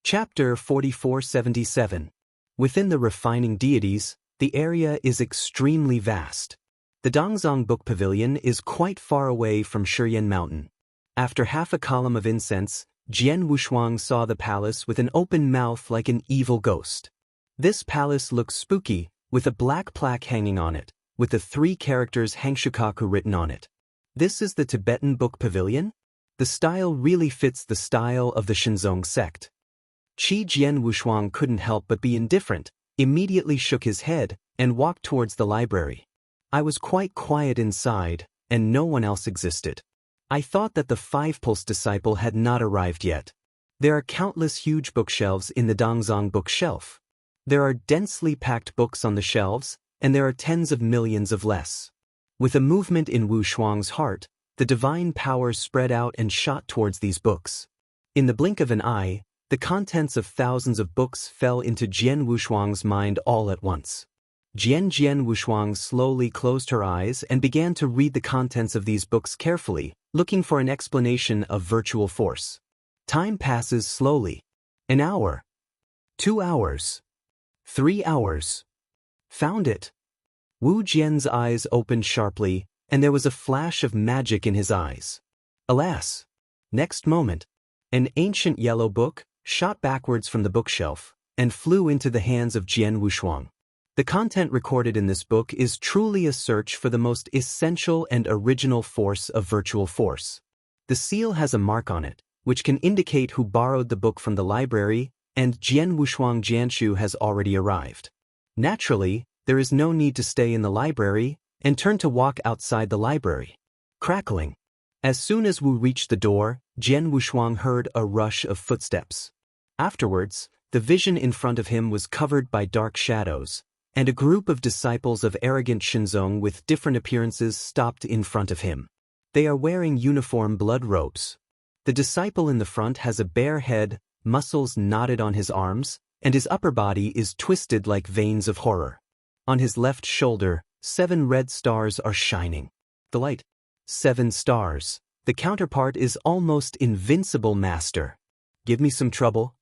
Chapter 4477. Within the refining deities, the area is extremely vast. The Dongzong Book Pavilion is quite far away from Shiyan Mountain. After half a column of incense, Jian Wushuang saw the palace with an open mouth like an evil ghost. This palace looks spooky, with a black plaque hanging on it, with the 3 characters Hangshukaku written on it. This is the Tibetan Book Pavilion? The style really fits the style of the Shinzong sect. Jian Wushuang couldn't help but be indifferent, immediately shook his head, and walked towards the library. I was quite quiet inside, and no one else existed. I thought that the 5-pulse disciple had not arrived yet. There are countless huge bookshelves in the Dongzong bookshelf. There are densely packed books on the shelves, and there are tens of millions of less. With a movement in Wu Shuang's heart, the divine power spread out and shot towards these books. In the blink of an eye, the contents of thousands of books fell into Jian Wushuang's mind all at once. Jian Wushuang slowly closed her eyes and began to read the contents of these books carefully, looking for an explanation of virtual force. Time passes slowly. An hour. 2 hours. 3 hours. Found it. Wu Jian's eyes opened sharply, and there was a flash of magic in his eyes. Alas! Next moment, an ancient yellow book shot backwards from the bookshelf and flew into the hands of Jian Wushuang. The content recorded in this book is truly a search for the most essential and original force of virtual force. The seal has a mark on it, which can indicate who borrowed the book from the library, and Jian Wushuang Jianshu has already arrived. Naturally, there is no need to stay in the library and turn to walk outside the library. Crackling. As soon as Wu reached the door, Jian Wushuang heard a rush of footsteps. Afterwards, the vision in front of him was covered by dark shadows, and a group of disciples of arrogant Shinzong with different appearances stopped in front of him. They are wearing uniform blood robes. The disciple in the front has a bare head, muscles knotted on his arms, and his upper body is twisted like veins of horror. On his left shoulder, 7 red stars are shining. The light. 7 stars. The counterpart is almost invincible, master. Give me some trouble.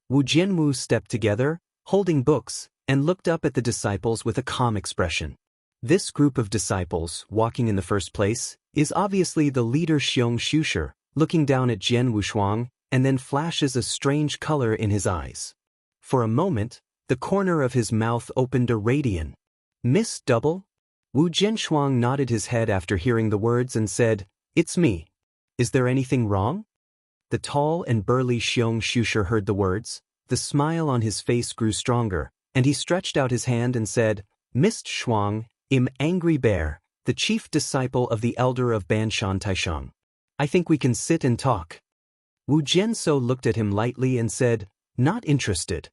Wu Jianwu stepped together, holding books, and looked up at the disciples with a calm expression. This group of disciples, walking in the first place, is obviously the leader Xiong Shusher, looking down at Jian Wushuang, and then flashes a strange color in his eyes. For a moment, the corner of his mouth opened a radian. Miss Double? Wu Jianshuang nodded his head after hearing the words and said, "It's me. Is there anything wrong?" The tall and burly Xiong Shusher heard the words, the smile on his face grew stronger, and he stretched out his hand and said, "Mist Shuang, im Angry Bear, the chief disciple of the elder of Banshan Taishang. I think we can sit and talk." Wu Jianso looked at him lightly and said, "Not interested."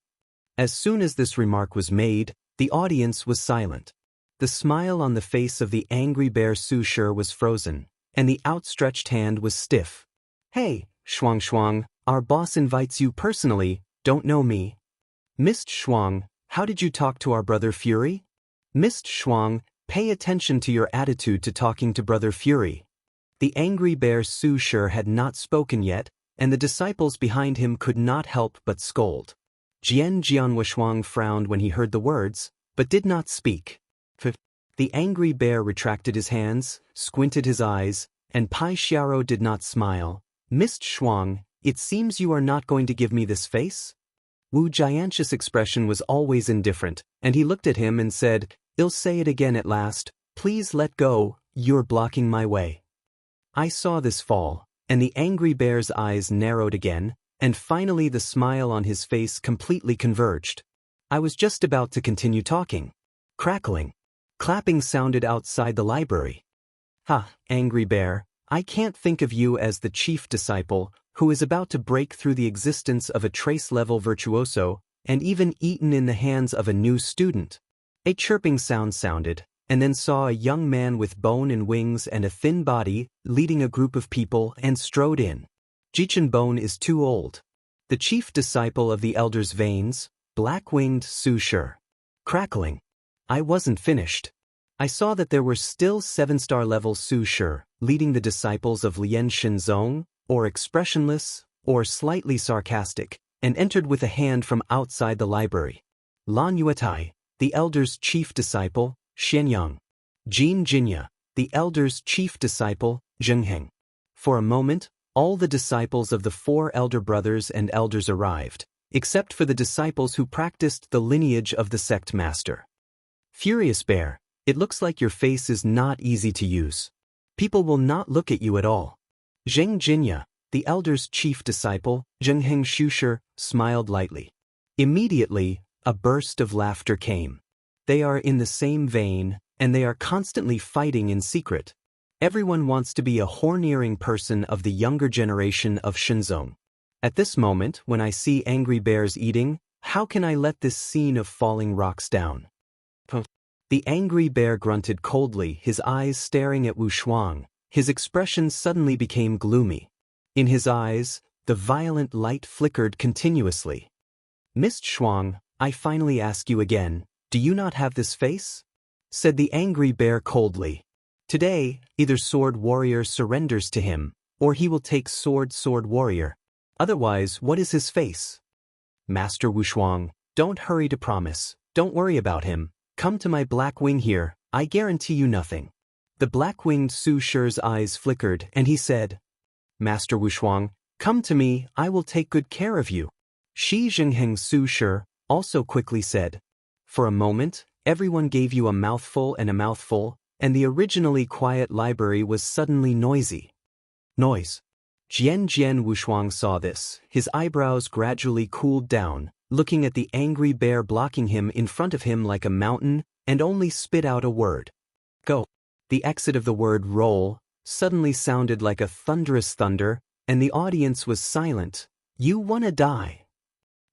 As soon as this remark was made, the audience was silent. The smile on the face of the angry bear Su Shi was frozen, and the outstretched hand was stiff. "Hey, Shuang, our boss invites you personally, don't know me." "Mist Shuang, how did you talk to our brother Fury?" "Mist Shuang, pay attention to your attitude to talking to brother Fury." The angry bear Su Shi had not spoken yet, and the disciples behind him could not help but scold. Jian Wushuang frowned when he heard the words, but did not speak. The angry bear retracted his hands, squinted his eyes, and Pai Xiao did not smile. "Mist Shuang, it seems you are not going to give me this face?" Wu Jianshu's expression was always indifferent, and he looked at him and said, "I'll say it again at last, please let go, you're blocking my way." I saw this fall, and the angry bear's eyes narrowed again, and finally the smile on his face completely converged. I was just about to continue talking. Crackling. Clapping sounded outside the library. "Ha, angry bear, I can't think of you as the chief disciple, who is about to break through the existence of a trace-level virtuoso, and even eaten in the hands of a new student." A chirping sound sounded, and then saw a young man with bone and wings and a thin body, leading a group of people and strode in. Jichen Bone is too old. The chief disciple of the elder's veins, black-winged Su Shi. Crackling. I wasn't finished. I saw that there were still 7-star level Su Shi, leading the disciples of Lian Shinzong, or expressionless, or slightly sarcastic, and entered with a hand from outside the library. Lan Yuetai, the elder's chief disciple, Xianyang. Jin Jinya, the elder's chief disciple, Zhengheng. For a moment, all the disciples of the 4 elder brothers and elders arrived, except for the disciples who practiced the lineage of the sect master. Furious Bear, it looks like your face is not easy to use. People will not look at you at all. Zheng Jinya, the elder's chief disciple, Zhengheng Shusher, smiled lightly. Immediately, a burst of laughter came. They are in the same vein, and they are constantly fighting in secret. Everyone wants to be a horn-earing person of the younger generation of Shenzong. At this moment, when I see angry bears eating, how can I let this scene of falling rocks down? The angry bear grunted coldly, his eyes staring at Wu Shuang. His expression suddenly became gloomy. In his eyes, the violent light flickered continuously. Mr. Shuang, I finally ask you again, do you not have this face? Said the angry bear coldly. Today, either Sword Warrior surrenders to him, or he will take Sword Warrior. Otherwise, what is his face? Master Wu Shuang, don't hurry to promise, don't worry about him. Come to my black wing here, I guarantee you nothing. The black-winged Su Shi's eyes flickered, and he said, Master Wu Shuang, come to me, I will take good care of you. Shi Zhengheng Su Shi also quickly said. For a moment, everyone gave you a mouthful, and the originally quiet library was suddenly noisy. Noise. Jian Wu Shuang saw this, his eyebrows gradually cooled down, looking at the angry bear blocking him in front of him like a mountain, and only spit out a word. Go. The exit of the word roll suddenly sounded like a thunderous thunder, and the audience was silent. You wanna die.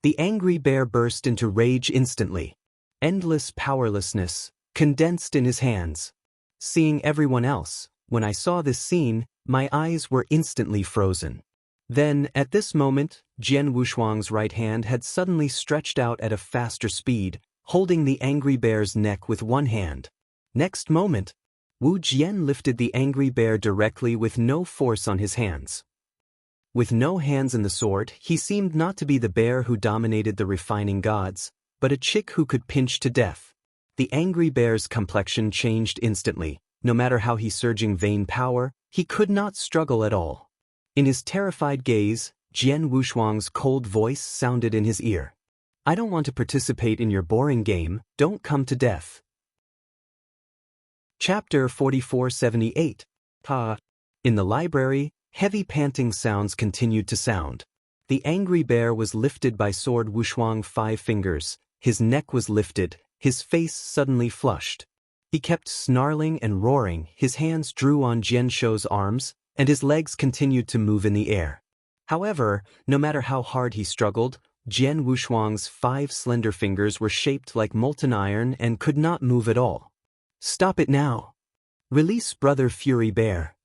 The angry bear burst into rage instantly. Endless powerlessness condensed in his hands. Seeing everyone else, when I saw this scene, my eyes were instantly frozen. Then, at this moment, Jian Wushuang's right hand had suddenly stretched out at a faster speed, holding the angry bear's neck with one hand. Next moment, Wu Jian lifted the angry bear directly with no force on his hands. With no hands in the sword, he seemed not to be the bear who dominated the refining gods, but a chick who could pinch to death. The angry bear's complexion changed instantly. No matter how he surging vain power, he could not struggle at all. In his terrified gaze, Jian Wushuang's cold voice sounded in his ear. I don't want to participate in your boring game, don't come to death. Chapter 4478. In the library, heavy panting sounds continued to sound. The angry bear was lifted by Sword Wushuang 5 fingers, his neck was lifted, his face suddenly flushed. He kept snarling and roaring, his hands drew on Jian Shou's arms, and his legs continued to move in the air. However, no matter how hard he struggled, Jian Wushuang's 5 slender fingers were shaped like molten iron and could not move at all. Stop it now! Release Brother Fury Bear!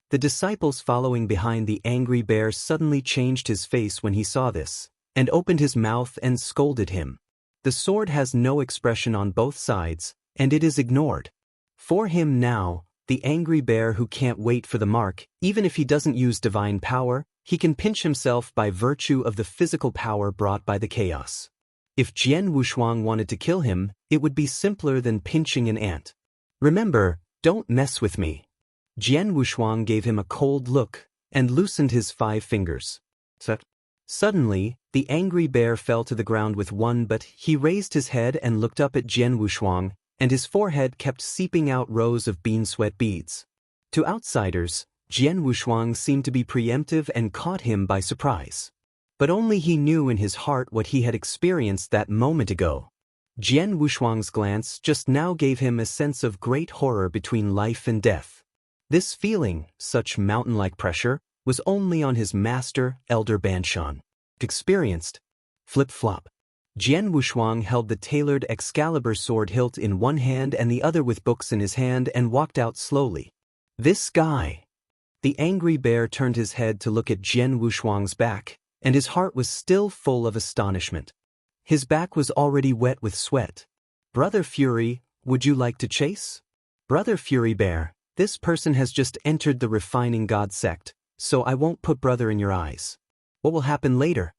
The disciples following behind the angry bear suddenly changed his face when he saw this, and opened his mouth and scolded him. The sword has no expression on both sides, and it is ignored. For him now, the angry bear who can't wait for the mark, even if he doesn't use divine power, he can pinch himself by virtue of the physical power brought by the chaos. If Jian Wushuang wanted to kill him, it would be simpler than pinching an ant. Remember, don't mess with me. Jian Wushuang gave him a cold look, and loosened his 5 fingers. Suddenly, the angry bear fell to the ground with one, but he raised his head and looked up at Jian Wushuang, and his forehead kept seeping out rows of bean sweat beads. To outsiders, Jian Wushuang seemed to be preemptive and caught him by surprise. But only he knew in his heart what he had experienced that moment ago. Jian Wushuang's glance just now gave him a sense of great horror between life and death. This feeling, such mountain-like pressure, was only on his master, Elder Banshan. Experienced. Flip-flop. Jian Wushuang held the tailored Excalibur sword hilt in one hand and the other with books in his hand and walked out slowly. This guy. The angry bear turned his head to look at Jian Wushuang's back, and his heart was still full of astonishment. His back was already wet with sweat. Brother Fury, would you like to chase? Brother Fury Bear, this person has just entered the refining god sect, so I won't put brother in your eyes. What will happen later?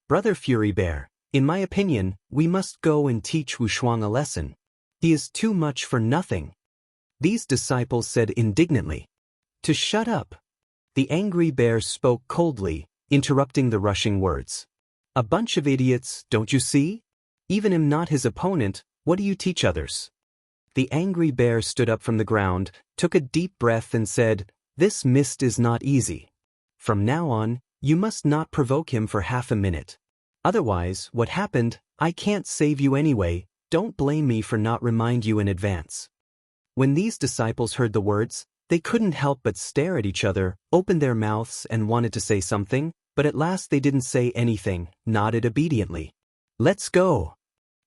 Brother Fury Bear, in my opinion, we must go and teach Wushuang a lesson. He is too much for nothing. These disciples said indignantly. To shut up. The angry bear spoke coldly, interrupting the rushing words. A bunch of idiots, don't you see? Even am not his opponent, what do you teach others? The angry bear stood up from the ground, took a deep breath and said, This mist is not easy. From now on, you must not provoke him for half a minute. Otherwise, what happened, I can't save you anyway, don't blame me for not remind you in advance. When these disciples heard the words, they couldn't help but stare at each other, opened their mouths and wanted to say something, but at last they didn't say anything, nodded obediently. Let's go.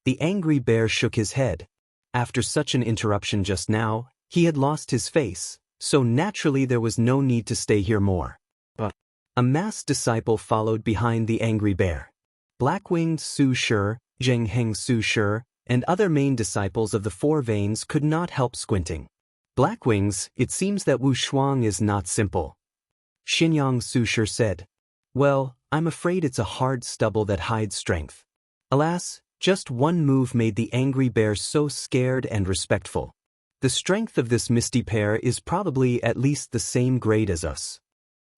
The angry bear shook his head. After such an interruption just now, he had lost his face, so naturally there was no need to stay here more. But a masked disciple followed behind the angry bear. Black-winged Su Shi, Zheng Heng Su Shi, and other main disciples of the Four Veins could not help squinting. Blackwings, it seems that Wushuang is not simple. Xinyang Su Shi said. Well, I'm afraid it's a hard stubble that hides strength. Alas, just one move made the angry bear so scared and respectful. The strength of this misty pair is probably at least the same grade as us.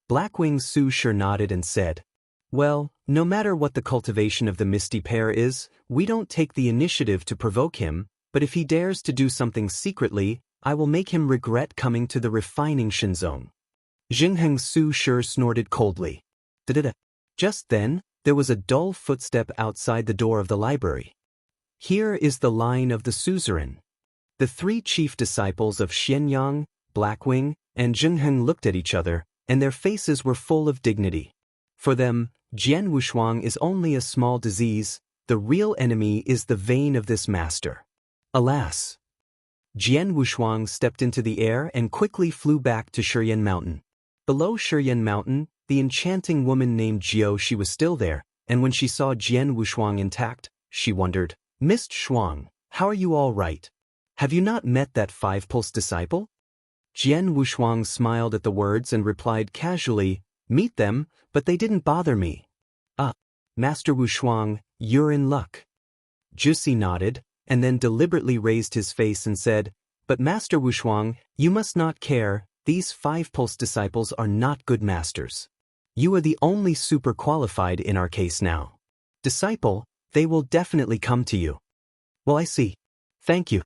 Blackwing Su Shi nodded and said, Well, no matter what the cultivation of the misty pair is, we don't take the initiative to provoke him, but if he dares to do something secretly, I will make him regret coming to the refining Shinzong. Jingheng Su Shi snorted coldly. Da-da-da. Just then, there was a dull footstep outside the door of the library. Here is the line of the suzerain. The three chief disciples of Xianyang, Blackwing, and Jingheng looked at each other, and their faces were full of dignity. For them, Jian Wushuang is only a small disease, the real enemy is the vein of this master. Alas! Jian Wushuang stepped into the air and quickly flew back to Shiyan Mountain. Below Shiyan Mountain, the enchanting woman named Jiao was still there, and when she saw Jian Wushuang intact, she wondered, Mist Shuang, how are you all right? Have you not met that five-pulse disciple? Jian Wushuang smiled at the words and replied casually, Meet them, but they didn't bother me. Master Wushuang, you're in luck. Jusi nodded, and then deliberately raised his face and said, But Master Wushuang, you must not care, these five-pulse disciples are not good masters. You are the only super qualified in our case now. Disciple, they will definitely come to you. Well, I see. Thank you.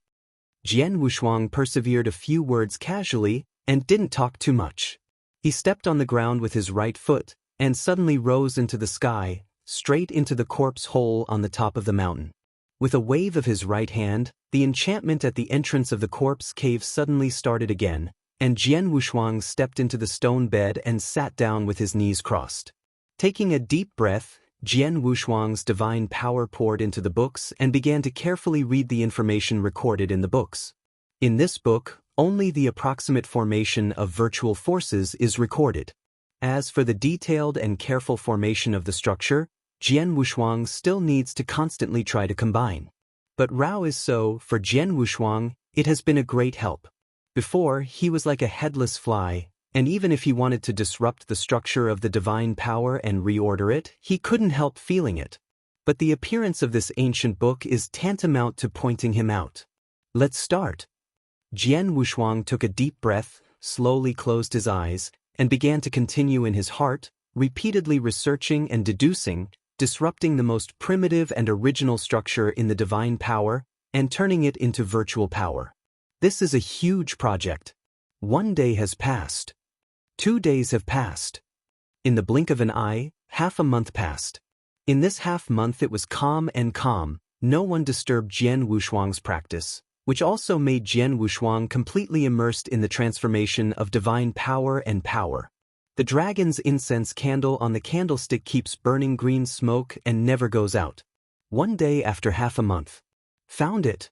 Jian Wushuang persevered a few words casually and didn't talk too much. He stepped on the ground with his right foot and suddenly rose into the sky, straight into the corpse hole on the top of the mountain. With a wave of his right hand, the enchantment at the entrance of the corpse cave suddenly started again, and Jian Wushuang stepped into the stone bed and sat down with his knees crossed. Taking a deep breath, Jian Wushuang's divine power poured into the books and began to carefully read the information recorded in the books. In this book, only the approximate formation of virtual forces is recorded. As for the detailed and careful formation of the structure, Jian Wushuang still needs to constantly try to combine. But Rao is so, for Jian Wushuang, it has been a great help. Before, he was like a headless fly, and even if he wanted to disrupt the structure of the divine power and reorder it, he couldn't help feeling it. But the appearance of this ancient book is tantamount to pointing him out. Let's start. Jian Wushuang took a deep breath, slowly closed his eyes, and began to continue in his heart, repeatedly researching and deducing, disrupting the most primitive and original structure in the divine power, and turning it into virtual power. This is a huge project. 1 day has passed. 2 days have passed. In the blink of an eye, half a month passed. In this half month it was calm, no one disturbed Jian Wushuang's practice, which also made Jian Wushuang completely immersed in the transformation of divine power and power. The dragon's incense candle on the candlestick keeps burning green smoke and never goes out. 1 day after half a month. Found it.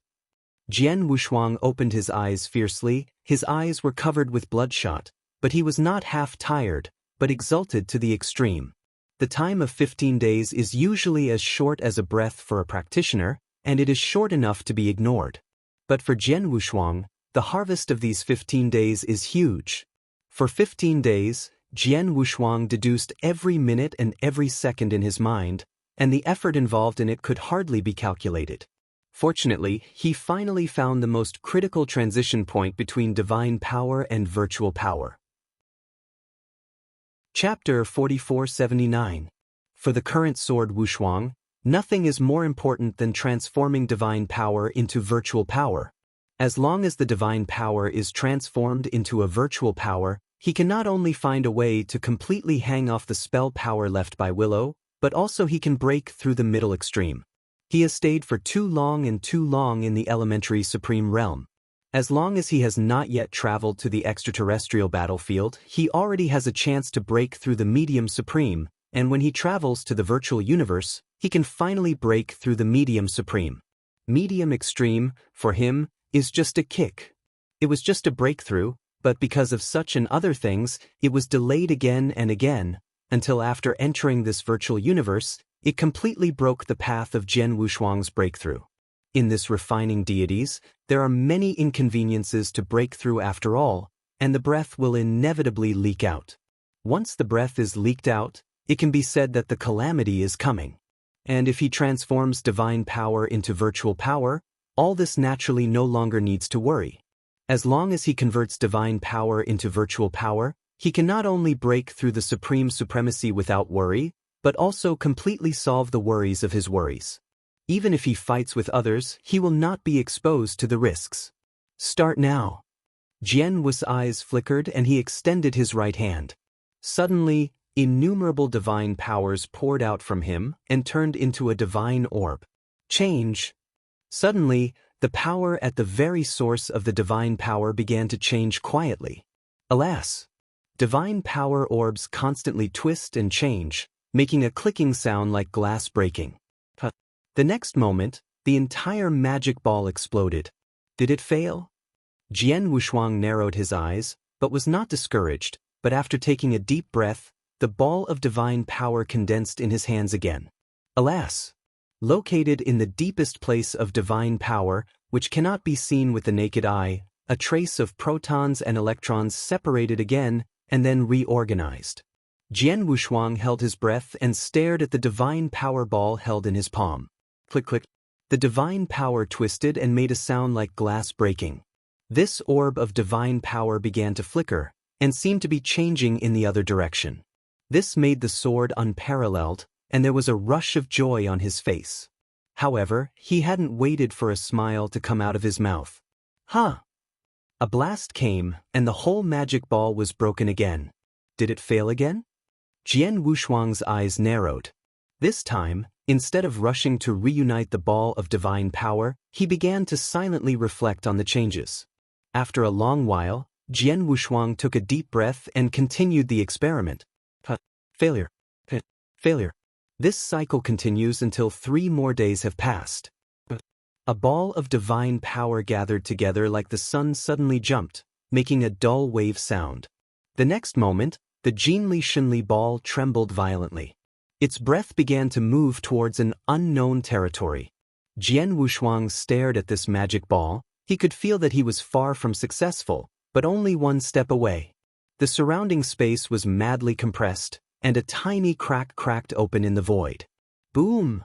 Jian Wushuang opened his eyes fiercely, his eyes were covered with bloodshot, but he was not half tired, but exulted to the extreme. The time of 15 days is usually as short as a breath for a practitioner, and it is short enough to be ignored. But for Jian Wushuang, the harvest of these 15 days is huge. For 15 days, Jian Wushuang deduced every minute and every second in his mind, and the effort involved in it could hardly be calculated. Fortunately, he finally found the most critical transition point between divine power and virtual power. Chapter 4479. For the current sword Wushuang, nothing is more important than transforming divine power into virtual power. As long as the divine power is transformed into a virtual power, he can not only find a way to completely hang off the spell power left by Willow, but also he can break through the middle extreme. He has stayed for too long in the elementary supreme realm. As long as he has not yet traveled to the extraterrestrial battlefield, he already has a chance to break through the medium supreme, and when he travels to the virtual universe, he can finally break through the medium supreme. Medium extreme, for him, is just a kick. It was just a breakthrough, but because of such and other things, it was delayed again and again, until after entering this virtual universe, it completely broke the path of Jian Wushuang's breakthrough. In this refining deities, there are many inconveniences to break through after all, and the breath will inevitably leak out. Once the breath is leaked out, it can be said that the calamity is coming. And if he transforms divine power into virtual power, all this naturally no longer needs to worry. As long as he converts divine power into virtual power, he can not only break through the supreme supremacy without worry, but also completely solve the worries of his worries. Even if he fights with others, he will not be exposed to the risks. Start now. Jian Wu's eyes flickered and he extended his right hand. Suddenly, innumerable divine powers poured out from him and turned into a divine orb. Change. Suddenly, the power at the very source of the divine power began to change quietly. Alas! Divine power orbs constantly twist and change, making a clicking sound like glass breaking. The next moment, the entire magic ball exploded. Did it fail? Jian Wushuang narrowed his eyes, but was not discouraged, but after taking a deep breath, the ball of divine power condensed in his hands again. Alas! Located in the deepest place of divine power, which cannot be seen with the naked eye, a trace of protons and electrons separated again and then reorganized. Jian Wushuang held his breath and stared at the divine power ball held in his palm. Click, click. The divine power twisted and made a sound like glass breaking. This orb of divine power began to flicker and seemed to be changing in the other direction. This made the sword unparalleled, and there was a rush of joy on his face. However, he hadn't waited for a smile to come out of his mouth. Huh! A blast came, and the whole magic ball was broken again. Did it fail again? Jian Wushuang's eyes narrowed. This time, instead of rushing to reunite the ball of divine power, he began to silently reflect on the changes. After a long while, Jian Wushuang took a deep breath and continued the experiment. Failure. Failure. This cycle continues until 3 more days have passed. A ball of divine power gathered together like the sun suddenly jumped, making a dull wave sound. The next moment, the Jinli Shinli ball trembled violently. Its breath began to move towards an unknown territory. Jian Wushuang stared at this magic ball. He could feel that he was far from successful, but only one step away. The surrounding space was madly compressed, and a tiny crack cracked open in the void. Boom!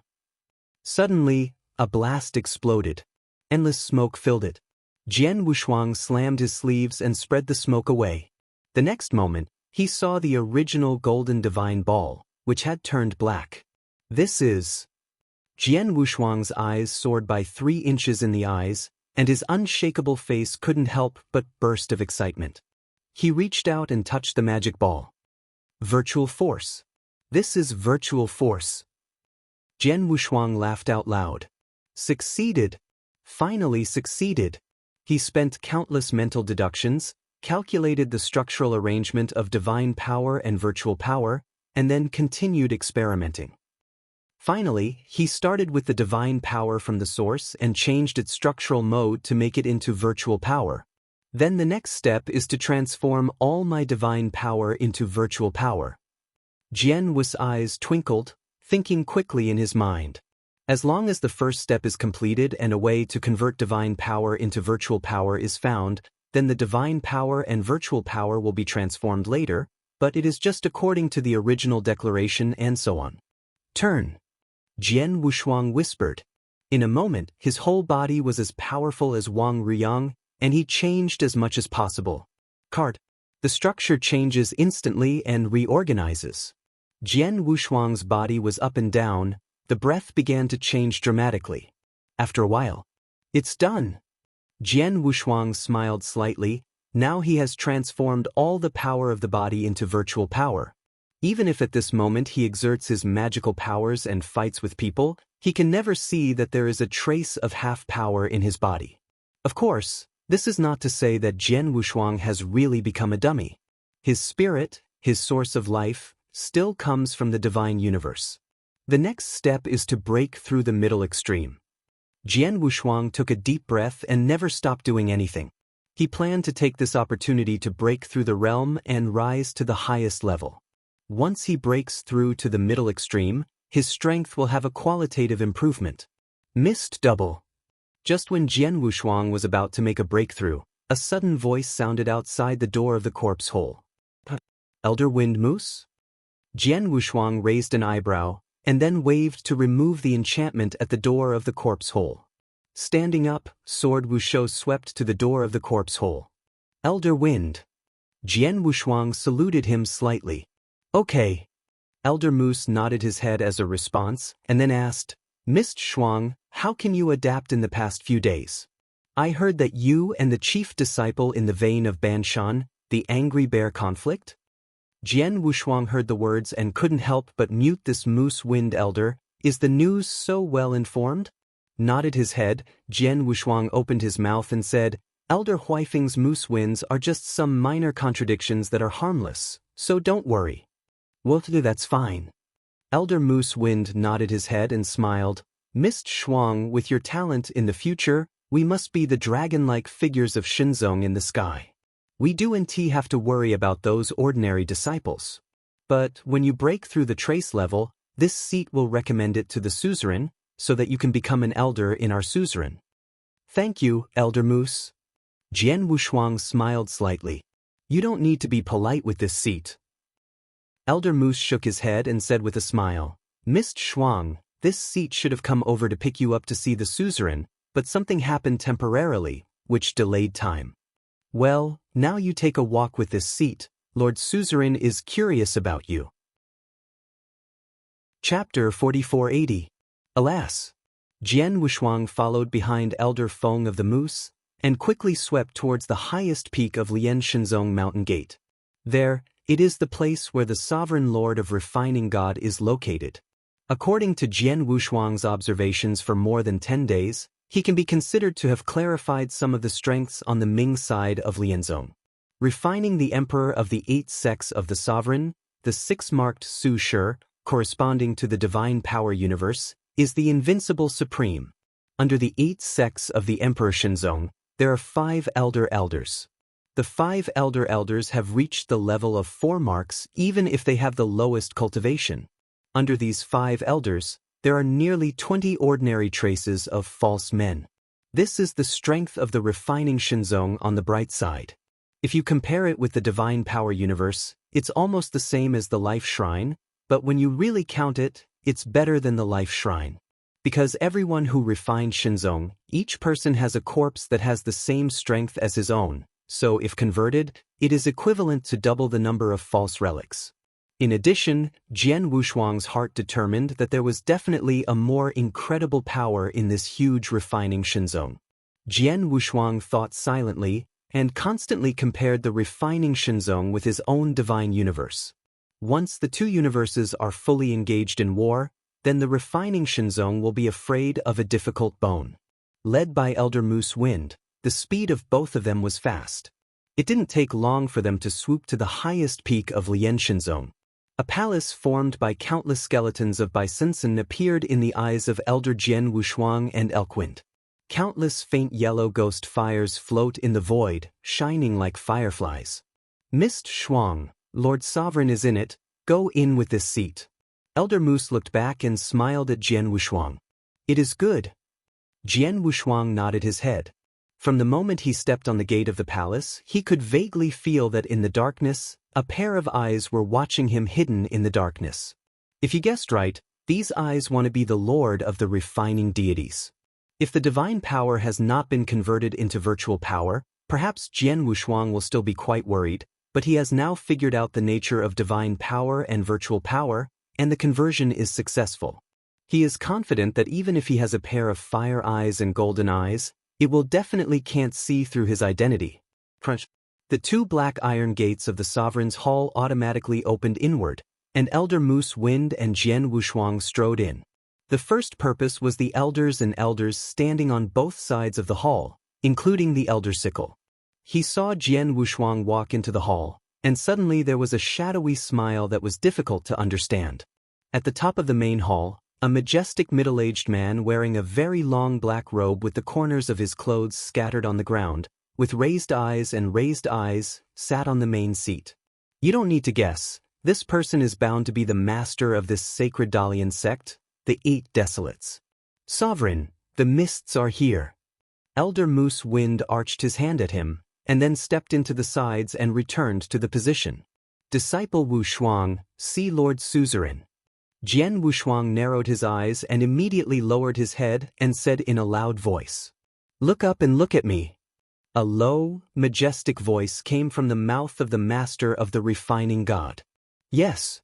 Suddenly, a blast exploded. Endless smoke filled it. Jian Wushuang slammed his sleeves and spread the smoke away. The next moment, he saw the original golden divine ball, which had turned black. This is... Jian Wushuang's eyes soared by 3 inches in the eyes, and his unshakable face couldn't help but burst of excitement. He reached out and touched the magic ball. Virtual force. This is virtual force. Jian Wushuang laughed out loud. Succeeded. Finally succeeded. He spent countless mental deductions, calculated the structural arrangement of divine power and virtual power, and then continued experimenting. Finally, he started with the divine power from the source and changed its structural mode to make it into virtual power. Then the next step is to transform all my divine power into virtual power. Jian Wu's eyes twinkled, thinking quickly in his mind. As long as the first step is completed and a way to convert divine power into virtual power is found, then the divine power and virtual power will be transformed later, but it is just according to the original declaration and so on. Turn. Jian Wushuang whispered. In a moment, his whole body was as powerful as Wang Ruyang, and he changed as much as possible. Cart. The structure changes instantly and reorganizes. Jian Wushuang's body was up and down, the breath began to change dramatically. After a while, it's done. Jian Wushuang smiled slightly. Now he has transformed all the power of the body into virtual power. Even if at this moment he exerts his magical powers and fights with people, he can never see that there is a trace of half power in his body. Of course, this is not to say that Jian Wushuang has really become a dummy. His spirit, his source of life, still comes from the divine universe. The next step is to break through the middle extreme. Jian Wushuang took a deep breath and never stopped doing anything. He planned to take this opportunity to break through the realm and rise to the highest level. Once he breaks through to the middle extreme, his strength will have a qualitative improvement. Missed double. Just when Jian Wushuang was about to make a breakthrough, a sudden voice sounded outside the door of the corpse hole. Elder Wind Moose? Jian Wushuang raised an eyebrow, and then waved to remove the enchantment at the door of the corpse hole. Standing up, Sword Wushou swept to the door of the corpse hole. Elder Wind. Jian Wushuang saluted him slightly. Okay. Elder Moose nodded his head as a response, and then asked, Mist Shuang, how can you adapt in the past few days? I heard that you and the chief disciple in the vein of Banshan, the angry bear conflict? Jian Wushuang heard the words and couldn't help but mute this moose wind elder. Is the news so well informed? Nodded his head, Jian Wushuang opened his mouth and said, Elder Huifeng's moose winds are just some minor contradictions that are harmless, so don't worry. Well, that's fine. Elder Moose Wind nodded his head and smiled. Mist Shuang, with your talent in the future, we must be the dragon-like figures of Shinzong in the sky. We do indeed have to worry about those ordinary disciples. But when you break through the trace level, this seat will recommend it to the suzerain, so that you can become an elder in our suzerain. Thank you, Elder Moose. Jian Wushuang smiled slightly. You don't need to be polite with this seat. Elder Moose shook his head and said with a smile, Mist Shuang, this seat should have come over to pick you up to see the suzerain, but something happened temporarily, which delayed time. Well, now you take a walk with this seat. Lord Suzerain is curious about you. Chapter 4480. Alas! Jian Wushuang followed behind Elder Feng of the Moose, and quickly swept towards the highest peak of Lian Shinzong Mountain Gate. There, it is the place where the Sovereign Lord of Refining God is located. According to Jian Wushuang's observations for more than 10 days, he can be considered to have clarified some of the strengths on the Ming side of Lianzong. Refining the Emperor of the 8 sects of the Sovereign, the 6-marked Su Shi, corresponding to the Divine Power Universe, is the Invincible Supreme. Under the 8 sects of the Emperor Shinzong, there are 5 Elders. The 5 Elders have reached the level of 4 marks even if they have the lowest cultivation. Under these 5 Elders, there are nearly 20 ordinary traces of false men. This is the strength of the refining Shinzong on the bright side. If you compare it with the Divine Power Universe, it's almost the same as the Life Shrine, but when you really count it, it's better than the Life Shrine. Because everyone who refined Shinzong, each person has a corpse that has the same strength as his own, so if converted, it is equivalent to double the number of false relics. In addition, Jian Wushuang's heart determined that there was definitely a more incredible power in this huge refining Shinzong. Jian Wushuang thought silently and constantly compared the refining Shinzong with his own divine universe. Once the 2 universes are fully engaged in war, then the refining Shinzong will be afraid of a difficult bone. Led by Elder Moose Wind, the speed of both of them was fast. It didn't take long for them to swoop to the highest peak of Lian Shinzong. A palace formed by countless skeletons of Bisensen appeared in the eyes of Elder Jian Wushuang and Elkwind. Countless faint yellow ghost fires float in the void, shining like fireflies. Mist Shuang, Lord Sovereign is in it, go in with this seat. Elder Moose looked back and smiled at Jian Wushuang. It is good. Jian Wushuang nodded his head. From the moment he stepped on the gate of the palace, he could vaguely feel that in the darkness, a pair of eyes were watching him hidden in the darkness. If he guessed right, These eyes want to be the lord of the refining deities. If the divine power has not been converted into virtual power, perhaps Jian Wushuang will still be quite worried, but he has now figured out the nature of divine power and virtual power, and the conversion is successful. He is confident that even if he has a pair of fire eyes and golden eyes, it will definitely can't see through his identity. Crunch. The two black iron gates of the sovereign's hall automatically opened inward, and Elder Moose Wind and Jian Wushuang strode in. The first purpose was the elders and elders standing on both sides of the hall, including the elder sickle. He saw Jian Wushuang walk into the hall, and suddenly there was a shadowy smile that was difficult to understand. At the top of the main hall, a majestic middle-aged man wearing a very long black robe with the corners of his clothes scattered on the ground, with raised eyes, sat on the main seat. You don't need to guess, this person is bound to be the master of this sacred Dalian sect, the 8 Desolates. Sovereign, the mists are here. Elder Moose Wind arched his hand at him, and then stepped into the sides and returned to the position. Disciple Wushuang, see Lord Suzerain. Jian Wushuang narrowed his eyes and immediately lowered his head and said in a loud voice, "Look up and look at me." A low, majestic voice came from the mouth of the master of the refining god. Yes.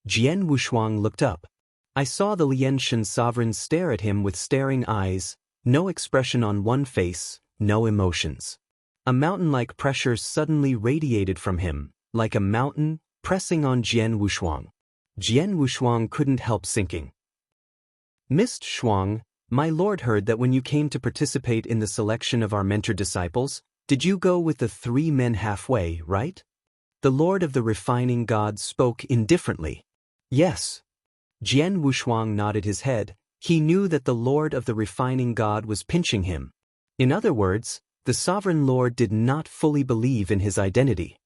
Jian Wushuang looked up. I saw the Lianshan sovereign stare at him with staring eyes, no expression on one face, no emotions. A mountain-like pressure suddenly radiated from him, like a mountain, pressing on Jian Wushuang. Jian Wushuang couldn't help sinking. Mist Shuang, my lord heard that when you came to participate in the selection of our mentor disciples, did you go with the 3 men halfway, right? The lord of the refining god spoke indifferently. Yes. Jian Wushuang nodded his head. He knew that the lord of the refining god was pinching him. In other words, the sovereign lord did not fully believe in his identity.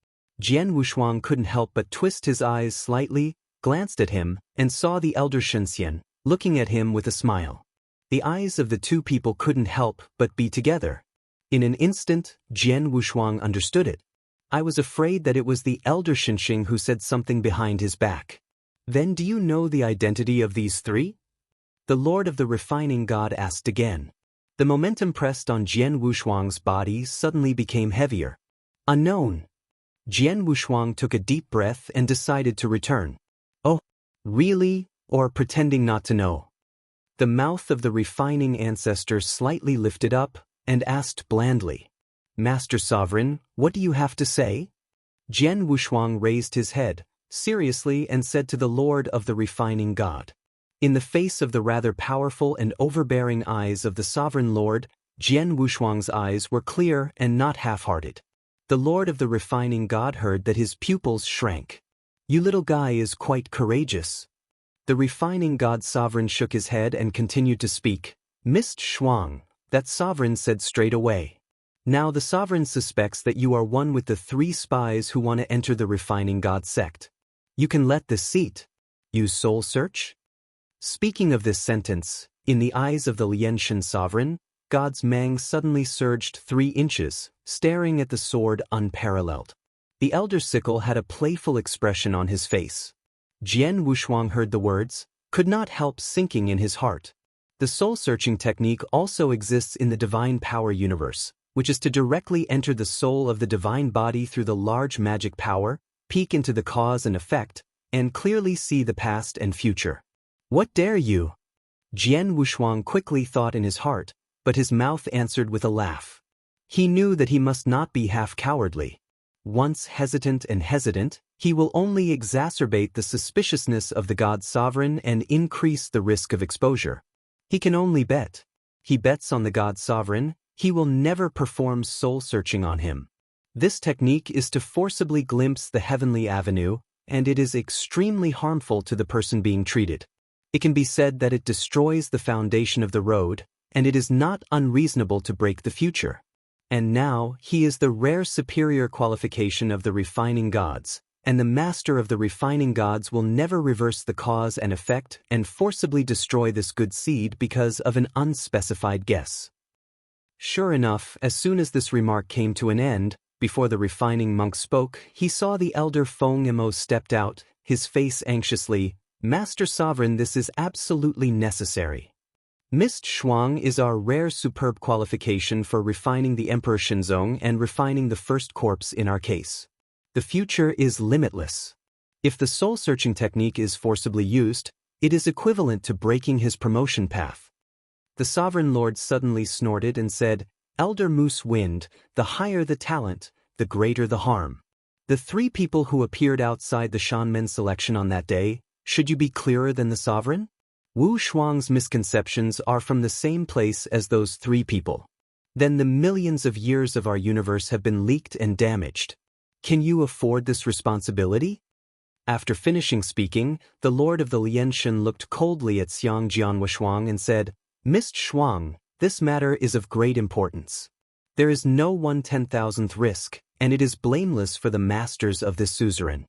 Jian Wushuang couldn't help but twist his eyes slightly, glanced at him, and saw the elder Shenxian, looking at him with a smile. The eyes of the two people couldn't help but be together. In an instant, Jian Wushuang understood it. I was afraid that it was the elder Shenxing who said something behind his back. Then do you know the identity of these 3? The lord of the refining god asked again. The momentum pressed on Jian Wushuang's body suddenly became heavier. Unknown. Jian Wushuang took a deep breath and decided to return. Oh, really? Or pretending not to know? The mouth of the refining ancestor slightly lifted up and asked blandly, Master Sovereign, what do you have to say? Jian Wushuang raised his head, seriously, and said to the lord of the refining god. In the face of the rather powerful and overbearing eyes of the sovereign lord, Jian Wushuang's eyes were clear and not half-hearted. The lord of the refining god heard that his pupils shrank. You little guy is quite courageous. The refining god sovereign shook his head and continued to speak. Mist Shuang, that sovereign said straight away. Now the sovereign suspects that you are one with the 3 spies who want to enter the refining god sect. You can let this seat. Use soul search? Speaking of this sentence, in the eyes of the Lianshan sovereign, God's Mang suddenly surged 3 inches, staring at the sword unparalleled. The elder sickle had a playful expression on his face. Jian Wushuang heard the words, could not help sinking in his heart. The soul-searching technique also exists in the divine power universe, which is to directly enter the soul of the divine body through the large magic power, peek into the cause and effect, and clearly see the past and future. What dare you? Jian Wushuang quickly thought in his heart, but his mouth answered with a laugh. He knew that he must not be half cowardly. Once hesitant, he will only exacerbate the suspiciousness of the god sovereign and increase the risk of exposure. He can only bet. He bets on the god sovereign, he will never perform soul-searching on him. This technique is to forcibly glimpse the heavenly avenue, and it is extremely harmful to the person being treated. It can be said that it destroys the foundation of the road, and it is not unreasonable to break the future. And now he is the rare superior qualification of the refining gods, and the master of the refining gods will never reverse the cause and effect and forcibly destroy this good seed because of an unspecified guess. Sure enough, as soon as this remark came to an end, before the refining monk spoke, he saw the elder Feng Emo stepped out, his face anxiously, Master Sovereign, this is absolutely necessary. Mist Shuang is our rare superb qualification for refining the Emperor Shinzong and refining the first corpse in our case. The future is limitless. If the soul-searching technique is forcibly used, it is equivalent to breaking his promotion path. The Sovereign Lord suddenly snorted and said, Elder Moose Wind, the higher the talent, the greater the harm. The three people who appeared outside the Shanmen selection on that day, should you be clearer than the Sovereign? Wu Shuang's misconceptions are from the same place as those three people. Then the millions of years of our universe have been leaked and damaged. Can you afford this responsibility? After finishing speaking, the Lord of the Lianshan looked coldly at Xiang Jianhua Shuang and said, Mist Shuang, this matter is of great importance. There is no 1/10,000th risk, and it is blameless for the masters of this suzerain.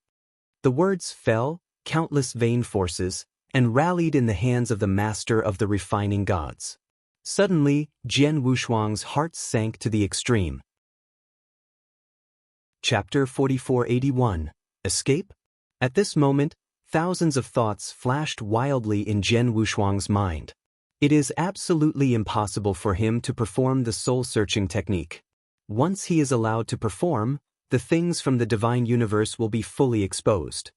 The words fell, countless vain forces, and rallied in the hands of the master of the refining gods. Suddenly, Jian Wushuang's heart sank to the extreme. Chapter 4481. Escape? At this moment, thousands of thoughts flashed wildly in Jian Wushuang's mind. It is absolutely impossible for him to perform the soul-searching technique. Once he is allowed to perform, the things from the divine universe will be fully exposed.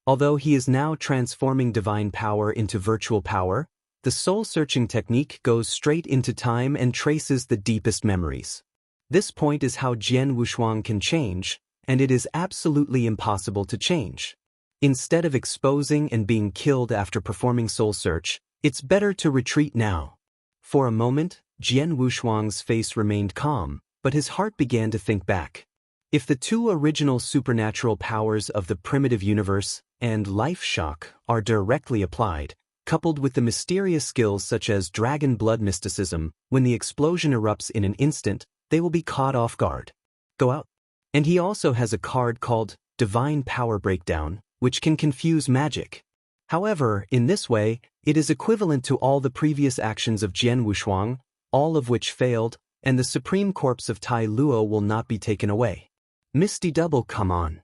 Although he is now transforming divine power into virtual power, the soul-searching technique goes straight into time and traces the deepest memories. This point is how Jian Wushuang can change, and it is absolutely impossible to change. Instead of exposing and being killed after performing soul search, it's better to retreat now. For a moment, Jian Wushuang's face remained calm, but his heart began to think back. If the two original supernatural powers of the primitive universe and life shock are directly applied, coupled with the mysterious skills such as dragon blood mysticism, when the explosion erupts in an instant, they will be caught off guard. Go out. And he also has a card called Divine Power Breakdown, which can confuse magic. However, in this way, it is equivalent to all the previous actions of Jian Wushuang, all of which failed, and the supreme corpse of Tai Luo will not be taken away. Misty Double, come on.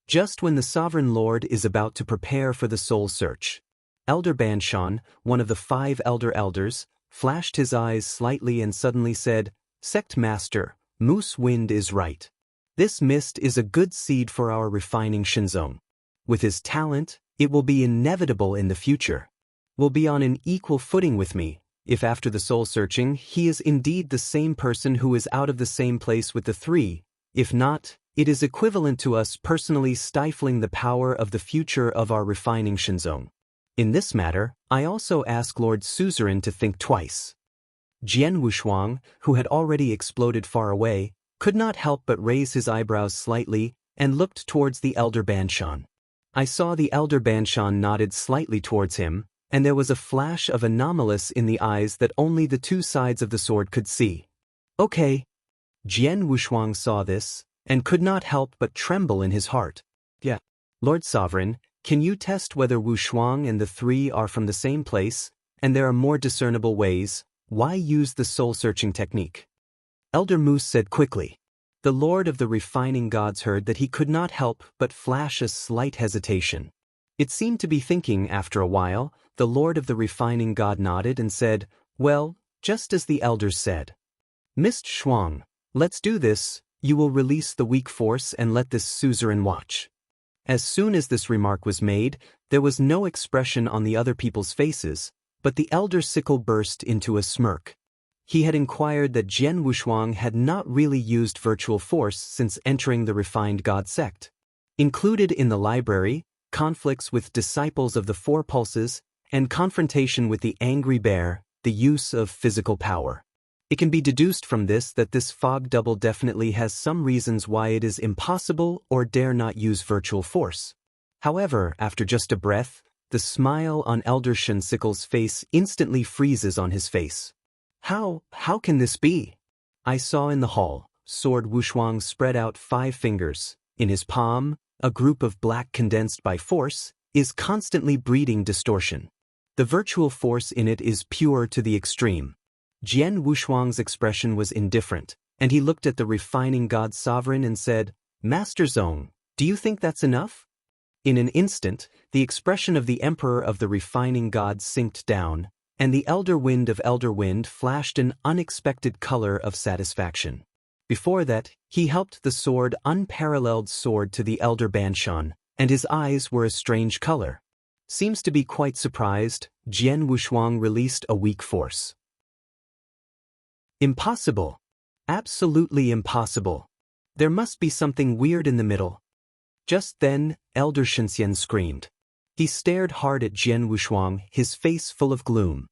Just when the Sovereign Lord is about to prepare for the soul search, Elder Banshan, one of the 5 elder elders, flashed his eyes slightly and suddenly said, Sect Master, Moose Wind is right. This mist is a good seed for our refining Shinzong. With his talent, it will be inevitable in the future. Will be on an equal footing with me, if after the soul searching he is indeed the same person who is out of the same place with the 3, if not, it is equivalent to us personally stifling the power of the future of our refining Shinzong. In this matter, I also ask Lord Suzerain to think twice. Jian Wushuang, who had already exploded far away, could not help but raise his eyebrows slightly and looked towards the Elder Banshan. I saw the Elder Banshan nodded slightly towards him, and there was a flash of anomalous in the eyes that only the 2 sides of the sword could see. Okay. Jian Wushuang saw this, and could not help but tremble in his heart. Yeah. Lord Sovereign, can you test whether Wushuang and the 3 are from the same place, and there are more discernible ways? Why use the soul-searching technique? Elder Moose said quickly. The Lord of the refining gods heard that he could not help but flash a slight hesitation. It seemed to be thinking after a while. The Lord of the refining god nodded and said, Well, just as the elders said. Mist Shuang, let's do this. You will release the weak force and let this suzerain watch. As soon as this remark was made, there was no expression on the other people's faces, but the elder sickle burst into a smirk. He had inquired that Jian Wushuang had not really used virtual force since entering the refined god sect. Included in the library, conflicts with disciples of the 4 pulses, and confrontation with the angry bear, the use of physical power. It can be deduced from this that this fog double definitely has some reasons why it is impossible or dare not use virtual force. However, after just a breath, the smile on Elder Shinsickle's face instantly freezes on his face. How can this be? I saw in the hall, Sword Wushuang spread out 5 fingers. In his palm, a group of black condensed by force, is constantly breeding distortion. The virtual force in it is pure to the extreme. Jian Wushuang's expression was indifferent, and he looked at the refining god sovereign and said, Master Zong, do you think that's enough? In an instant, the expression of the Emperor of the Refining God sinked down, and the Elder Wind of Elder Wind flashed an unexpected color of satisfaction. Before that, he helped the sword unparalleled sword to the Elder Banshan, and his eyes were a strange color. Seems to be quite surprised, Jian Wushuang released a weak force. Impossible. Absolutely impossible. There must be something weird in the middle. Just then, Elder Shenxian screamed. He stared hard at Jian Wushuang, his face full of gloom.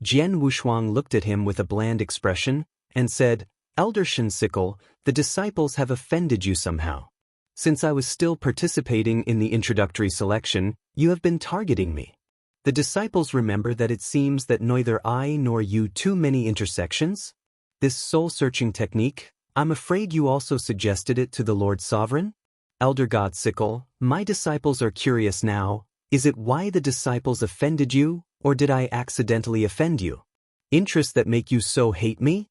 Jian Wushuang looked at him with a bland expression, and said, Elder Shensickle, the disciples have offended you somehow. Since I was still participating in the introductory selection, you have been targeting me. The disciples remember that it seems that neither I nor you too many intersections? This soul-searching technique, I'm afraid you also suggested it to the Lord Sovereign? Elder God Sickle, my disciples are curious now, is it why the disciples offended you, or did I accidentally offend you? Interests that make you so hate me?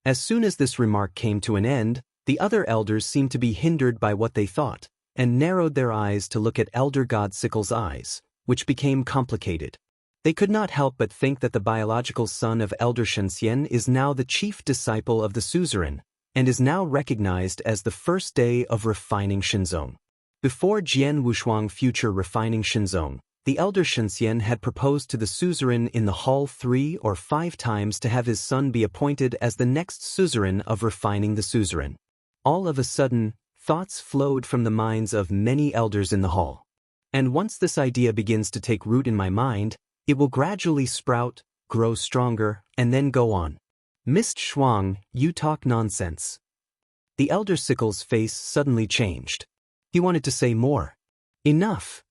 As soon as this remark came to an end, the other elders seemed to be hindered by what they thought, and narrowed their eyes to look at Elder God Sickle's eyes, which became complicated. They could not help but think that the biological son of Elder Shenxian is now the chief disciple of the suzerain, and is now recognized as the first day of refining Shinzong. Before Jian Wushuang future refining Shinzong, the Elder Shenxian had proposed to the suzerain in the hall 3 or 5 times to have his son be appointed as the next suzerain of refining the suzerain. All of a sudden, thoughts flowed from the minds of many elders in the hall. And once this idea begins to take root in my mind, it will gradually sprout, grow stronger, and then go on. Mist Shuang, you talk nonsense. The Elder Sickle's face suddenly changed. He wanted to say more. Enough.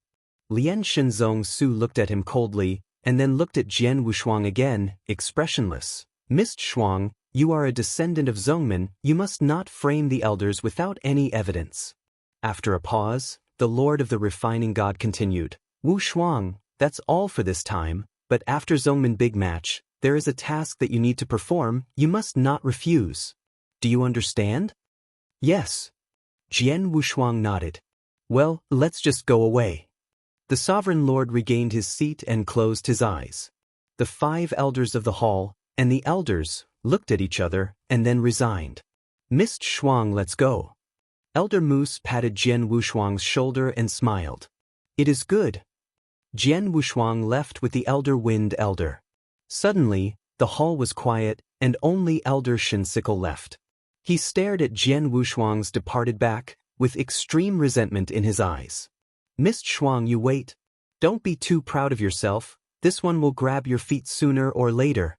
Lian Shinzong Su looked at him coldly, and then looked at Jian Wushuang again, expressionless. Mist Shuang, you are a descendant of Zongmin, you must not frame the elders without any evidence. After a pause, the Lord of the Refining God continued. Wu Shuang, that's all for this time, but after Zongmin Big Match, there is a task that you need to perform, you must not refuse. Do you understand? Yes. Jian Wushuang nodded. Well, let's just go away. The Sovereign Lord regained his seat and closed his eyes. The 5 elders of the hall, and the elders, looked at each other, and then resigned. Mist Shuang, let's go. Elder Moose patted Jian Wushuang's shoulder and smiled. It is good. Jian Wushuang left with the Elder Wind Elder. Suddenly, the hall was quiet, and only Elder Shinsickle left. He stared at Jian Wushuang's departed back, with extreme resentment in his eyes. Mist Shuang, you wait. Don't be too proud of yourself, this one will grab your feet sooner or later.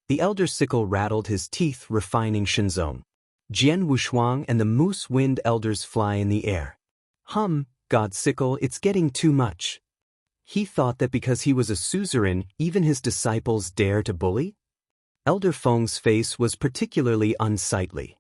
The Elder Sickle rattled his teeth refining Shinzong. Jian Wushuang and the Moose Wind Elders fly in the air. God Sickle, it's getting too much. He thought that because he was a suzerain, even his disciples dare to bully? Elder Feng's face was particularly unsightly.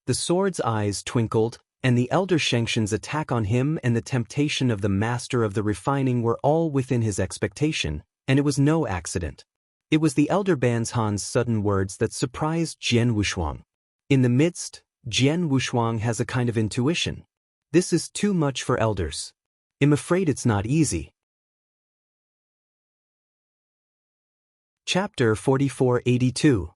The sword's eyes twinkled, and the Elder Shengxian's attack on him and the temptation of the Master of the Refining were all within his expectation, and it was no accident. It was the Elder Banshan's sudden words that surprised Jian Wushuang. In the midst, Jian Wushuang has a kind of intuition. This is too much for elders. I'm afraid it's not easy. Chapter 4482.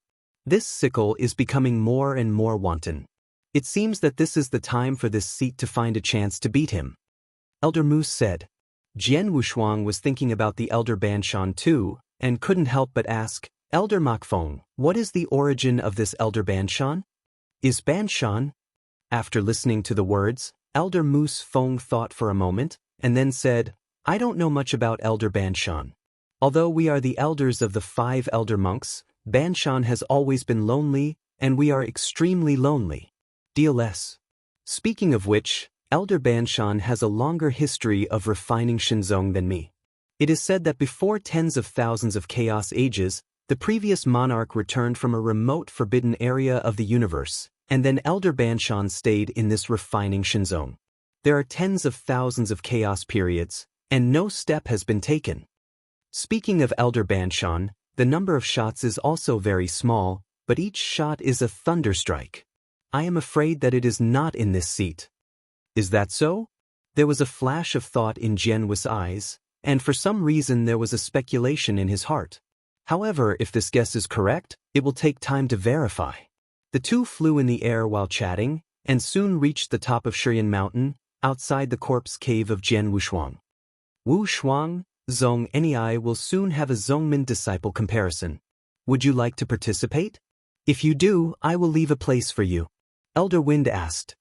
This sickle is becoming more and more wanton. It seems that this is the time for this seat to find a chance to beat him. Elder Moose said. Jian Wushuang was thinking about the Elder Banshan too, and couldn't help but ask, Elder Mokfeng, what is the origin of this Elder Banshan? Is Banshan? After listening to the words, Elder Moose Feng thought for a moment, and then said, I don't know much about Elder Banshan. Although we are the elders of the 5 elder monks, Banshan has always been lonely, and we are extremely lonely. Deal less. Speaking of which, Elder Banshan has a longer history of refining Shinzong than me. It is said that before tens of thousands of chaos ages, the previous monarch returned from a remote forbidden area of the universe, and then Elder Banshan stayed in this refining Shinzong. There are tens of thousands of chaos periods, and no step has been taken. Speaking of Elder Banshan, the number of shots is also very small, but each shot is a thunderstrike. I am afraid that it is not in this seat. Is that so? There was a flash of thought in Jian Wu's eyes, and for some reason there was a speculation in his heart. However, if this guess is correct, it will take time to verify. The two flew in the air while chatting, and soon reached the top of Shiryan Mountain, outside the corpse cave of Jian Wushuang. Wu Shuang, Zhong Nei will soon have a Zhongmin disciple comparison. Would you like to participate? If you do, I will leave a place for you. Elder Wind asked.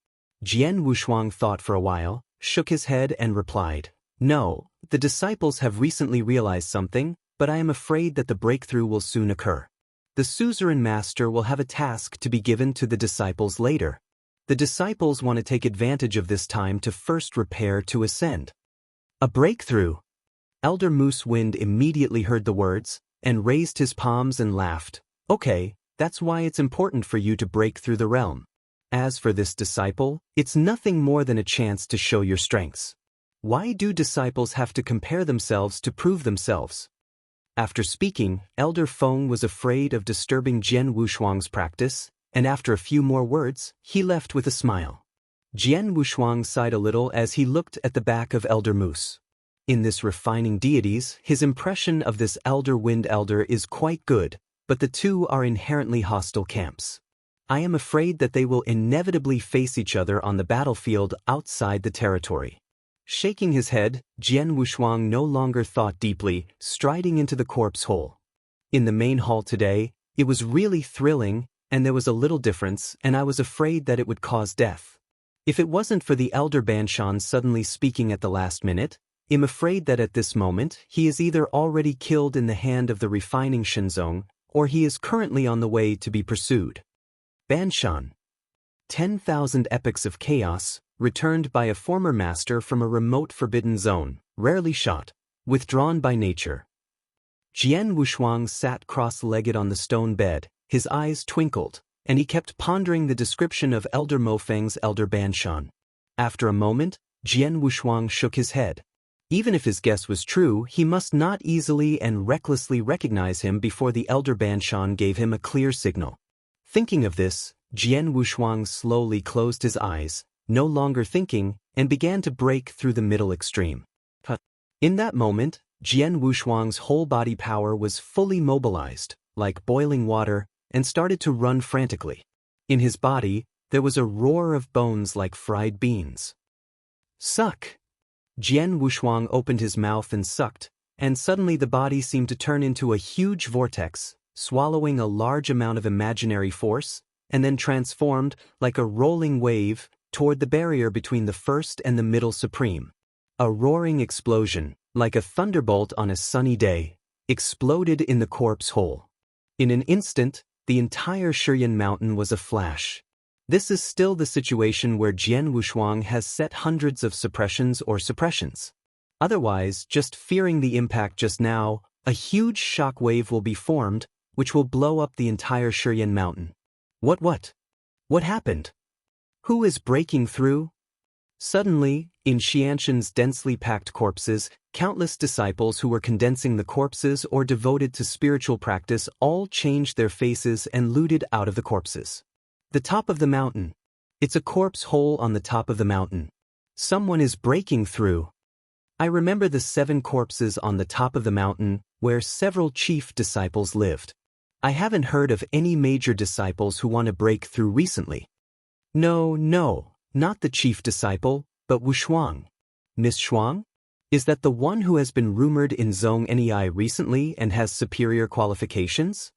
Jian Wushuang thought for a while, shook his head and replied, No, the disciples have recently realized something, but I am afraid that the breakthrough will soon occur. The suzerain master will have a task to be given to the disciples later. The disciples want to take advantage of this time to first prepare to ascend. A breakthrough! Elder Moose Wind immediately heard the words, and raised his palms and laughed. Okay, that's why it's important for you to break through the realm. As for this disciple, it's nothing more than a chance to show your strengths. Why do disciples have to compare themselves to prove themselves? After speaking, Elder Feng was afraid of disturbing Jian Wushuang's practice, and after a few more words, he left with a smile. Jian Wushuang sighed a little as he looked at the back of Elder Moose. In this refining deities, his impression of this Elder Wind Elder is quite good, but the two are inherently hostile camps. I am afraid that they will inevitably face each other on the battlefield outside the territory. Shaking his head, Jian Wushuang no longer thought deeply, striding into the corpse hole. In the main hall today, it was really thrilling, and there was a little difference, and I was afraid that it would cause death. If it wasn't for the Elder Banshan suddenly speaking at the last minute, I'm afraid that at this moment, he is either already killed in the hand of the refining Shenzong, or he is currently on the way to be pursued. Banshan. 10,000 epics of chaos, returned by a former master from a remote forbidden zone, rarely shot, withdrawn by nature. Jian Wushuang sat cross-legged on the stone bed, his eyes twinkled, and he kept pondering the description of Elder Mofeng's Elder Banshan. After a moment, Jian Wushuang shook his head. Even if his guess was true, he must not easily and recklessly recognize him before the Elder Banshan gave him a clear signal. Thinking of this, Jian Wushuang slowly closed his eyes, no longer thinking, and began to break through the middle extreme. In that moment, Jian Wushuang's whole body power was fully mobilized, like boiling water, and started to run frantically. In his body, there was a roar of bones like fried beans. Suck! Jian Wushuang opened his mouth and sucked, and suddenly the body seemed to turn into a huge vortex, swallowing a large amount of imaginary force, and then transformed, like a rolling wave, toward the barrier between the first and the middle supreme. A roaring explosion, like a thunderbolt on a sunny day, exploded in the corpse hole. In an instant, the entire Shiryan Mountain was aflash. This is still the situation where Jian Wushuang has set hundreds of suppressions or suppressions. Otherwise, just fearing the impact just now, a huge shock wave will be formed, which will blow up the entire Shiryan Mountain. What happened? Who is breaking through? Suddenly, in Xianshan's densely packed corpses, countless disciples who were condensing the corpses or devoted to spiritual practice all changed their faces and looted out of the corpses. The top of the mountain. It's a corpse hole on the top of the mountain. Someone is breaking through. I remember the 7 corpses on the top of the mountain, where several chief disciples lived. I haven't heard of any major disciples who want to break through recently. No, not the chief disciple, but Wu Shuang. Miss Shuang? Is that the one who has been rumored in Zhong Nei recently and has superior qualifications?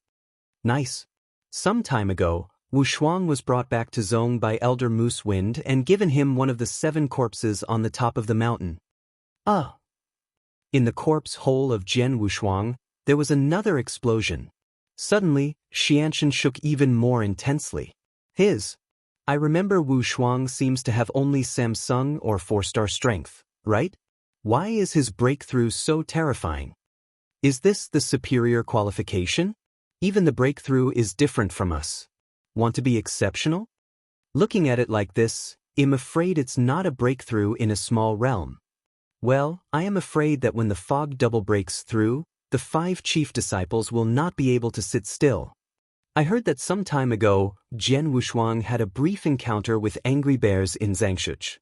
Nice. Some time ago, Wu Shuang was brought back to Zhong by Elder Moose Wind and given him one of the 7 corpses on the top of the mountain. In the corpse hole of Jian Wushuang, there was another explosion. Suddenly, Xianshan shook even more intensely. I remember Wu Shuang seems to have only Samsung or 4-star strength, right? Why is his breakthrough so terrifying? Is this the superior qualification? Even the breakthrough is different from us. Want to be exceptional? Looking at it like this, I'm afraid it's not a breakthrough in a small realm. Well, I am afraid that when the fog double breaks through, the 5 chief disciples will not be able to sit still. I heard that some time ago, Jian Wushuang had a brief encounter with angry bears in Zangshuch.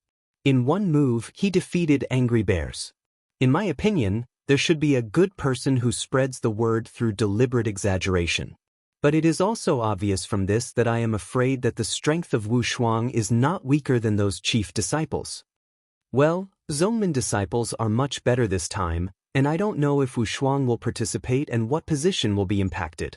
In one move, he defeated angry bears. In my opinion, there should be a good person who spreads the word through deliberate exaggeration. But it is also obvious from this that I am afraid that the strength of Wu Shuang is not weaker than those chief disciples. Well, Zhongmin disciples are much better this time, and I don't know if Wu Shuang will participate and what position will be impacted.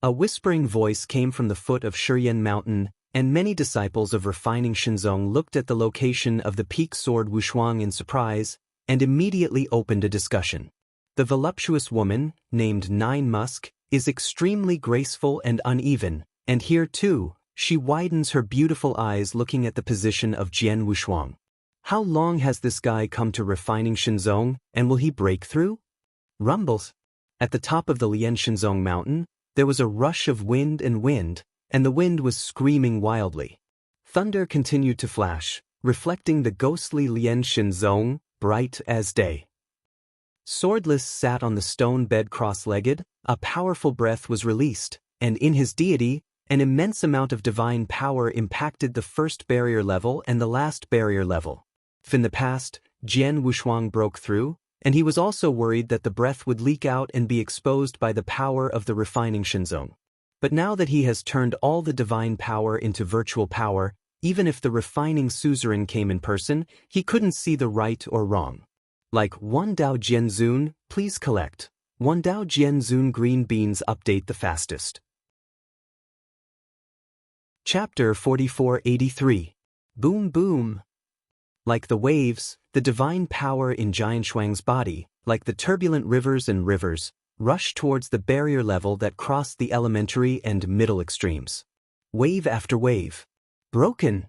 A whispering voice came from the foot of Shuryan Mountain, and many disciples of refining Shenzong looked at the location of the peak sword Wu Shuang in surprise, and immediately opened a discussion. The voluptuous woman, named Nine Musk, is extremely graceful and uneven, and here too, she widens her beautiful eyes looking at the position of Jian Wushuang. How long has this guy come to refining Shenzong, and will he break through? Rumbles. At the top of the Lian Shenzong mountain, there was a rush of wind, and the wind was screaming wildly. Thunder continued to flash, reflecting the ghostly Lian Shenzong, bright as day. Swordless sat on the stone bed cross-legged, a powerful breath was released, and in his deity, an immense amount of divine power impacted the first barrier level and the last barrier level. In the past, Jian Wushuang broke through, and he was also worried that the breath would leak out and be exposed by the power of the refining Shenzong. But now that he has turned all the divine power into virtual power, even if the refining suzerain came in person, he couldn't see the right or wrong. Like 1 Dao Jianzun, please collect. 1 Dao Jianzun green beans update the fastest. Chapter 4483. Boom Boom. Like the waves, the divine power in Giant Shuang's body, like the turbulent rivers, rushed towards the barrier level that crossed the elementary and middle extremes. Wave after wave. Broken.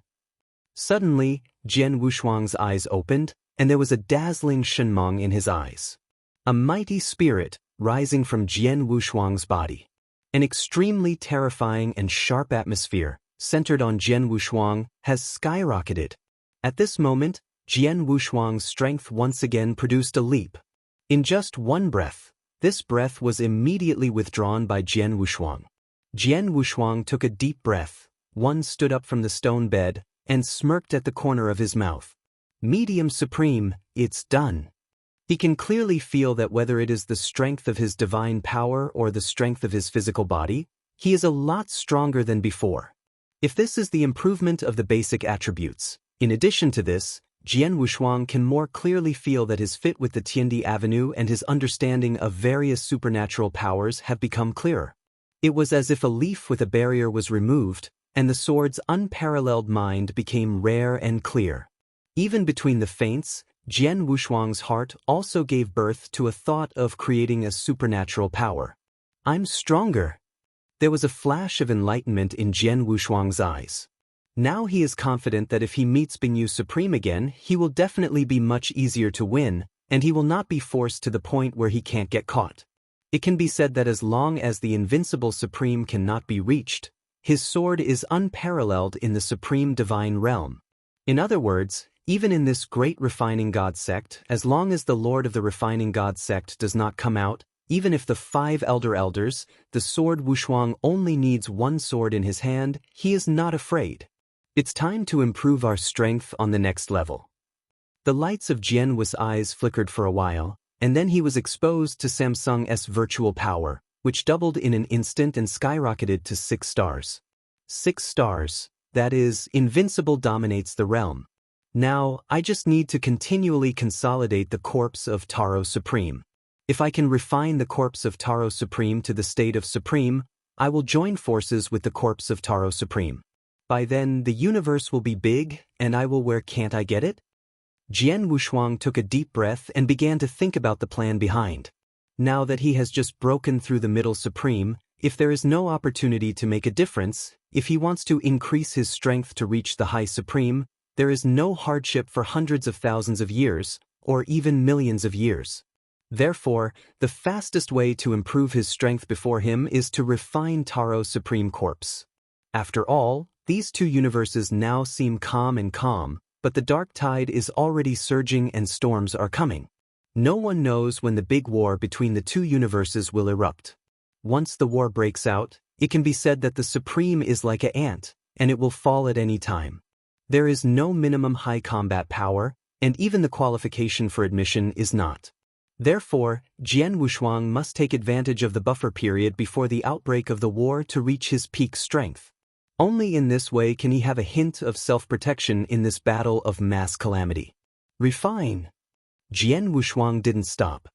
Suddenly, Jian Wushuang's eyes opened, and there was a dazzling shenmong in his eyes. A mighty spirit, rising from Jian Wushuang's body. An extremely terrifying and sharp atmosphere, centered on Jian Wushuang, has skyrocketed. At this moment, Jian Wushuang's strength once again produced a leap. In just one breath, this breath was immediately withdrawn by Jian Wushuang. Jian Wushuang took a deep breath, one stood up from the stone bed, and smirked at the corner of his mouth. Medium Supreme, it's done. He can clearly feel that whether it is the strength of his divine power or the strength of his physical body, he is a lot stronger than before. If this is the improvement of the basic attributes, in addition to this, Jian Wushuang can more clearly feel that his fit with the Tiandi Avenue and his understanding of various supernatural powers have become clearer. It was as if a leaf with a barrier was removed, and the sword's unparalleled mind became rare and clear. Even between the feints, Jian Wushuang's heart also gave birth to a thought of creating a supernatural power. I'm stronger. There was a flash of enlightenment in Jian Wushuang's eyes. Now he is confident that if he meets Bingyu Supreme again, he will definitely be much easier to win, and he will not be forced to the point where he can't get caught. It can be said that as long as the invincible Supreme cannot be reached, his sword is unparalleled in the Supreme Divine Realm. In other words, even in this great refining God sect, as long as the Lord of the refining God sect does not come out, even if the 5 elders, the sword Wushuang only needs one sword in his hand, he is not afraid. It's time to improve our strength on the next level. The lights of Jian Wu's eyes flickered for a while, and then he was exposed to Samsung's virtual power, which doubled in an instant and skyrocketed to 6 stars. 6 stars, that is, invincible dominates the realm. Now, I just need to continually consolidate the corpse of Taro Supreme. If I can refine the corpse of Taro Supreme to the state of Supreme, I will join forces with the corpse of Taro Supreme. By then, the universe will be big, and I will where can't I get it? Jian Wushuang took a deep breath and began to think about the plan behind. Now that he has just broken through the middle Supreme, if there is no opportunity to make a difference, if he wants to increase his strength to reach the high Supreme, there is no hardship for hundreds of thousands of years, or even millions of years. Therefore, the fastest way to improve his strength before him is to refine Taro's Supreme Corpse. After all, these two universes now seem calm, but the dark tide is already surging and storms are coming. No one knows when the big war between the two universes will erupt. Once the war breaks out, it can be said that the Supreme is like an ant, and it will fall at any time. There is no minimum high combat power, and even the qualification for admission is not. Therefore, Jian Wushuang must take advantage of the buffer period before the outbreak of the war to reach his peak strength. Only in this way can he have a hint of self-protection in this battle of mass calamity. Refine. Jian Wushuang didn't stop.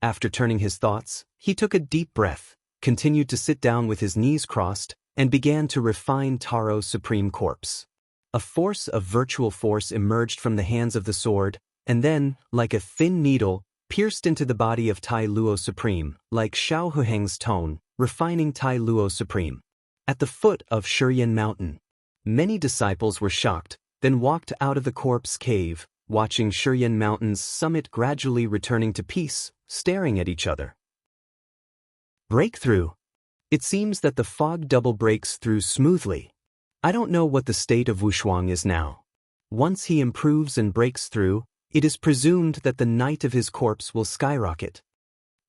After turning his thoughts, he took a deep breath, continued to sit down with his knees crossed, and began to refine Taro's supreme corpse. A force of virtual force emerged from the hands of the sword, and then, like a thin needle, pierced into the body of Tai Luo Supreme, like Xiao Huheng's tone, refining Tai Luo Supreme. At the foot of Shurian Mountain, many disciples were shocked, then walked out of the corpse cave, watching Shurian Mountain's summit gradually returning to peace, staring at each other. Breakthrough. It seems that the fog double breaks through smoothly. I don't know what the state of Wushuang is now. Once he improves and breaks through, it is presumed that the night of his corpse will skyrocket.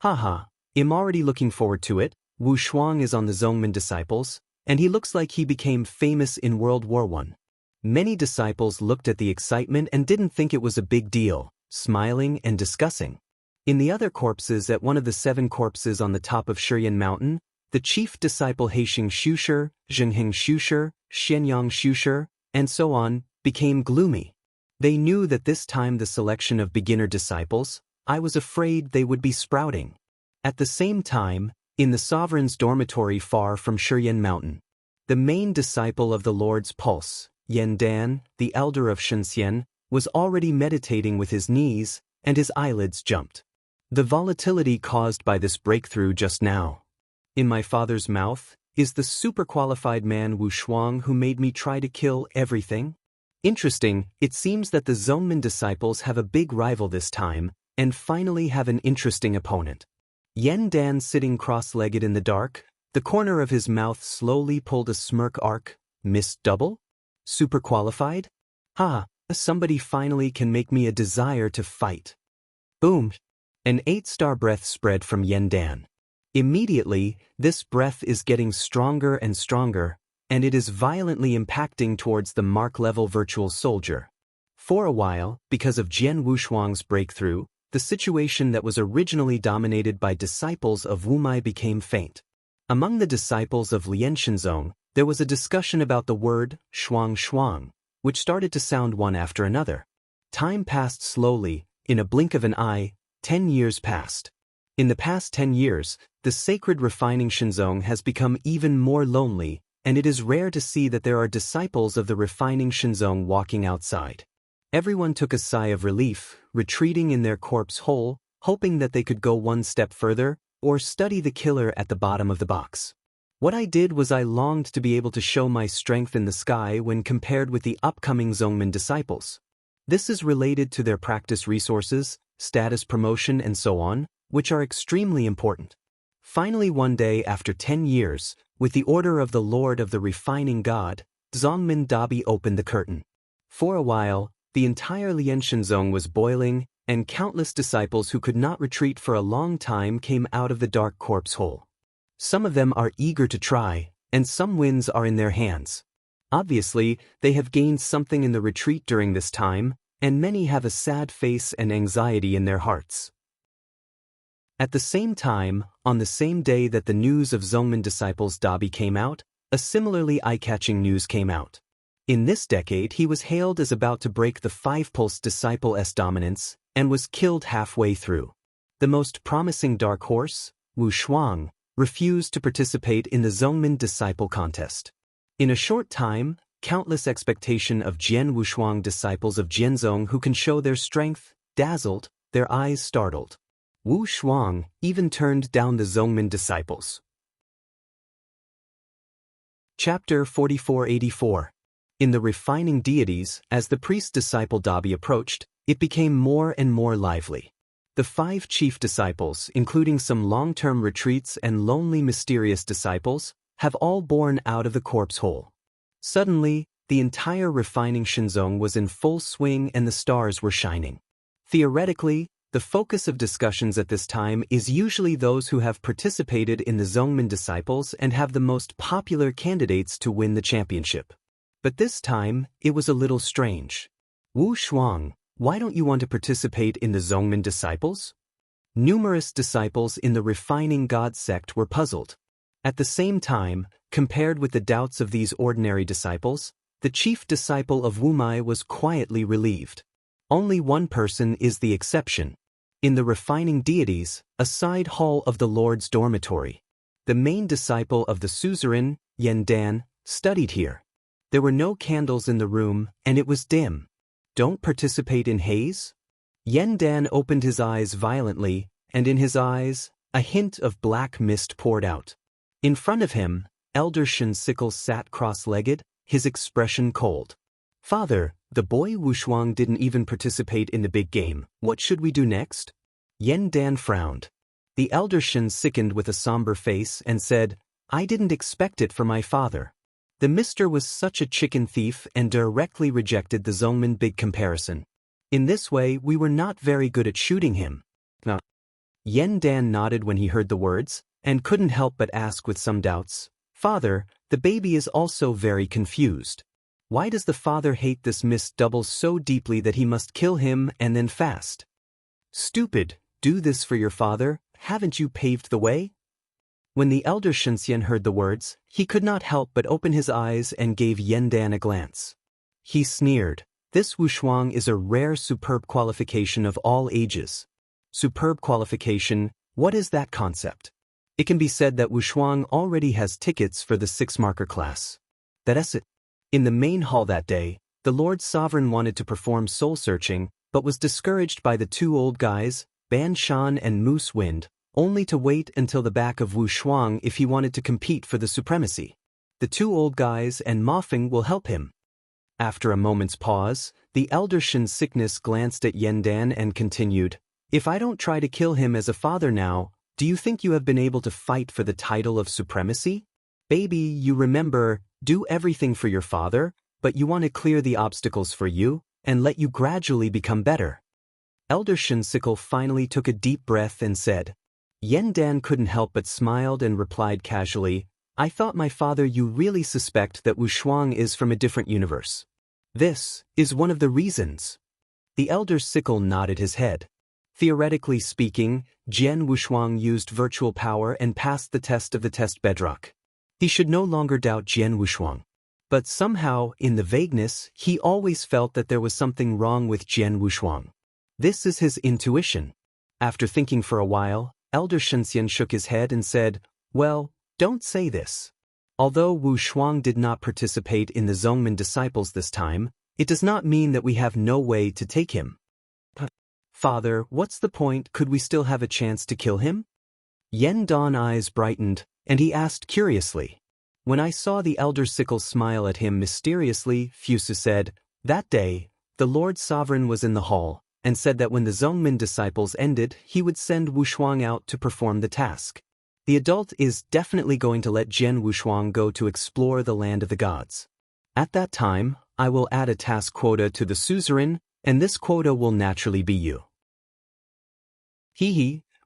Haha, I'm already looking forward to it. Wushuang is on the Zongmin disciples, and he looks like he became famous in World War I. Many disciples looked at the excitement and didn't think it was a big deal, smiling and discussing. In the other corpses at one of the 7 corpses on the top of Shurian Mountain, the chief disciple Heixing Shusher, Zhengheng Shusher, Xianyang Shusher, and so on, became gloomy. They knew that this time the selection of beginner disciples, I was afraid they would be sprouting. At the same time, in the sovereign's dormitory far from Shurian Mountain, the main disciple of the Lord's Pulse, Yan Dan, the elder of Shunxian, was already meditating with his knees, and his eyelids jumped. The volatility caused by this breakthrough just now. In my father's mouth, is the super-qualified man Wushuang who made me try to kill everything? Interesting, it seems that the Zongmin disciples have a big rival this time, and finally have an interesting opponent. Yan Dan sitting cross-legged in the dark, the corner of his mouth slowly pulled a smirk arc. Missed double? Super-qualified? Ha, somebody finally can make me a desire to fight. Boom! An 8-star breath spread from Yan Dan. Immediately, this breath is getting stronger and stronger, and it is violently impacting towards the mark-level virtual soldier. For a while, because of Jian Wushuang's breakthrough, the situation that was originally dominated by disciples of Wumai became faint. Among the disciples of Lian Shenzong, there was a discussion about the word shuang shuang, which started to sound one after another. Time passed slowly. In a blink of an eye, 10 years passed. In the past 10 years, the sacred refining Shenzong has become even more lonely, and it is rare to see that there are disciples of the refining Shenzong walking outside. Everyone took a sigh of relief, retreating in their corpse hole, hoping that they could go one step further, or study the killer at the bottom of the box. What I did was I longed to be able to show my strength in the sky when compared with the upcoming Zongmin disciples. This is related to their practice resources, status promotion and so on, which are extremely important. Finally one day after 10 years, with the order of the Lord of the Refining God, Zongmin Dabi opened the curtain. For a while, the entire Lian Shenzong was boiling, and countless disciples who could not retreat for a long time came out of the dark corpse hole. Some of them are eager to try, and some wins are in their hands. Obviously, they have gained something in the retreat during this time, and many have a sad face and anxiety in their hearts. At the same time, on the same day that the news of Zongmin disciples Dabi came out, a similarly eye-catching news came out. In this decade he was hailed as about to break the 5-pulse disciple-s dominance, and was killed halfway through. The most promising dark horse, Wushuang, refused to participate in the Zongmin disciple contest. In a short time, countless expectation of Jian Wushuang disciples of Jianzong who can show their strength, dazzled, their eyes startled. Wushuang even turned down the Zongmin disciples. Chapter 4484. In the refining deities, as the priest-disciple Dabi approached, it became more and more lively. The 5 chief disciples, including some long-term retreats and lonely mysterious disciples, have all borne out of the corpse hole. Suddenly, the entire refining Shenzong was in full swing and the stars were shining. Theoretically, the focus of discussions at this time is usually those who have participated in the Zongmin disciples and have the most popular candidates to win the championship. But this time, it was a little strange. Wu Shuang, why don't you want to participate in the Zongmin disciples? Numerous disciples in the refining God sect were puzzled. At the same time, compared with the doubts of these ordinary disciples, the chief disciple of Wu Mai was quietly relieved. Only one person is the exception. In the refining deities, a side hall of the Lord's dormitory. The main disciple of the suzerain, Yen Dan, studied here. There were no candles in the room, and it was dim. Don't participate in haze? Yen Dan opened his eyes violently, and in his eyes, a hint of black mist poured out. In front of him, Elder Shen Sickle sat cross-legged, his expression cold. Father, the boy Wu Shuang didn't even participate in the big game. What should we do next? Yen Dan frowned. The Elder Shen sickened with a somber face and said, I didn't expect it for my father. The mister was such a chicken thief and directly rejected the Zongmin big comparison. In this way we were not very good at shooting him. Yen Dan nodded when he heard the words, and couldn't help but ask with some doubts, Father, the baby is also very confused. Why does the father hate this Miss Double so deeply that he must kill him and then fast? Stupid, do this for your father, haven't you paved the way? When the elder Shenxian heard the words, he could not help but open his eyes and gave Yen Dan a glance. He sneered, this Wu Shuang is a rare superb qualification of all ages. Superb qualification, what is that concept? It can be said that Wu Shuang already has tickets for the 6-marker class. That's it. In the main hall that day, the Lord Sovereign wanted to perform soul-searching, but was discouraged by the two old guys, Ban Shan and Moose Wind, only to wait until the back of Wu Shuang if he wanted to compete for the supremacy. The two old guys and Ma Feng will help him. After a moment's pause, the elder Shen's sickness glanced at Yen Dan and continued, if I don't try to kill him as a father now, do you think you have been able to fight for the title of supremacy? Baby, you remember, do everything for your father, but you want to clear the obstacles for you, and let you gradually become better. Elder Shensickle finally took a deep breath and said, Yen Dan couldn't help but smiled and replied casually, I thought my father you really suspect that Wu Shuang is from a different universe. This is one of the reasons. The elder Sickle nodded his head. Theoretically speaking, Jian Wushuang used virtual power and passed the test of the test bedrock. He should no longer doubt Jian Wushuang. But somehow, in the vagueness, he always felt that there was something wrong with Jian Wushuang. This is his intuition. After thinking for a while, Elder Shenxian shook his head and said, well, don't say this. Although Wu Shuang did not participate in the Zongmin disciples this time, it does not mean that we have no way to take him. Father, what's the point? Could we still have a chance to kill him? Yen Dan's eyes brightened, and he asked curiously. When I saw the elder Sickle smile at him mysteriously, Fusa said, that day, the Lord Sovereign was in the hall, and said that when the Zongmin disciples ended, he would send Wu Shuang out to perform the task. The adult is definitely going to let Jian Wushuang go to explore the land of the gods. At that time, I will add a task quota to the suzerain, and this quota will naturally be you.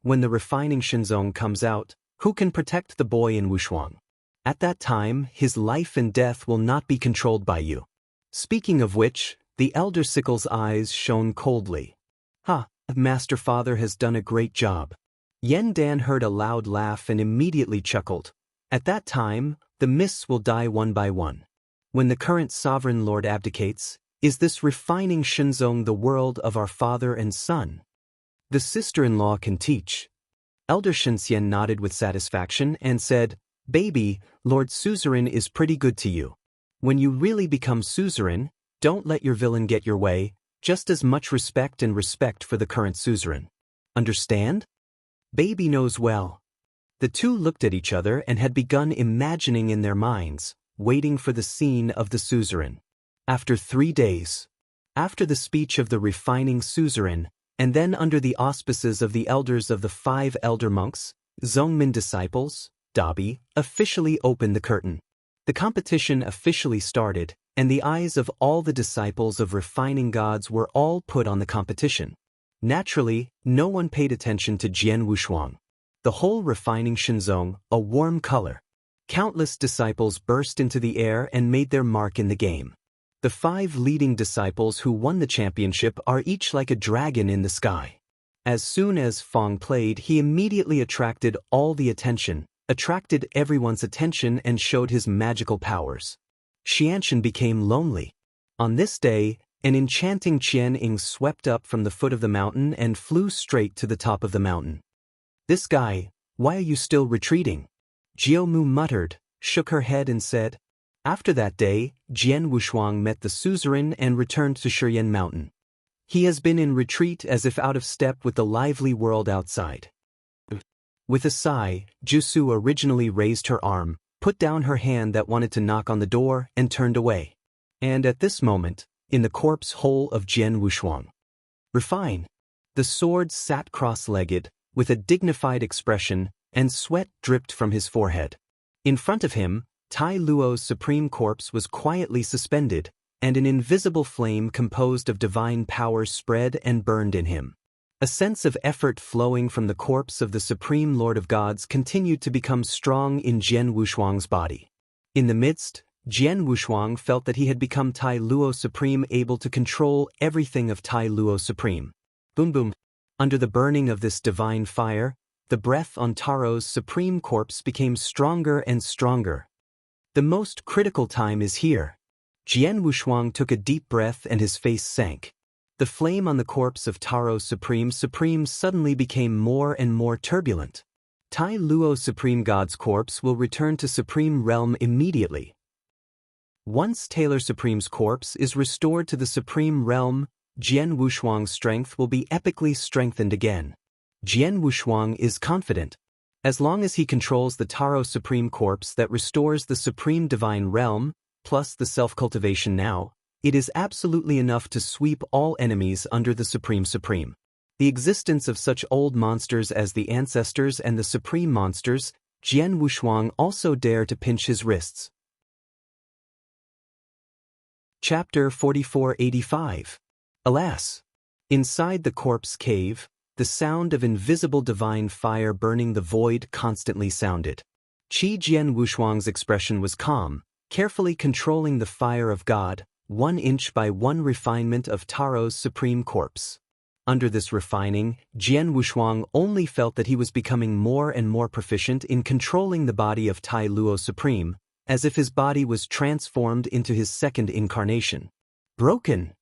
When the refining Shinzong comes out, who can protect the boy in Wushuang? At that time, his life and death will not be controlled by you. Speaking of which, the elder Sickle's eyes shone coldly. Master Father has done a great job. Yen Dan heard a loud laugh and immediately chuckled. At that time, the mists will die one by one. When the current sovereign lord abdicates, is this refining Shinzong the world of our father and son? The sister-in-law can teach. Elder Shenxian nodded with satisfaction and said, Baby, Lord Suzerain is pretty good to you. When you really become suzerain, don't let your villain get your way, just as much respect for the current suzerain. Understand? Baby knows well. The two looked at each other and had begun imagining in their minds, waiting for the scene of the suzerain. After 3 days, after the speech of the refining suzerain, and then under the auspices of the elders of the 5 elder monks, Zongmin disciples, Dabi, officially opened the curtain. The competition officially started, and the eyes of all the disciples of refining gods were all put on the competition. Naturally, no one paid attention to Jian Wushuang. The whole refining Shinzong, a warm color. Countless disciples burst into the air and made their mark in the game. The 5 leading disciples who won the championship are each like a dragon in the sky. As soon as Fong played, he immediately attracted everyone's attention and showed his magical powers. Xianxian became lonely. On this day, an enchanting Qian-Ing swept up from the foot of the mountain and flew straight to the top of the mountain. "This guy, why are you still retreating?" Jiaomu muttered, shook her head and said. After that day, Jian Wushuang met the suzerain and returned to Shiyan Mountain. He has been in retreat as if out of step with the lively world outside. With a sigh, Jusu originally raised her arm, put down her hand that wanted to knock on the door, and turned away. And at this moment, in the corpse hole of Jian Wushuang, Refine. The sword sat cross-legged, with a dignified expression, and sweat dripped from his forehead. In front of him, Tai Luo's supreme corpse was quietly suspended, and an invisible flame composed of divine power spread and burned in him. A sense of effort flowing from the corpse of the Supreme Lord of Gods continued to become strong in Jian Wushuang's body. In the midst, Jian Wushuang felt that he had become Tai Luo Supreme, able to control everything of Tai Luo Supreme. Boom boom. Under the burning of this divine fire, the breath on Taro's supreme corpse became stronger and stronger. The most critical time is here. Jian Wushuang took a deep breath and his face sank. The flame on the corpse of Taro Supreme suddenly became more and more turbulent. Tai Luo Supreme God's corpse will return to Supreme Realm immediately. Once Taylor Supreme's corpse is restored to the Supreme Realm, Jian Wushuang's strength will be epically strengthened again. Jian Wushuang is confident. As long as he controls the Taro Supreme corpse that restores the Supreme Divine Realm, plus the self-cultivation now, it is absolutely enough to sweep all enemies under the Supreme. The existence of such old monsters as the Ancestors and the Supreme Monsters, Jian Wushuang also dare to pinch his wrists. Chapter 4485. Alas! Inside the corpse cave, the sound of invisible divine fire burning the void constantly sounded. Jian Wushuang's expression was calm, carefully controlling the fire of God, 1 inch by 1 refinement of Taro's supreme corpse. Under this refining, Jian Wushuang only felt that he was becoming more and more proficient in controlling the body of Tai Luo Supreme, as if his body was transformed into his second incarnation. Broken!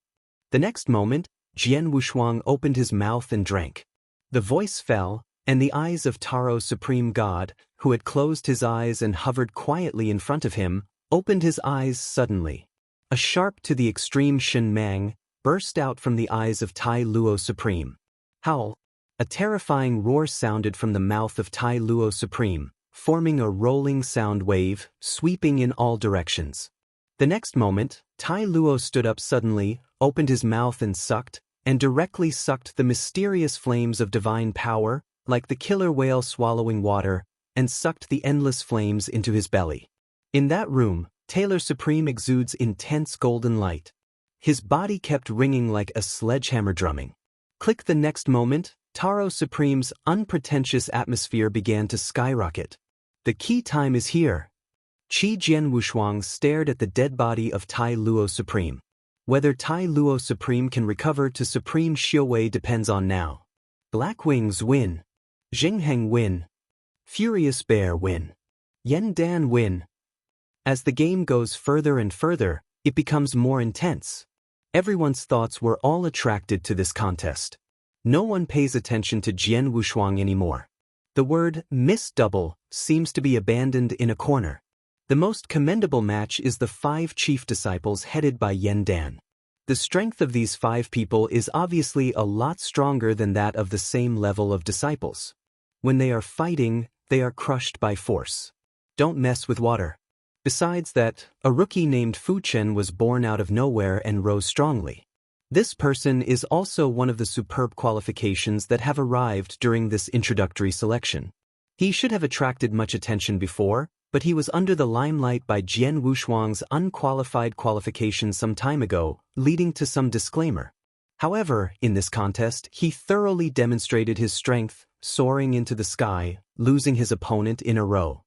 The next moment, Jian Wushuang opened his mouth and drank. The voice fell, and the eyes of Taro's supreme god, who had closed his eyes and hovered quietly in front of him, opened his eyes suddenly. A sharp to the extreme Shen Mang burst out from the eyes of Tai Luo Supreme. Howl! A terrifying roar sounded from the mouth of Tai Luo Supreme, forming a rolling sound wave, sweeping in all directions. The next moment, Tai Luo stood up suddenly, opened his mouth and directly sucked the mysterious flames of divine power, like the killer whale swallowing water, and sucked the endless flames into his belly. In that room, Taylor Supreme exudes intense golden light. His body kept ringing like a sledgehammer drumming. Click. The next moment, Taro Supreme's unpretentious atmosphere began to skyrocket. The key time is here. Jian Wushuang stared at the dead body of Tai Luo Supreme. Whether Tai Luo Supreme can recover to Supreme Xiuwei depends on now. Black Wings win. Jingheng win. Furious Bear win. Yen Dan win. As the game goes further and further, it becomes more intense. Everyone's thoughts were all attracted to this contest. No one pays attention to Jian Wushuang anymore. The word "miss double" seems to be abandoned in a corner. The most commendable match is the 5 chief disciples headed by Yen Dan. The strength of these 5 people is obviously a lot stronger than that of the same level of disciples. When they are fighting, they are crushed by force. Don't mess with water. Besides that, a rookie named Fu Chen was born out of nowhere and rose strongly. This person is also one of the superb qualifications that have arrived during this introductory selection. He should have attracted much attention before, but he was under the limelight by Jian Wushuang's unqualified qualification some time ago, leading to some disclaimer. However, in this contest, he thoroughly demonstrated his strength, soaring into the sky, losing his opponent in a row.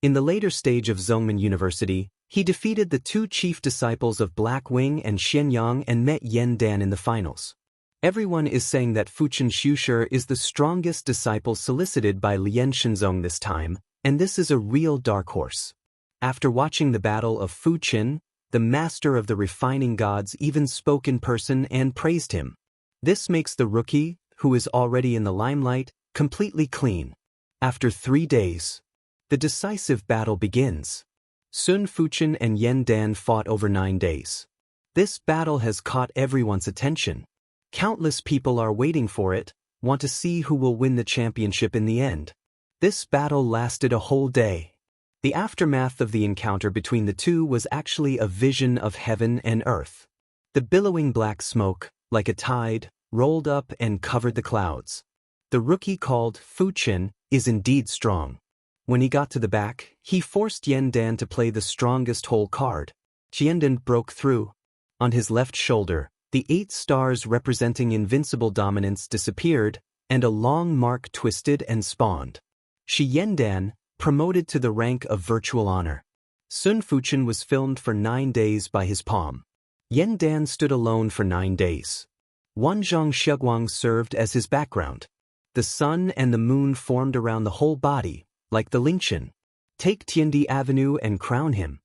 In the later stage of Zhongmen University, he defeated the two chief disciples of Black Wing and Xianyang and met Yan Dan in the finals. Everyone is saying that Fuchen Xushi is the strongest disciple solicited by Lian Shenzong this time, and this is a real dark horse. After watching the battle of Fuchen, the master of the refining gods even spoke in person and praised him. This makes the rookie, who is already in the limelight, completely clean. After 3 days, the decisive battle begins. Sun Fuchen and Yan Dan fought over 9 days. This battle has caught everyone's attention. Countless people are waiting for it, want to see who will win the championship in the end. This battle lasted a whole day. The aftermath of the encounter between the two was actually a vision of heaven and earth. The billowing black smoke, like a tide, rolled up and covered the clouds. The rookie called Fuchen is indeed strong. When he got to the back, he forced Yan Dan to play the strongest hole card. Xiandan broke through. On his left shoulder, the 8 stars representing invincible dominance disappeared, and a long mark twisted and spawned. Xiandan, promoted to the rank of virtual honor. Sun Fuchen was filmed for 9 days by his palm. Yan Dan stood alone for 9 days. Wanzhong Shuguang served as his background. The sun and the moon formed around the whole body, like the Lingqian. Take Tiandi Avenue and crown him.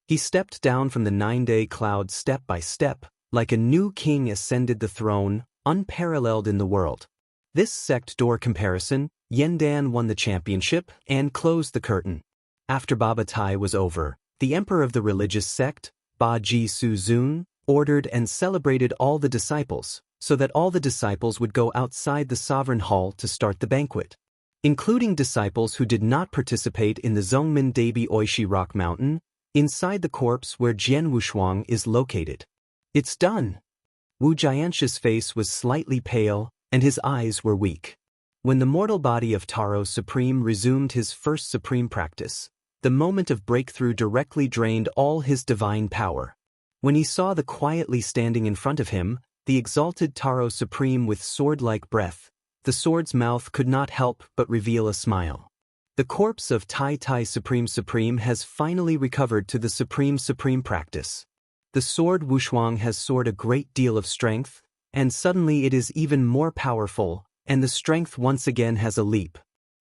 He stepped down from the 9-day cloud step by step, like a new king ascended the throne, unparalleled in the world. This sect door comparison, Yan Dan won the championship and closed the curtain. After Baba Tai was over, the emperor of the religious sect, Ba Ji Su Zun, ordered and celebrated all the disciples, so that all the disciples would go outside the sovereign hall to start the banquet. Including disciples who did not participate in the Zhongmen Dabi Oishi Rock Mountain, inside the corpse where Jian Wushuang is located. It's done. Wu Jianshi's face was slightly pale, and his eyes were weak. When the mortal body of Taro Supreme resumed his first supreme practice, the moment of breakthrough directly drained all his divine power. When he saw the quietly standing in front of him, the exalted Taro Supreme with sword-like breath, the sword's mouth could not help but reveal a smile. The corpse of Tai Tai Supreme has finally recovered to the supreme practice. The sword Wushuang has soared a great deal of strength, and suddenly it is even more powerful, and the strength once again has a leap.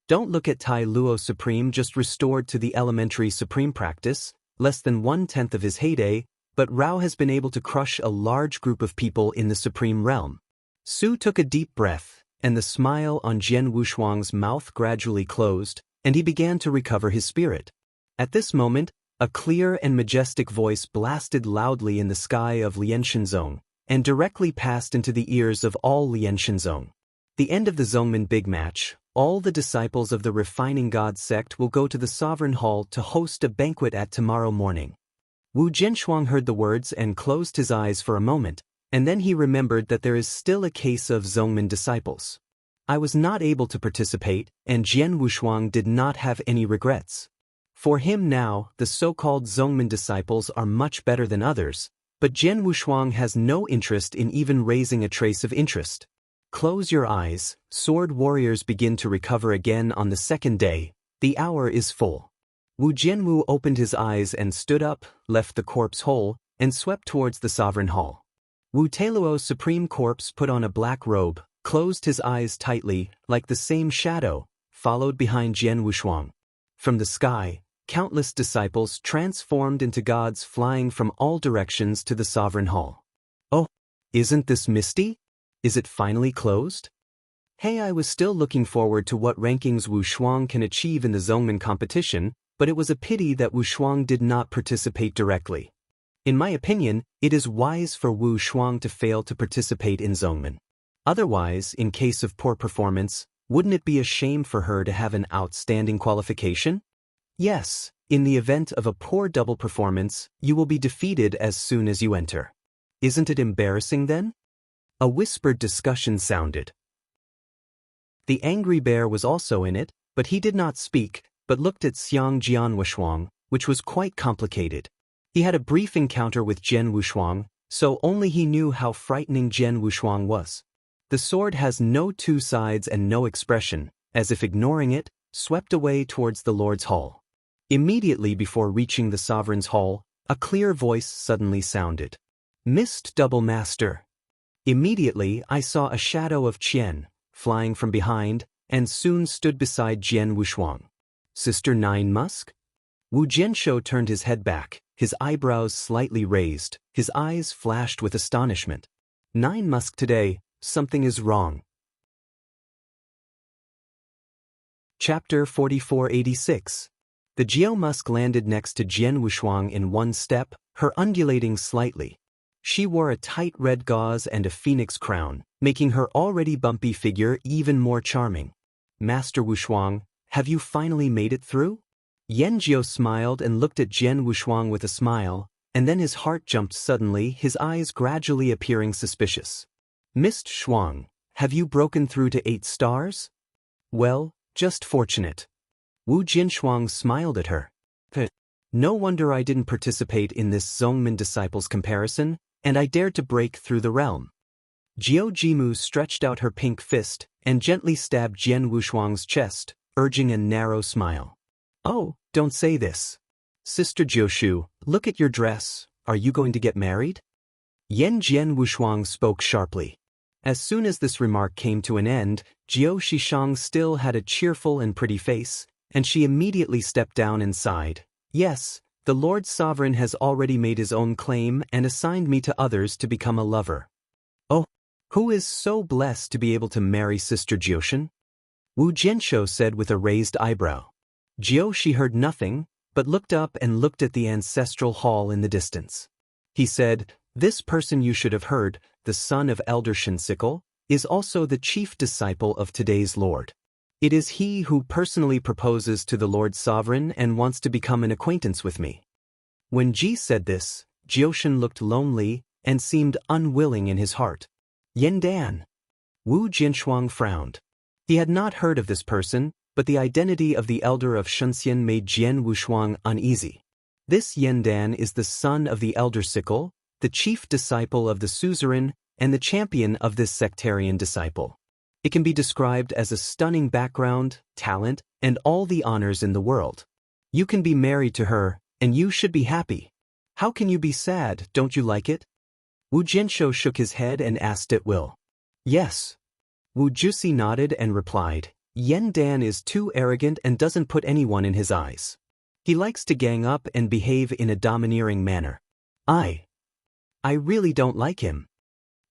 Don't look at Tai Luo Supreme just restored to the elementary supreme practice, less than 1/10 of his heyday, but Rao has been able to crush a large group of people in the supreme realm. Su took a deep breath, and the smile on Jian Wushuang's mouth gradually closed, and he began to recover his spirit. At this moment, a clear and majestic voice blasted loudly in the sky of Lian Shenzong, and directly passed into the ears of all Lian Shenzong. The end of the Zhongmen Big Match, all the disciples of the Refining God sect will go to the Sovereign Hall to host a banquet at tomorrow morning. Wu Jianshuang heard the words and closed his eyes for a moment, and then he remembered that there is still a case of Zhongmen disciples. I was not able to participate, and Jian Wushuang did not have any regrets. For him now, the so-called Zhongmen disciples are much better than others, but Jian Wushuang has no interest in even raising a trace of interest. Close your eyes, sword warriors begin to recover again on the 2nd day, the hour is full. Wu Jianwu opened his eyes and stood up, left the corpse hole, and swept towards the sovereign hall. Wu Tailuo's supreme corpse put on a black robe, closed his eyes tightly, like the same shadow, followed behind Jian Wushuang. From the sky, countless disciples transformed into gods flying from all directions to the sovereign hall. Oh, isn't this misty? Is it finally closed? Hey, I was still looking forward to what rankings Wu Shuang can achieve in the Zhongmen competition, but it was a pity that Wu Shuang did not participate directly. In my opinion, it is wise for Wu Shuang to fail to participate in Zhongmen. Otherwise, in case of poor performance, wouldn't it be a shame for her to have an outstanding qualification? Yes, in the event of a poor double performance, you will be defeated as soon as you enter. Isn't it embarrassing then? A whispered discussion sounded. The angry bear was also in it, but he did not speak, but looked at Xiang Jian Wushuang, which was quite complicated. He had a brief encounter with Jian Wushuang, so only he knew how frightening Jian Wushuang was. The sword has no two sides and no expression, as if ignoring it, swept away towards the Lord's hall. Immediately before reaching the sovereign's hall, a clear voice suddenly sounded. "Mist Double Master." Immediately I saw a shadow of Qian, flying from behind, and soon stood beside Jian Wushuang. "Sister Nine Musk?" Wu Jianshou turned his head back, his eyebrows slightly raised, his eyes flashed with astonishment. "Nine Musk today, something is wrong." Chapter 4486. The Jiao Musk landed next to Jian Wushuang in one step, her undulating slightly. She wore a tight red gauze and a phoenix crown, making her already bumpy figure even more charming. "Master Wushuang, have you finally made it through?" Yan Jiao smiled and looked at Jian Wushuang with a smile, and then his heart jumped suddenly, his eyes gradually appearing suspicious. "Mist Shuang, have you broken through to 8 stars?" "Well, just fortunate." Wu Jinshuang smiled at her. "No wonder I didn't participate in this Zongmin disciples comparison, and I dared to break through the realm." Jiao Jimu stretched out her pink fist and gently stabbed Jian Wushuang's chest, urging a narrow smile. "Oh, don't say this. Sister Jioshu, look at your dress, are you going to get married?" Jian Wushuang spoke sharply. As soon as this remark came to an end, Jiao Shishang still had a cheerful and pretty face, and she immediately stepped down and sighed. "Yes, the Lord Sovereign has already made his own claim and assigned me to others to become a lover." "Oh, who is so blessed to be able to marry Sister Jioshan?" Wu Jianshou said with a raised eyebrow. Jiao heard nothing, but looked up and looked at the ancestral hall in the distance. He said, "This person you should have heard, the son of Elder Shinsickle, is also the chief disciple of today's Lord. It is he who personally proposes to the Lord Sovereign and wants to become an acquaintance with me." When Ji said this, Jioshan looked lonely and seemed unwilling in his heart. "Yen Dan." Wu Jinshuang frowned. He had not heard of this person, but the identity of the elder of Shunxian made Jian Wushuang uneasy. This Yen Dan is the son of the Elder Sickle, the chief disciple of the suzerain, and the champion of this sectarian disciple. It can be described as a stunning background, talent, and all the honors in the world. You can be married to her, and you should be happy. How can you be sad, don't you like it? Wu Jianshou shook his head and asked at will. "Yes." Wu Jusi nodded and replied, "Yen Dan is too arrogant and doesn't put anyone in his eyes. He likes to gang up and behave in a domineering manner. I really don't like him."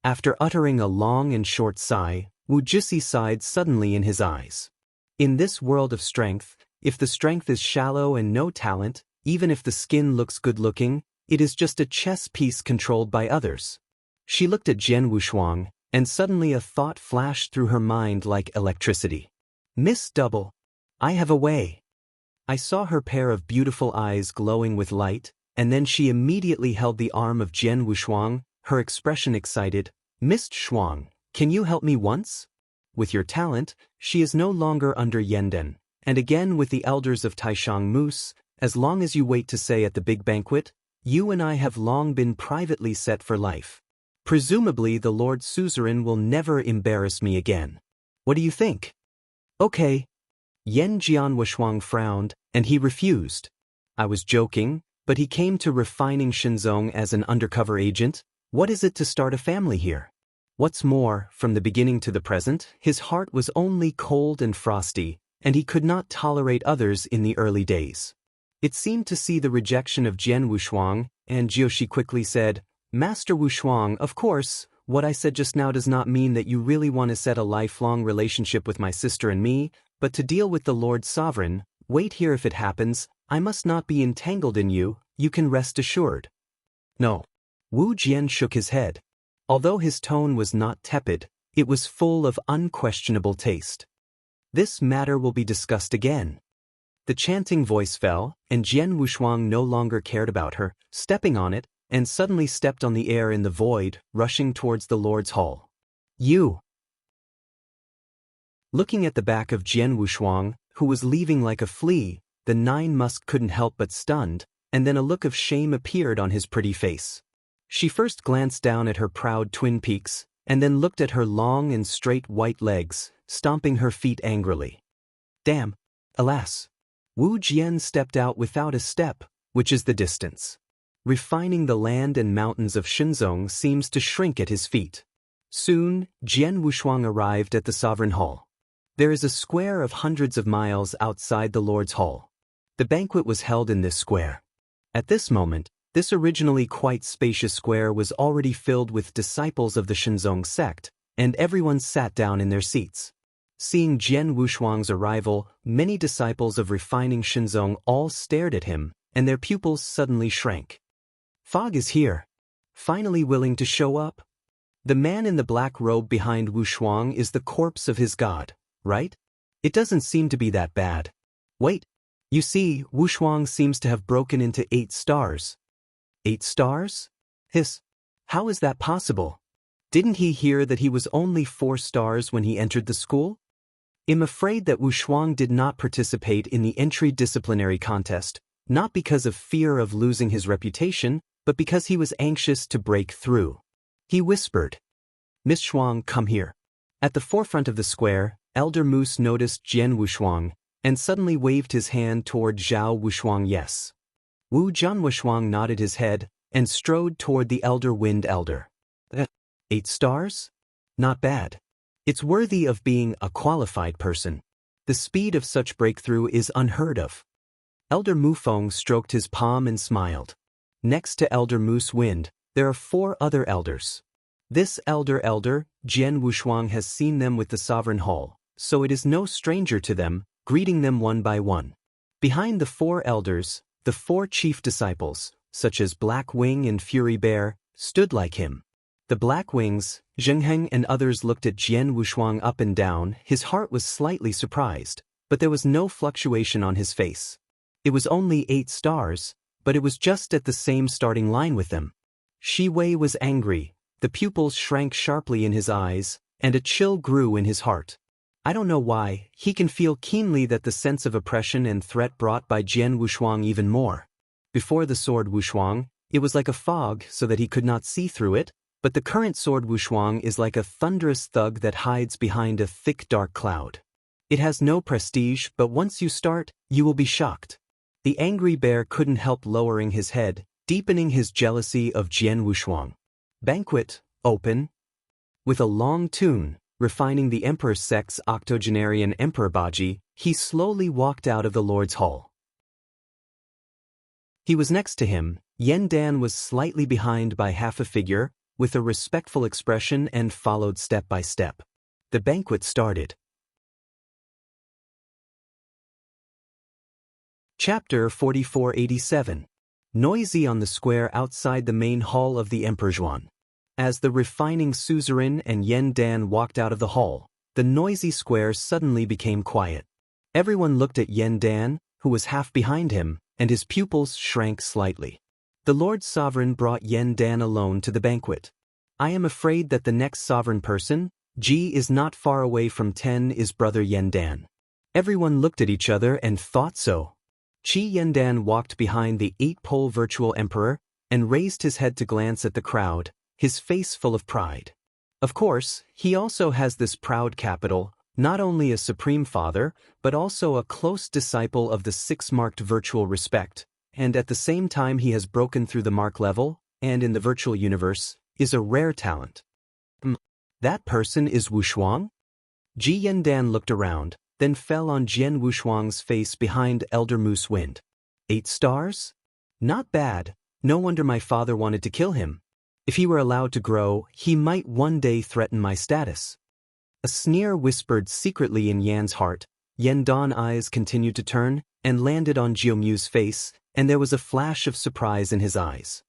After uttering a long and short sigh, Wu Jusi sighed suddenly in his eyes. In this world of strength, if the strength is shallow and no talent, even if the skin looks good-looking, it is just a chess piece controlled by others. She looked at Jian Wushuang, and suddenly a thought flashed through her mind like electricity. "Miss Double, I have a way." I saw her pair of beautiful eyes glowing with light, and then she immediately held the arm of Jian Wushuang, her expression excited. "Miss Shuang, can you help me once? With your talent, she is no longer under Yenden, and again with the elders of Taishang Moose, as long as you wait to say at the big banquet, you and I have long been privately set for life. Presumably the Lord Suzerain will never embarrass me again. What do you think?" "Okay." Yen Jian Wushuang frowned, and he refused. "I was joking, but he came to refining Shenzong as an undercover agent. What is it to start a family here? What's more, from the beginning to the present, his heart was only cold and frosty, and he could not tolerate others in the early days." It seemed to see the rejection of Jian Wushuang, and Jiaoshi quickly said, "Master Wushuang, of course, what I said just now does not mean that you really want to set a lifelong relationship with my sister and me, but to deal with the Lord Sovereign, wait here if it happens, I must not be entangled in you, you can rest assured." "No." Wu Jian shook his head. Although his tone was not tepid, it was full of unquestionable taste. "This matter will be discussed again." The chanting voice fell, and Jian Wushuang no longer cared about her, stepping on it, and suddenly stepped on the air in the void, rushing towards the Lord's hall. "You!" Looking at the back of Jian Wushuang, who was leaving like a flea, the Nine Musk couldn't help but stunned, and then a look of shame appeared on his pretty face. She first glanced down at her proud twin peaks, and then looked at her long and straight white legs, stomping her feet angrily. "Damn, Alas! Wu Jian stepped out without a step, which is the distance. Refining the land and mountains of Shenzong seems to shrink at his feet. Soon, Jian Wushuang arrived at the Sovereign Hall. There is a square of hundreds of miles outside the Lord's Hall. The banquet was held in this square. At this moment, this originally quite spacious square was already filled with disciples of the Shenzong sect, and everyone sat down in their seats. Seeing Jian Wushuang's arrival, many disciples of refining Shenzong all stared at him, and their pupils suddenly shrank. Fog is here. Finally willing to show up? The man in the black robe behind Wushuang is the corpse of his god, right? It doesn't seem to be that bad. Wait. You see, Wushuang seems to have broken into 8 stars. 8 stars? How is that possible? Didn't he hear that he was only 4 stars when he entered the school? I'm afraid that Wushuang did not participate in the entry disciplinary contest, not because of fear of losing his reputation, but because he was anxious to break through. He whispered, "Miss Shuang, come here." At the forefront of the square, Elder Moose noticed Jian Wushuang, and suddenly waved his hand toward Zhao Wushuang. Yes. Wu Jian Wushuang nodded his head, and strode toward the Elder Wind Elder. 8 stars? Not bad. It's worthy of being a qualified person. The speed of such breakthrough is unheard of. Elder Mufeng stroked his palm and smiled. Next to Elder Moose Wind, there are 4 other elders. This elder, Jian Wushuang, has seen them with the Sovereign Hall, so it is no stranger to them, greeting them one by one. Behind the 4 elders, the 4 chief disciples, such as Black Wing and Fury Bear, stood like him. The Black Wings, Zhengheng and others looked at Jian Wushuang up and down. His heart was slightly surprised, but there was no fluctuation on his face. It was only 8 stars, but it was just at the same starting line with them. Shi Wei was angry, the pupils shrank sharply in his eyes, and a chill grew in his heart. I don't know why, he can feel keenly that the sense of oppression and threat brought by Jian Wushuang even more. Before the sword Wushuang, it was like a fog so that he could not see through it, but the current sword Wushuang is like a thunderous thug that hides behind a thick dark cloud. It has no prestige, but once you start, you will be shocked. The angry bear couldn't help lowering his head, deepening his jealousy of Jian Wushuang. Banquet, open. With a long tune, refining the Emperor's sect's octogenarian Emperor Baji, he slowly walked out of the Lord's Hall. He was next to him. Yen Dan was slightly behind by half a figure, with a respectful expression, and followed step by step. The banquet started. Chapter 4487. Noisy on the square outside the main hall of the Emperor Zhuan. As the refining suzerain and Yen Dan walked out of the hall, the noisy square suddenly became quiet. Everyone looked at Yen Dan, who was half behind him, and his pupils shrank slightly. The Lord Sovereign brought Yen Dan alone to the banquet. I am afraid that the next sovereign person, Ji, is not far away from 10 is brother Yen Dan. Everyone looked at each other and thought so. Qi Yen Dan walked behind the 8-pole virtual emperor, and raised his head to glance at the crowd, his face full of pride. Of course, he also has this proud capital, not only a supreme father, but also a close disciple of the 6-marked virtual respect, and at the same time he has broken through the mark level, and in the virtual universe, is a rare talent. That person is Wushuang? Ji Yen Dan looked around, then fell on Jian Wushuang's face behind Elder Moose Wind. 8 stars? Not bad, no wonder my father wanted to kill him. If he were allowed to grow, he might one day threaten my status. A sneer whispered secretly in Yan's heart. Yen Dan's eyes continued to turn, and landed on Jiumu's face, and there was a flash of surprise in his eyes.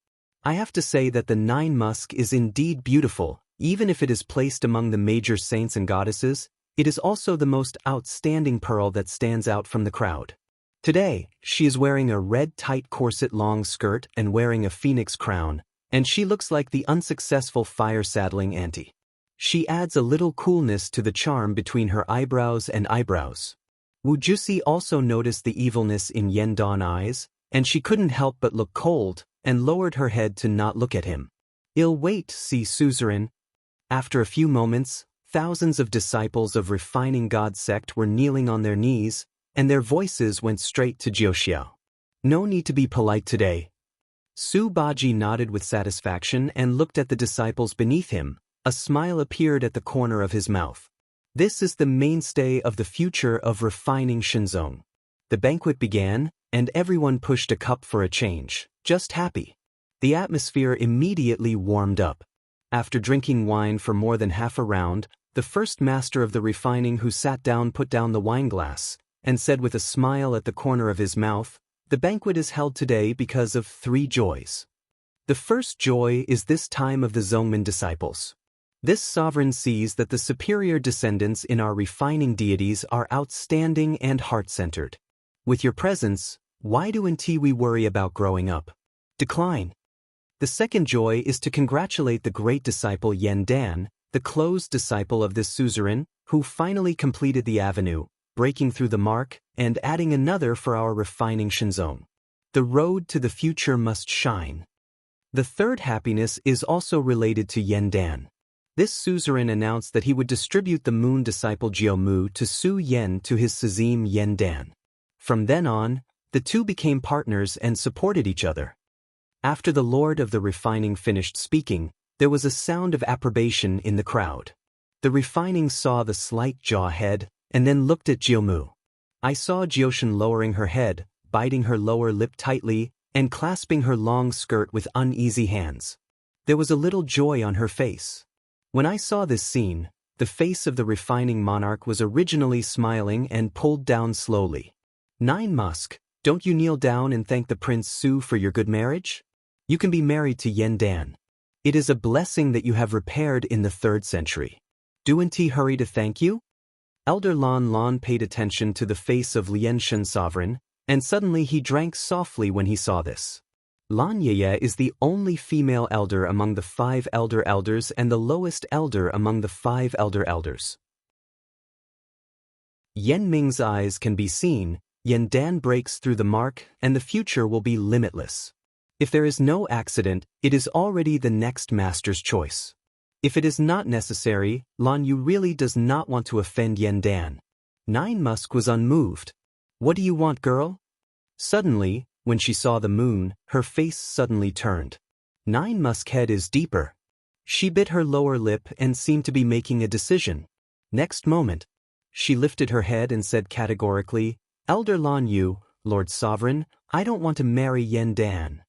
I have to say that the 9 musk is indeed beautiful, even if it is placed among the major saints and goddesses. It is also the most outstanding pearl that stands out from the crowd. Today, she is wearing a red tight corset long skirt and wearing a phoenix crown, and she looks like the unsuccessful fire-saddling auntie. She adds a little coolness to the charm between her eyebrows and eyebrows. Wu Jusi also noticed the evilness in Yen Dan's eyes, and she couldn't help but look cold, and lowered her head to not look at him. "Ill wait, see suzerain." After a few moments, thousands of disciples of refining God sect were kneeling on their knees, and their voices went straight to Jiuxiao. No need to be polite today. Su Baji nodded with satisfaction and looked at the disciples beneath him. A smile appeared at the corner of his mouth. This is the mainstay of the future of refining Shenzong. The banquet began, and everyone pushed a cup for a change, just happy. The atmosphere immediately warmed up. After drinking wine for more than half a round, the first master of the refining who sat down put down the wineglass, and said with a smile at the corner of his mouth, "The banquet is held today because of 3 joys. The first joy is this time of the Zongmin disciples. This sovereign sees that the superior descendants in our refining deities are outstanding and heart-centered. With your presence, why do we worry about growing up? Decline. The second joy is to congratulate the great disciple Yen Dan, the closed disciple of this suzerain, who finally completed the avenue, breaking through the mark, and adding another for our refining Shenzong. The road to the future must shine. The third happiness is also related to Yen Dan. This suzerain announced that he would distribute the moon disciple Jiao Mu to Su Yen to his suzime Yen Dan. From then on, the two became partners and supported each other. After the Lord of the Refining finished speaking, there was a sound of approbation in the crowd. The Refining saw the slight jaw head, and then looked at Jiao Mu. I saw Jioshan lowering her head, biting her lower lip tightly, and clasping her long skirt with uneasy hands. There was a little joy on her face. When I saw this scene, the face of the refining monarch was originally smiling and pulled down slowly. 9 Musk, don't you kneel down and thank the Prince Su for your good marriage? You can be married to Yen Dan. It is a blessing that you have repaired in the 3rd century. Duanti hurry to thank you? Elder Lan Lan paid attention to the face of Lianshan sovereign, and suddenly he drank softly when he saw this. Lan Yeye is the only female elder among the 5 elder elders and the lowest elder among the 5 elder elders. Yen Ming's eyes can be seen, Yen Dan breaks through the mark, and the future will be limitless. If there is no accident, it is already the next master's choice. If it is not necessary, Lan Yu really does not want to offend Yen Dan. 9 Musk was unmoved. What do you want, girl? Suddenly, when she saw the moon, her face suddenly turned. 9 Musk's head is deeper. She bit her lower lip and seemed to be making a decision. Next moment, she lifted her head and said categorically, Elder Lan Yu, Lord Sovereign, I don't want to marry Yen Dan.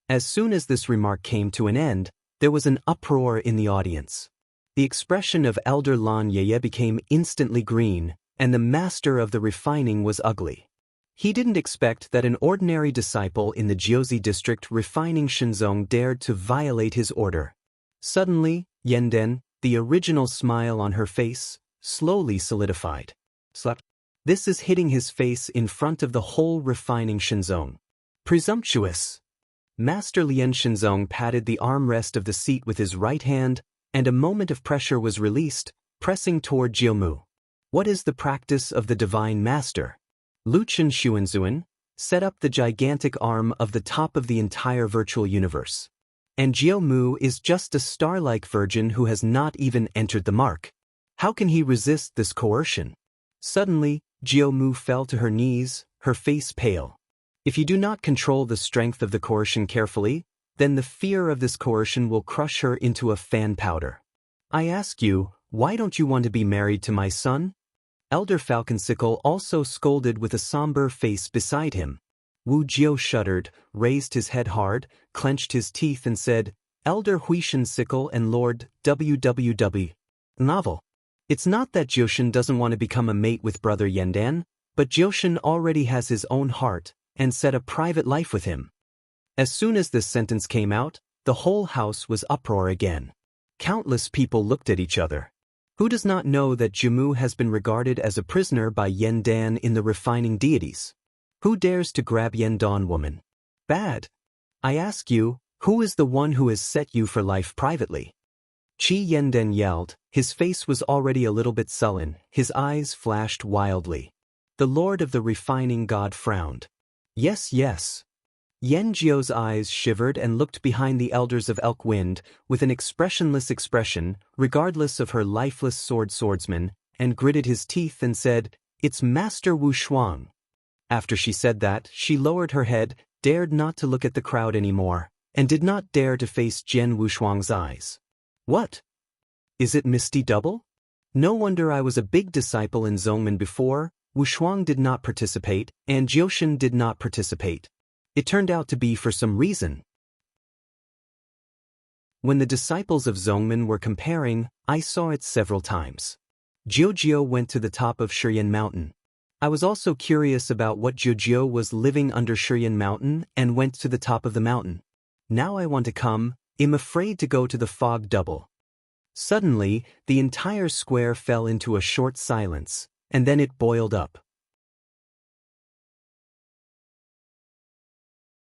As soon as this remark came to an end, there was an uproar in the audience. The expression of Elder Lan Yeye became instantly green, and the master of the refining was ugly. He didn't expect that an ordinary disciple in the Jiuzi district refining Shenzong dared to violate his order. Suddenly, Yen Dan, the original smile on her face, slowly solidified. This is hitting his face in front of the whole refining Shenzong. Presumptuous. Master Lian Shenzong patted the armrest of the seat with his right hand, and a moment of pressure was released, pressing toward Jiao Mu. What is the practice of the Divine Master? Luchen Xuanzuan set up the gigantic arm of the top of the entire virtual universe. And Jiao Mu is just a star-like virgin who has not even entered the mark. How can he resist this coercion? Suddenly, Jiao Mu fell to her knees, her face pale. If you do not control the strength of the coercion carefully, then the fear of this coercion will crush her into a fan powder. I ask you, why don't you want to be married to my son? Elder Falconsicle also scolded with a somber face beside him. Wu Jiao shuddered, raised his head hard, clenched his teeth and said, Elder Huishan Sickle and Lord WWW. Novel. It's not that Jioshan doesn't want to become a mate with brother Yen Dan, but Jioshan already has his own heart, and set a private life with him. As soon as this sentence came out, the whole house was uproar again. Countless people looked at each other. Who does not know that Jimu has been regarded as a prisoner by Yen Dan in the refining deities? Who dares to grab Yen Dan woman? Bad. I ask you, who is the one who has set you for life privately? Qi Yen Dan yelled, his face was already a little bit sullen, his eyes flashed wildly. The Lord of the Refining God frowned. Yes, yes. Yen Jiao's eyes shivered and looked behind the elders of Elk Wind with an expressionless expression, regardless of her lifeless swordsman, and gritted his teeth and said, It's Master Wu Shuang. After she said that, she lowered her head, dared not to look at the crowd anymore, and did not dare to face Jian Wushuang's eyes. What? Is it Misty Double? No wonder I was a big disciple in Zongmen before. Wushuang did not participate, and Jioshan did not participate. It turned out to be for some reason. When the disciples of Zongmen were comparing, I saw it several times. Jiujio went to the top of Shiyan Mountain. I was also curious about what Jiujio was living under Shiyan Mountain and went to the top of the mountain. Now I want to come, am afraid to go to the fog double. Suddenly, the entire square fell into a short silence, and then it boiled up.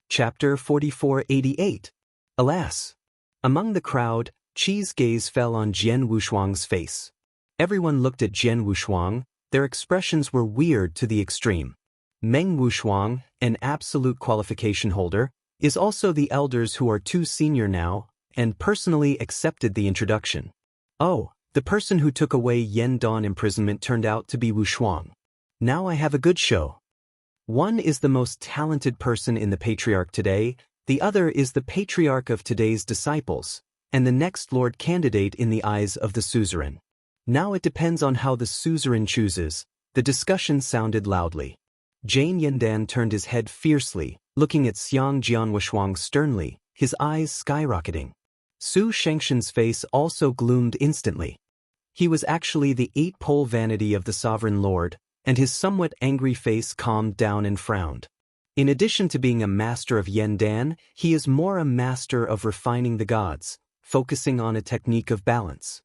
Chapter 4488. Alas! Among the crowd, Qi's gaze fell on Jian Wushuang's face. Everyone looked at Jian Wushuang, their expressions were weird to the extreme. Meng Wushuang, an absolute qualification holder, is also the elders who are too senior now, and personally accepted the introduction. Oh, the person who took away Yen Dan imprisonment turned out to be Wushuang. Now I have a good show. One is the most talented person in the patriarch today, the other is the patriarch of today's disciples, and the next lord candidate in the eyes of the suzerain. Now it depends on how the suzerain chooses. The discussion sounded loudly. Jane Yandan turned his head fiercely, looking at Xiang Jianwushuang sternly, his eyes skyrocketing. Su Shengshan's face also gloomed instantly. He was actually the eight-pole vanity of the sovereign lord, and his somewhat angry face calmed down and frowned. In addition to being a master of Yandan, he is more a master of refining the gods, focusing on a technique of balance.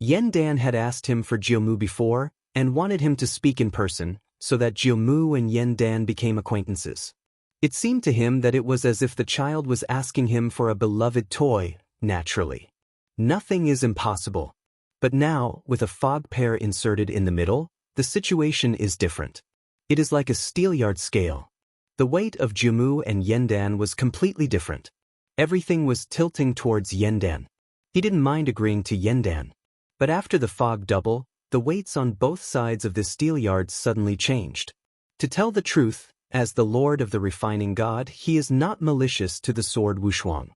Yandan had asked him for Jiumu before, and wanted him to speak in person, so that Jiumu and Yandan became acquaintances. It seemed to him that it was as if the child was asking him for a beloved toy, naturally. Nothing is impossible. But now, with a fog pair inserted in the middle, the situation is different. It is like a steelyard scale. The weight of Jiumu and Yandan was completely different. Everything was tilting towards Yandan. He didn't mind agreeing to Yandan. But after the fog double, the weights on both sides of the steelyard suddenly changed. To tell the truth, as the lord of the refining god, he is not malicious to the sword Wushuang.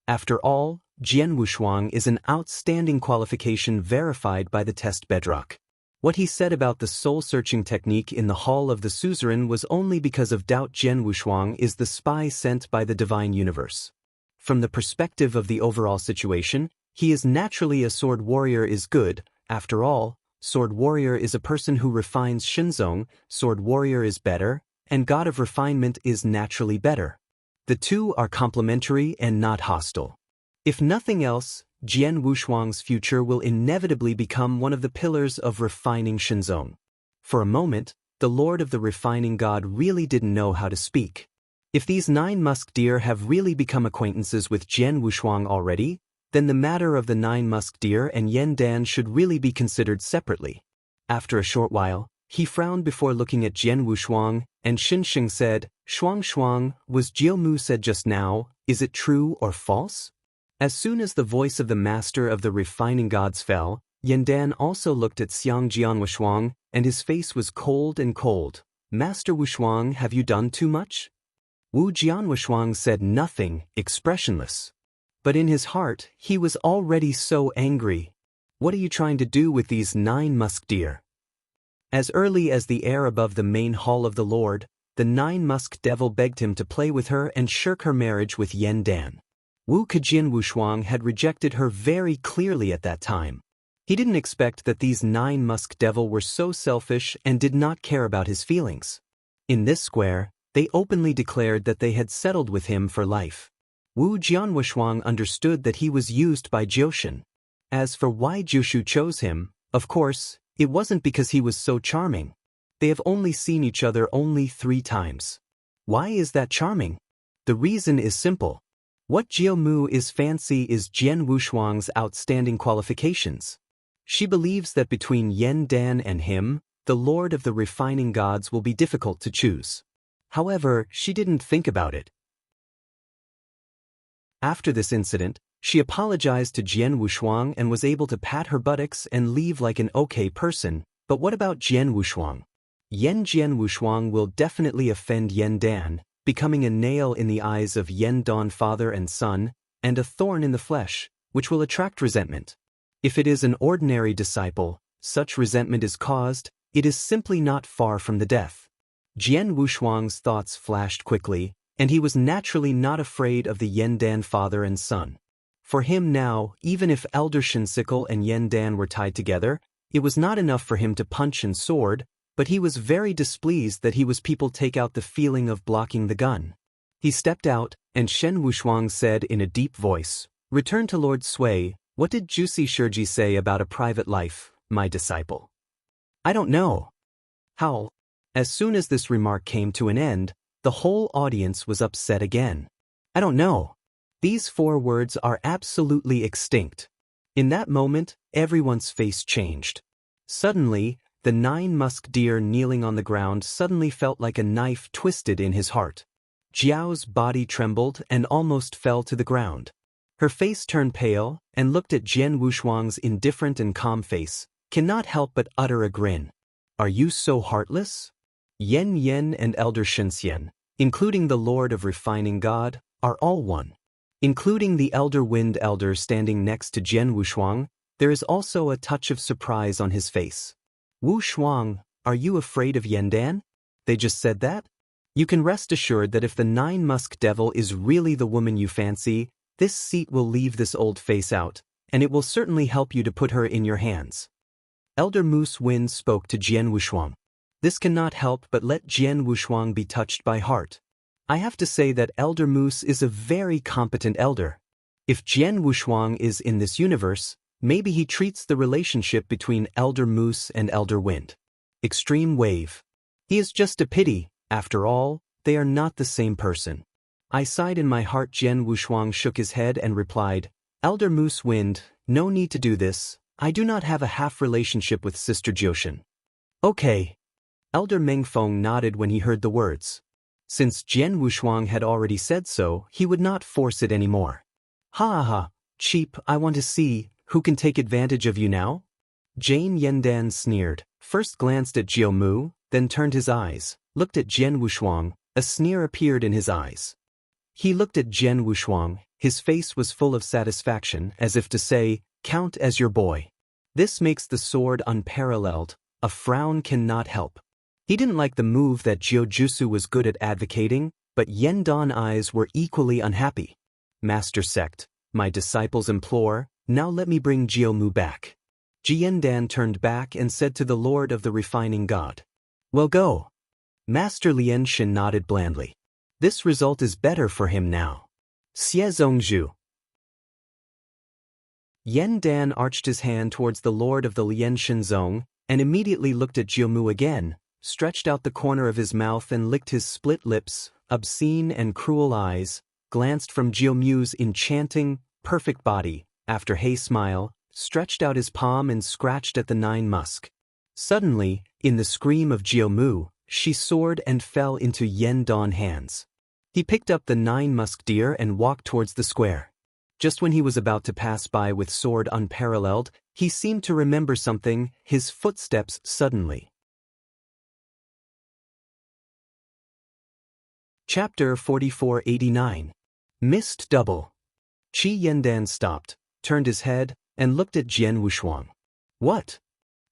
After all, Jian Wushuang is an outstanding qualification verified by the test bedrock. What he said about the soul-searching technique in the hall of the suzerain was only because of doubt. Jian Wushuang is the spy sent by the divine universe. From the perspective of the overall situation, he is naturally a sword warrior is good. After all, sword warrior is a person who refines Shinzong, sword warrior is better, and god of refinement is naturally better. The two are complementary and not hostile. If nothing else, Jian Wushuang's future will inevitably become one of the pillars of refining Shinzong. For a moment, the lord of the refining god really didn't know how to speak. If these 9 musketeers have really become acquaintances with Jian Wushuang already, then the matter of the 9 musketeers and Yandan should really be considered separately. After a short while, he frowned before looking at Jian Wushuang, and Xinsheng said, Shuang, was Jiumu said just now, is it true or false? As soon as the voice of the master of the refining gods fell, Yandan also looked at Xiang Jianwushuang, and his face was cold and cold. Master Wushuang, have you done too much? Wu Jianwushuang said nothing, expressionless. But in his heart, he was already so angry. What are you trying to do with these 9 musketeers? As early as the air above the main hall of the Lord, the 9 musk devil begged him to play with her and shirk her marriage with Yandan. Wu Kejin Wushuang had rejected her very clearly at that time. He didn't expect that these 9 musk devil were so selfish and did not care about his feelings. In this square, they openly declared that they had settled with him for life. Wu Jianwushuang understood that he was used by Jioshan. As for why Jiushu chose him, of course, it wasn't because he was so charming. They have only seen each other only 3 times. Why is that charming? The reason is simple. What Jiumu is fancy is Jian Wushuang's outstanding qualifications. She believes that between Yandan and him, the lord of the refining gods will be difficult to choose. However, she didn't think about it. After this incident, she apologized to Jian Wushuang and was able to pat her buttocks and leave like an okay person. But what about Jian Wushuang? Yan Jian Wushuang will definitely offend Yan Dan, becoming a nail in the eyes of Yan Dan father and son, and a thorn in the flesh, which will attract resentment. If it is an ordinary disciple, such resentment is caused, it is simply not far from the death. Jian Wushuang's thoughts flashed quickly, and he was naturally not afraid of the Yan Dan father and son. For him now, even if Elder Shinsickle and Yan Dan were tied together, it was not enough for him to punch and sword, but he was very displeased that he was people take out the feeling of blocking the gun. He stepped out, and Shen Wushuang said in a deep voice, "Return to Lord Sui, what did Juicy Shurji say about a private life, my disciple?" "I don't know." Howl. As soon as this remark came to an end, the whole audience was upset again. "I don't know." These 4 words are absolutely extinct. In that moment, everyone's face changed. Suddenly, the 9 musk deer kneeling on the ground suddenly felt like a knife twisted in his heart. Jiao's body trembled and almost fell to the ground. Her face turned pale and looked at Jian Wushuang's indifferent and calm face, cannot help but utter a grin. "Are you so heartless?" Yen Yen and Elder Shinxian, including the Lord of Refining God, are all one. Including the Elder Wind Elder standing next to Jian Wushuang, there is also a touch of surprise on his face. "Wushuang, are you afraid of Yan Dan?" They just said that? You can rest assured that if the 9 musk devil is really the woman you fancy, this seat will leave this old face out, and it will certainly help you to put her in your hands. Elder Moose Wind spoke to Jian Wushuang. This cannot help but let Jian Wushuang be touched by heart. I have to say that Elder Moose is a very competent elder. If Jian Wushuang is in this universe, maybe he treats the relationship between Elder Moose and Elder Wind. Extreme wave. He is just a pity, after all, they are not the same person. I sighed in my heart. Jian Wushuang shook his head and replied, "Elder Moose Wind, no need to do this, I do not have a half relationship with Sister Jioshan." "Okay." Elder Mengfeng nodded when he heard the words. Since Jian Wushuang had already said so, he would not force it anymore. "Ha ha ha, cheap, I want to see, who can take advantage of you now?" Jane Yandan sneered, first glanced at Jiao Mu, then turned his eyes, looked at Jian Wushuang, a sneer appeared in his eyes. He looked at Jian Wushuang, his face was full of satisfaction, as if to say, "Count as your boy." This makes the sword unparalleled, a frown cannot help. He didn't like the move that Jiujutsu was good at advocating, but Yandan eyes were equally unhappy. "Master Sect, my disciples implore, now let me bring Jiao Mu back." Jiandan turned back and said to the Lord of the Refining God, "Well, go." Master Lian Shin nodded blandly. This result is better for him now. Xie Zhongzhu. Yandan arched his hand towards the Lord of the Lianshin Zong, and immediately looked at Jiao Mu again, stretched out the corner of his mouth and licked his split lips, obscene and cruel eyes, glanced from Jiao Mu's enchanting, perfect body, after Hey smile, stretched out his palm and scratched at the 9 musk. Suddenly, in the scream of Jiao Mu, she soared and fell into Yandan hands. He picked up the 9 musk deer and walked towards the square. Just when he was about to pass by with sword unparalleled, he seemed to remember something, his footsteps suddenly. Chapter 4489. Missed Double. Qi Yandan stopped, turned his head, and looked at Jian Wushuang. "What?"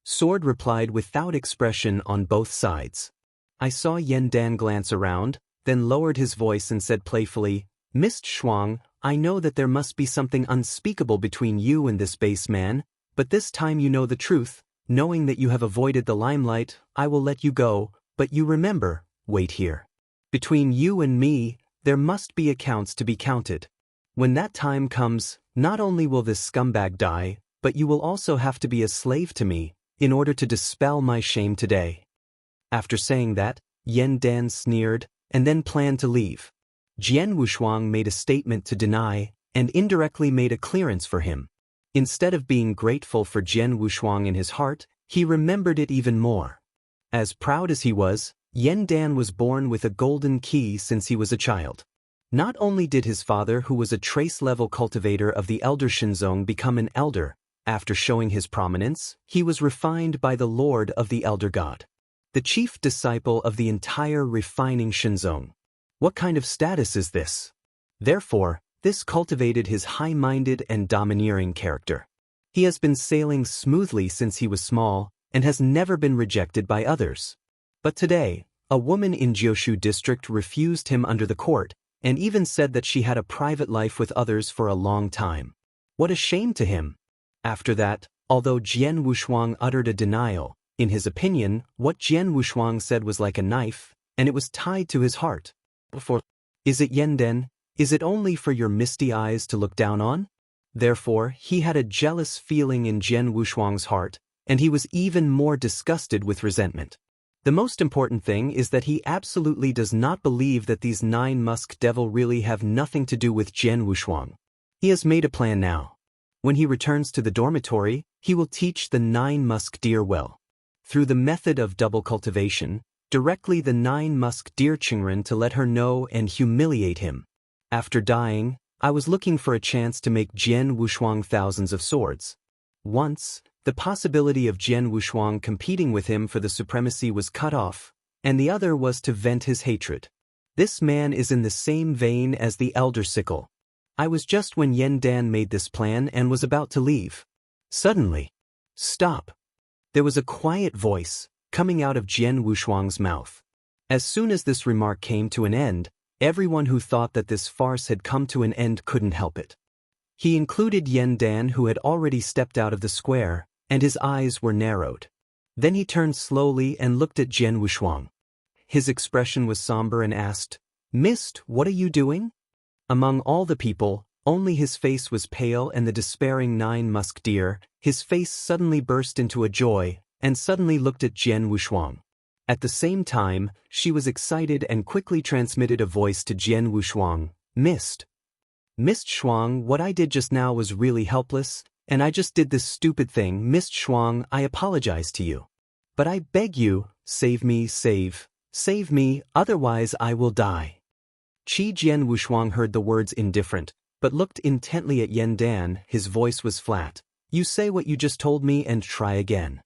Sword replied without expression on both sides. I saw Yandan glance around, then lowered his voice and said playfully, "Mist Shuang, I know that there must be something unspeakable between you and this base man, but this time you know the truth. Knowing that you have avoided the limelight, I will let you go, but you remember, wait here. Between you and me, there must be accounts to be counted. When that time comes, not only will this scumbag die, but you will also have to be a slave to me, in order to dispel my shame today." After saying that, Yandan sneered, and then planned to leave. Jian Wushuang made a statement to deny, and indirectly made a clearance for him. Instead of being grateful for Jian Wushuang in his heart, he remembered it even more. As proud as he was, Yandan was born with a golden key since he was a child. Not only did his father, who was a trace-level cultivator of the Elder Shinzong, become an elder, after showing his prominence, he was refined by the Lord of the Elder God. the chief disciple of the entire refining Shinzong. What kind of status is this? Therefore, this cultivated his high-minded and domineering character. He has been sailing smoothly since he was small and has never been rejected by others. But today, a woman in Jiushu district refused him under the court and even said that she had a private life with others for a long time. What a shame to him! After that, although Jian Wushuang uttered a denial, in his opinion, what Jian Wushuang said was like a knife, and it was tied to his heart. Is it Yenden? Is it only for your misty eyes to look down on? Therefore, he had a jealous feeling in Jian Wushuang's heart, and he was even more disgusted with resentment. The most important thing is that he absolutely does not believe that these 9 musk devil really have nothing to do with Jian Wushuang. He has made a plan now. When he returns to the dormitory, he will teach the 9 musk deer well. Through the method of double cultivation, directly the 9 musk deer Qingren to let her know and humiliate him. After dying, I was looking for a chance to make Jian Wushuang thousands of swords. Once, the possibility of Jian Wushuang competing with him for the supremacy was cut off, and the other was to vent his hatred. This man is in the same vein as the elder sickle. I was just when Yen Dan made this plan and was about to leave. Suddenly, stop! There was a quiet voice coming out of Jian Wushuang's mouth. As soon as this remark came to an end, everyone who thought that this farce had come to an end couldn't help it. He included Yen Dan, who had already stepped out of the square, and his eyes were narrowed. Then he turned slowly and looked at Jian Wushuang. His expression was somber and asked, "Mist, what are you doing?" Among all the people, only his face was pale, and the despairing 9 musk deer, his face suddenly burst into a joy, and suddenly looked at Jian Wushuang. At the same time, she was excited and quickly transmitted a voice to Jian Wushuang, "Mist. Mist Shuang, what I did just now was really helpless, and I just did this stupid thing. Mist Shuang, I apologize to you. But I beg you, save me, save me, otherwise I will die." Jian Wushuang heard the words indifferent, but looked intently at Yen Dan. His voice was flat. "You say what you just told me and try again."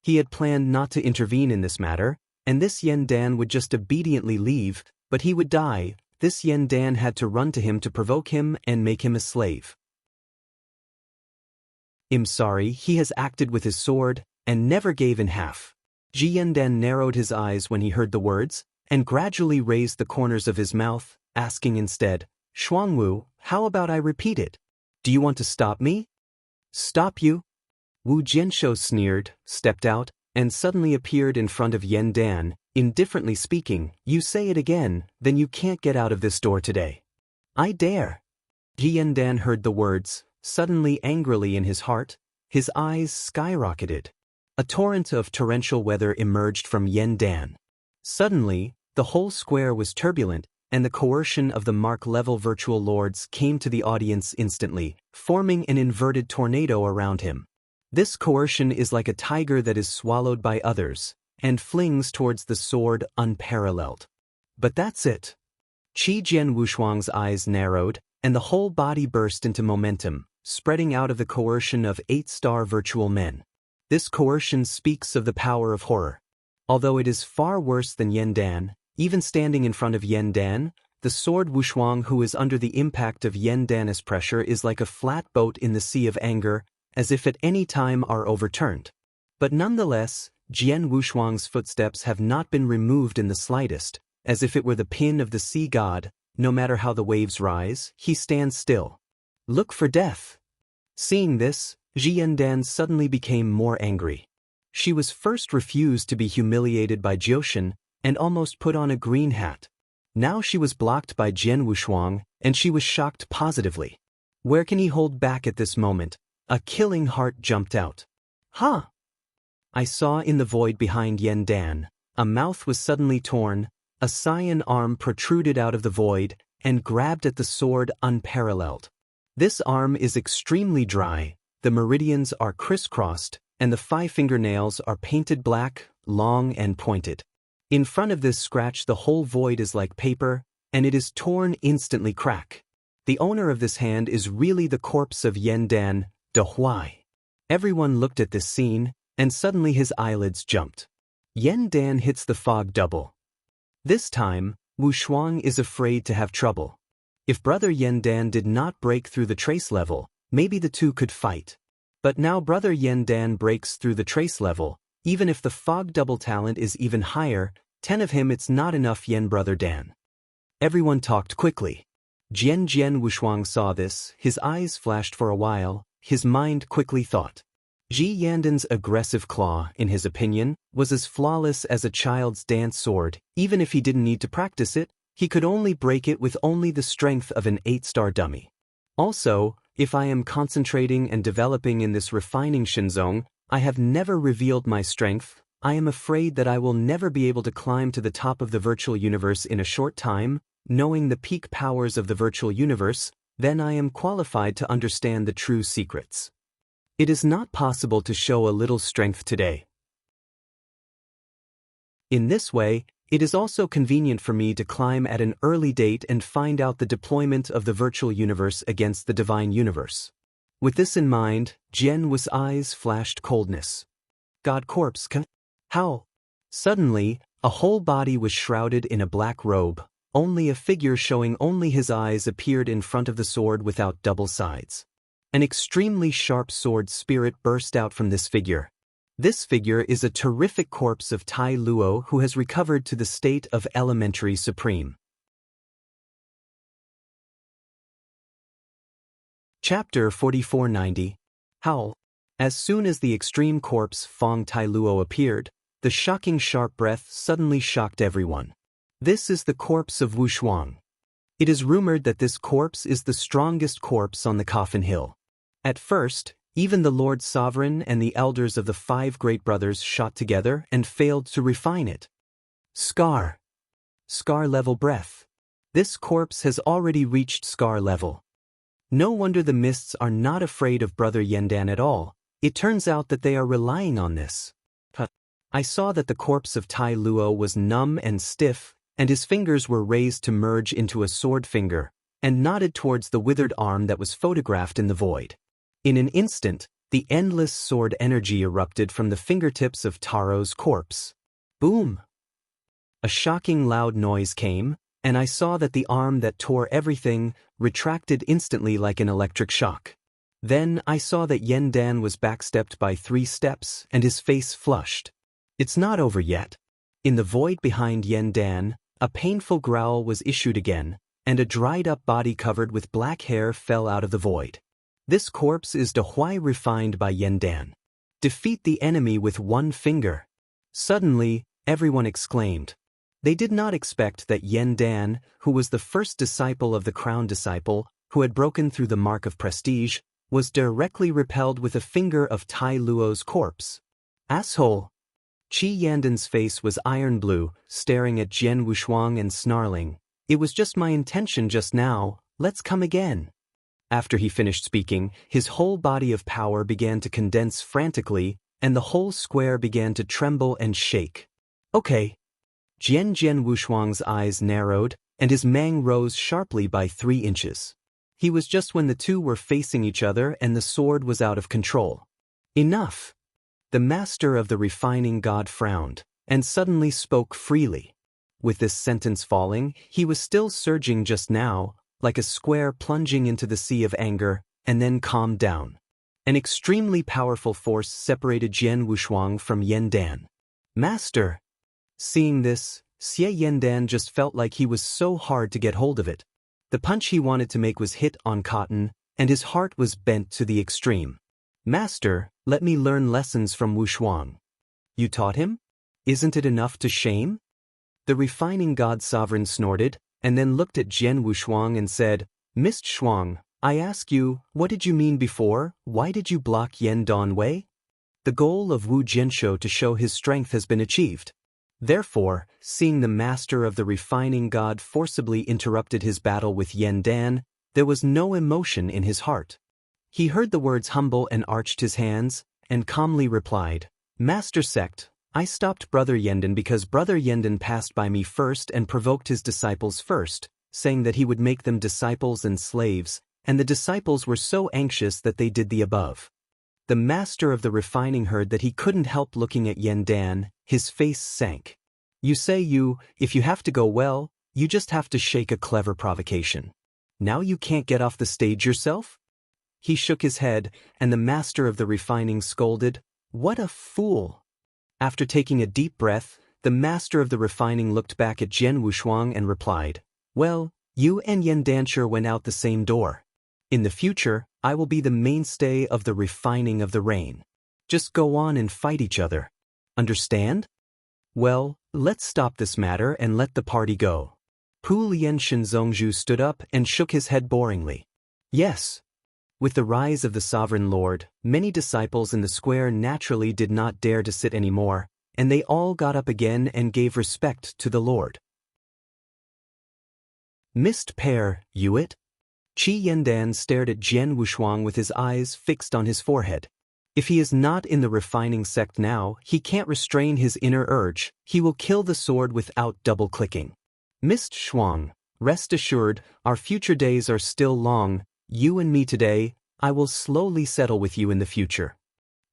He had planned not to intervene in this matter, and this Yen Dan would just obediently leave, but he would die. This Yen Dan had to run to him to provoke him and make him a slave. "I'm sorry, he has acted with his sword, and never gave in half." Yen Dan narrowed his eyes when he heard the words, and gradually raised the corners of his mouth, asking instead, "Shuangwu, how about I repeat it? Do you want to stop me?" "Stop you?" Wu Jianshou sneered, stepped out, and suddenly appeared in front of Yen Dan, indifferently speaking, "You say it again, then you can't get out of this door today." "I dare." Yen Dan heard the words, suddenly angrily in his heart, his eyes skyrocketed. A torrent of torrential weather emerged from Yen Dan. Suddenly, the whole square was turbulent, and the coercion of the Mark-level virtual lords came to the audience instantly, forming an inverted tornado around him. This coercion is like a tiger that is swallowed by others, and flings towards the sword unparalleled. But that's it. Jian Wushuang's eyes narrowed, and the whole body burst into momentum, spreading out of the coercion of 8-star virtual men. This coercion speaks of the power of horror. Although it is far worse than Yen Dan, even standing in front of Yen Dan, the sword Wushuang, who is under the impact of Yen Dan's pressure, is like a flat boat in the sea of anger, as if at any time are overturned. But nonetheless, Jian Wushuang's footsteps have not been removed in the slightest, as if it were the pin of the sea god. No matter how the waves rise, he stands still. Look for death. Seeing this, Yen Dan suddenly became more angry. She was first refused to be humiliated by Jiushin, and almost put on a green hat. Now she was blocked by Jian Wushuang, and she was shocked positively. Where can he hold back at this moment? A killing heart jumped out. "Huh!" I saw in the void behind Yen Dan. A mouth was suddenly torn, a cyan arm protruded out of the void, and grabbed at the sword unparalleled. This arm is extremely dry, the meridians are crisscrossed, and the 5 fingernails are painted black, long and pointed. In front of this scratch the whole void is like paper, and it is torn instantly crack. The owner of this hand is really the corpse of Yen Dan, De Huai. Everyone looked at this scene, and suddenly his eyelids jumped. Yen Dan hits the fog double. This time, Wu Shuang is afraid to have trouble. If Brother Yen Dan did not break through the trace level, maybe the two could fight. But now Brother Yen Dan breaks through the trace level. Even if the fog double talent is even higher, 10 of him it's not enough. Yen Brother Dan. Everyone talked quickly. Jian Wushuang saw this, his eyes flashed for a while, his mind quickly thought. Ji Yandan's aggressive claw, in his opinion, was as flawless as a child's dance sword. Even if he didn't need to practice it, he could only break it with only the strength of an 8-star dummy. Also, if I am concentrating and developing in this refining Shinzong, I have never revealed my strength. I am afraid that I will never be able to climb to the top of the virtual universe in a short time. Knowing the peak powers of the virtual universe, then I am qualified to understand the true secrets. It is not possible to show a little strength today. In this way, it is also convenient for me to climb at an early date and find out the deployment of the virtual universe against the divine universe. With this in mind, Jian Wu's eyes flashed coldness. God corpse, how? Suddenly, a whole body was shrouded in a black robe. Only a figure showing only his eyes appeared in front of the sword without double sides. An extremely sharp sword spirit burst out from this figure. This figure is a terrific corpse of Tai Luo who has recovered to the state of elementary supreme. Chapter 4490. Howl. As soon as the extreme corpse Fong Tai Luo appeared, the shocking sharp breath suddenly shocked everyone. This is the corpse of Wu Shuang. It is rumored that this corpse is the strongest corpse on the Coffin Hill. At first, even the Lord Sovereign and the elders of the 5 great brothers shot together and failed to refine it. Scar level breath. This corpse has already reached scar level. No wonder the mists are not afraid of Brother Yendan at all. It turns out that they are relying on this. I saw that the corpse of Tai Luo was numb and stiff, and his fingers were raised to merge into a sword finger, and nodded towards the withered arm that was photographed in the void. In an instant, the endless sword energy erupted from the fingertips of Taro's corpse. Boom! A shocking loud noise came, and I saw that the arm that tore everything retracted instantly like an electric shock. Then I saw that Yen Dan was backstepped by 3 steps, and his face flushed. It's not over yet. In the void behind Yen Dan, a painful growl was issued again, and a dried-up body covered with black hair fell out of the void. This corpse is Dehuai refined by Yen Dan. Defeat the enemy with 1 finger. Suddenly, everyone exclaimed. They did not expect that Yen Dan, who was the first disciple of the crown disciple, who had broken through the mark of prestige, was directly repelled with a finger of Tai Luo's corpse. Asshole! Qi Yandan's face was iron blue, staring at Jian Wushuang and snarling. It was just my intention just now, let's come again. After he finished speaking, his whole body of power began to condense frantically, and the whole square began to tremble and shake. Okay. Jian Wushuang's eyes narrowed, and his mang rose sharply by 3 inches. He was just when the two were facing each other and the sword was out of control. Enough! The master of the refining god frowned, and suddenly spoke freely. With this sentence falling, he was still surging just now, like a square plunging into the sea of anger, and then calmed down. An extremely powerful force separated Jian Wushuang from Yen Dan. Master! Seeing this, Xie Yandan just felt like he was so hard to get hold of it. The punch he wanted to make was hit on cotton, and his heart was bent to the extreme. Master, let me learn lessons from Wu Shuang. You taught him? Isn't it enough to shame? The refining god sovereign snorted, and then looked at Jian Wushuang and said, Mr. Shuang, I ask you, what did you mean before? Why did you block Yen Danwei? The goal of Wu Jianshou to show his strength has been achieved. Therefore, seeing the master of the refining god forcibly interrupted his battle with Yen Dan, there was no emotion in his heart. He heard the words humble and arched his hands, and calmly replied, Master Sect, I stopped Brother Yendan because Brother Yendan passed by me first and provoked his disciples first, saying that he would make them disciples and slaves, and the disciples were so anxious that they did the above. The master of the refining heard that he couldn't help looking at Yen Dan, his face sank. You say if you have to go well, you just have to shake a clever provocation. Now you can't get off the stage yourself? He shook his head, and the master of the refining scolded, "What a fool!" After taking a deep breath, the master of the refining looked back at Jian Wushuang and replied, "Well, you and Yan Dancher went out the same door. In the future, I will be the mainstay of the refining of the rain. Just go on and fight each other. Understand? Well, let's stop this matter and let the party go." Pu Lian Shenzongzhu stood up and shook his head boringly. Yes. With the rise of the sovereign lord, many disciples in the square naturally did not dare to sit anymore, and they all got up again and gave respect to the lord. Missed pair, Yuet? Qi Yandan stared at Jian Wushuang with his eyes fixed on his forehead. If he is not in the refining sect now, he can't restrain his inner urge, he will kill the sword without double-clicking. Missed Shuang, rest assured, our future days are still long. You and me today, I will slowly settle with you in the future.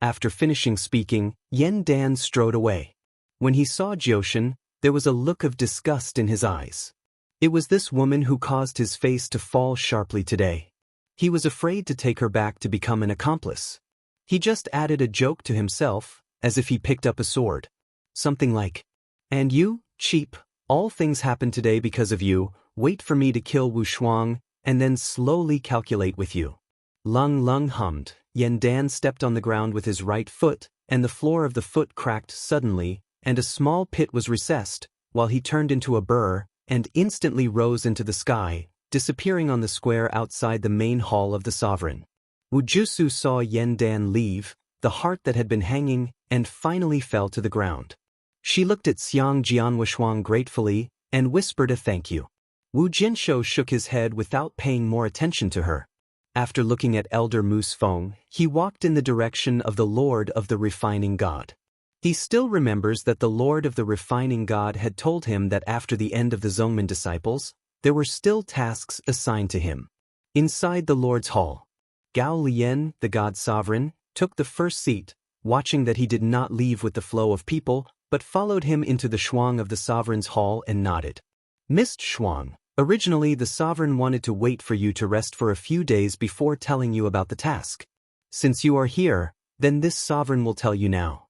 After finishing speaking, Yan Dan strode away. When he saw Jioshan, there was a look of disgust in his eyes. It was this woman who caused his face to fall sharply today. He was afraid to take her back to become an accomplice. He just added a joke to himself, as if he picked up a sword. Something like, "And you, cheap, all things happen today because of you, wait for me to kill Wushuang, and then slowly calculate with you." Lung Lung hummed. Yan Dan stepped on the ground with his right foot, and the floor of the foot cracked suddenly, and a small pit was recessed, while he turned into a burr, and instantly rose into the sky, disappearing on the square outside the main hall of the sovereign. Wu Jusu saw Yan Dan leave, the heart that had been hanging, and finally fell to the ground. She looked at Xiang Jianwushuang gratefully, and whispered a thank you. Wu Jianshou shook his head without paying more attention to her. After looking at Elder Moose Feng, he walked in the direction of the Lord of the Refining God. He still remembers that the Lord of the Refining God had told him that after the end of the Zongmen disciples, there were still tasks assigned to him. Inside the Lord's hall, Gao Lian, the God Sovereign, took the first seat, watching that he did not leave with the flow of people, but followed him into the Shuang of the Sovereign's hall and nodded. "Missed Shuang. Originally, the sovereign wanted to wait for you to rest for a few days before telling you about the task. Since you are here, then this sovereign will tell you now."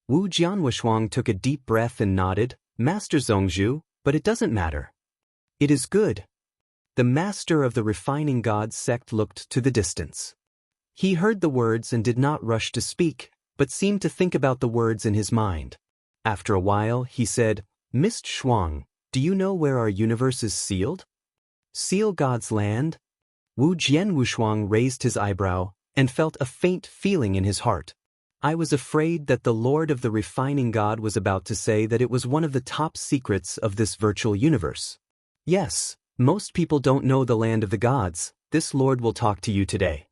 Wu Jianwushuang took a deep breath and nodded, "Master Zongzhu, but it doesn't matter. It is good." The master of the refining god sect looked to the distance. He heard the words and did not rush to speak, but seemed to think about the words in his mind. After a while, he said, "Missed Shuang, do you know where our universe is sealed?" "Seal God's land?" Wu Jianwushuang raised his eyebrow and felt a faint feeling in his heart. I was afraid that the Lord of the Refining God was about to say that it was one of the top secrets of this virtual universe. Yes, most people don't know the land of the gods. This Lord will talk to you today.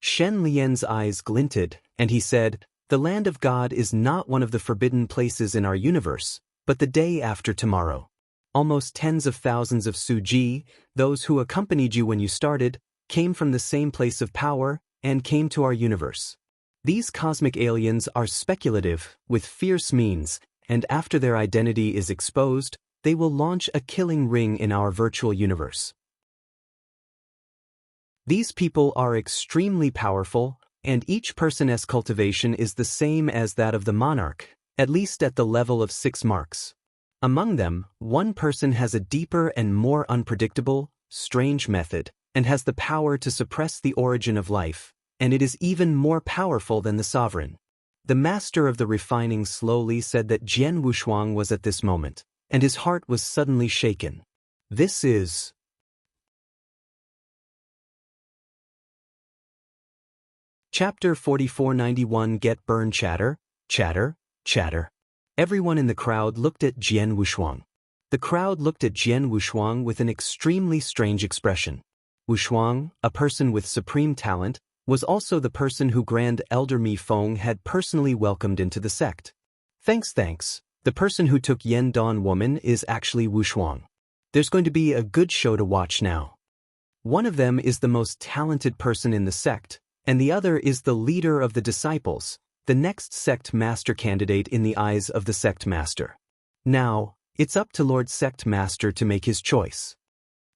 Shen Lian's eyes glinted, and he said, "The land of God is not one of the forbidden places in our universe, but the day after tomorrow. Almost tens of thousands of Suji, those who accompanied you when you started, came from the same place of power and came to our universe. These cosmic aliens are speculative, with fierce means, and after their identity is exposed, they will launch a killing ring in our virtual universe. These people are extremely powerful, and each person's cultivation is the same as that of the monarch, at least at the level of 6 marks. Among them, one person has a deeper and more unpredictable, strange method, and has the power to suppress the origin of life, and it is even more powerful than the sovereign." The master of the refining slowly said that Jian Wushuang was at this moment, and his heart was suddenly shaken. This is Chapter 4491. Get Burn. Chatter, chatter, chatter. Everyone in the crowd looked at Jian Wushuang. The crowd looked at Jian Wushuang with an extremely strange expression. Wushuang, a person with supreme talent, was also the person who Grand Elder Mi Feng had personally welcomed into the sect. Thanks. The person who took Yan Dan woman is actually Wushuang. There's going to be a good show to watch now. One of them is the most talented person in the sect, and the other is the leader of the disciples, the next sect master candidate in the eyes of the sect master. Now, it's up to Lord Sect Master to make his choice.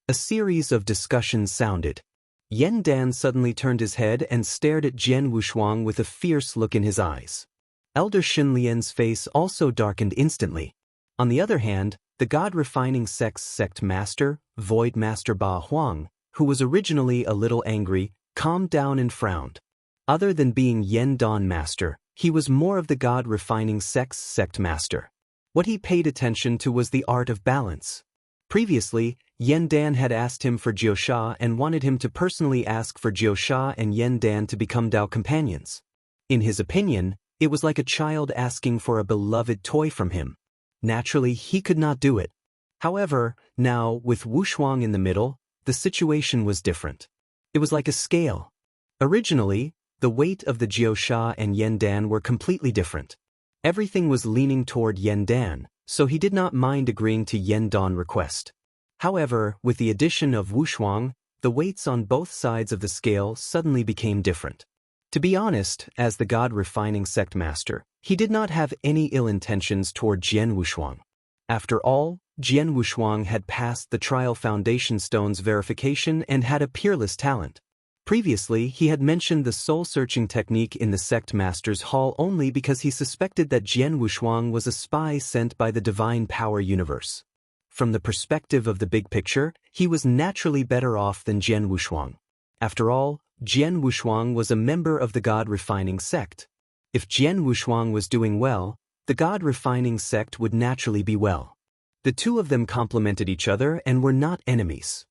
A series of discussions sounded. Yen Dan suddenly turned his head and stared at Jian Wushuang with a fierce look in his eyes. Elder Shin Lian's face also darkened instantly. On the other hand, the God-refining sect's sect master, Void Master Ba Huang, who was originally a little angry, calmed down and frowned. Other than being Yen Dan Master, he was more of the God-refining sect's sect master. What he paid attention to was the art of balance. Previously, Yen Dan had asked him for Jiu and wanted him to personally ask for Jiu and Yen Dan to become Dao companions. In his opinion, it was like a child asking for a beloved toy from him. Naturally, he could not do it. However, now, with Wushuang in the middle, the situation was different. It was like a scale. Originally, the weight of the Jiu and Yen Dan were completely different. Everything was leaning toward Yen Dan, so he did not mind agreeing to Yen Dan's request. However, with the addition of Wushuang, the weights on both sides of the scale suddenly became different. To be honest, as the God-refining sect master, he did not have any ill intentions toward Jian Wushuang. After all, Jian Wushuang had passed the Trial Foundation Stone's verification and had a peerless talent. Previously, he had mentioned the soul-searching technique in the sect master's hall only because he suspected that Jian Wushuang was a spy sent by the Divine Power Universe. From the perspective of the big picture, he was naturally better off than Jian Wushuang. After all, Jian Wushuang was a member of the God-refining sect. If Jian Wushuang was doing well, the God-refining sect would naturally be well. The two of them complemented each other and were not enemies.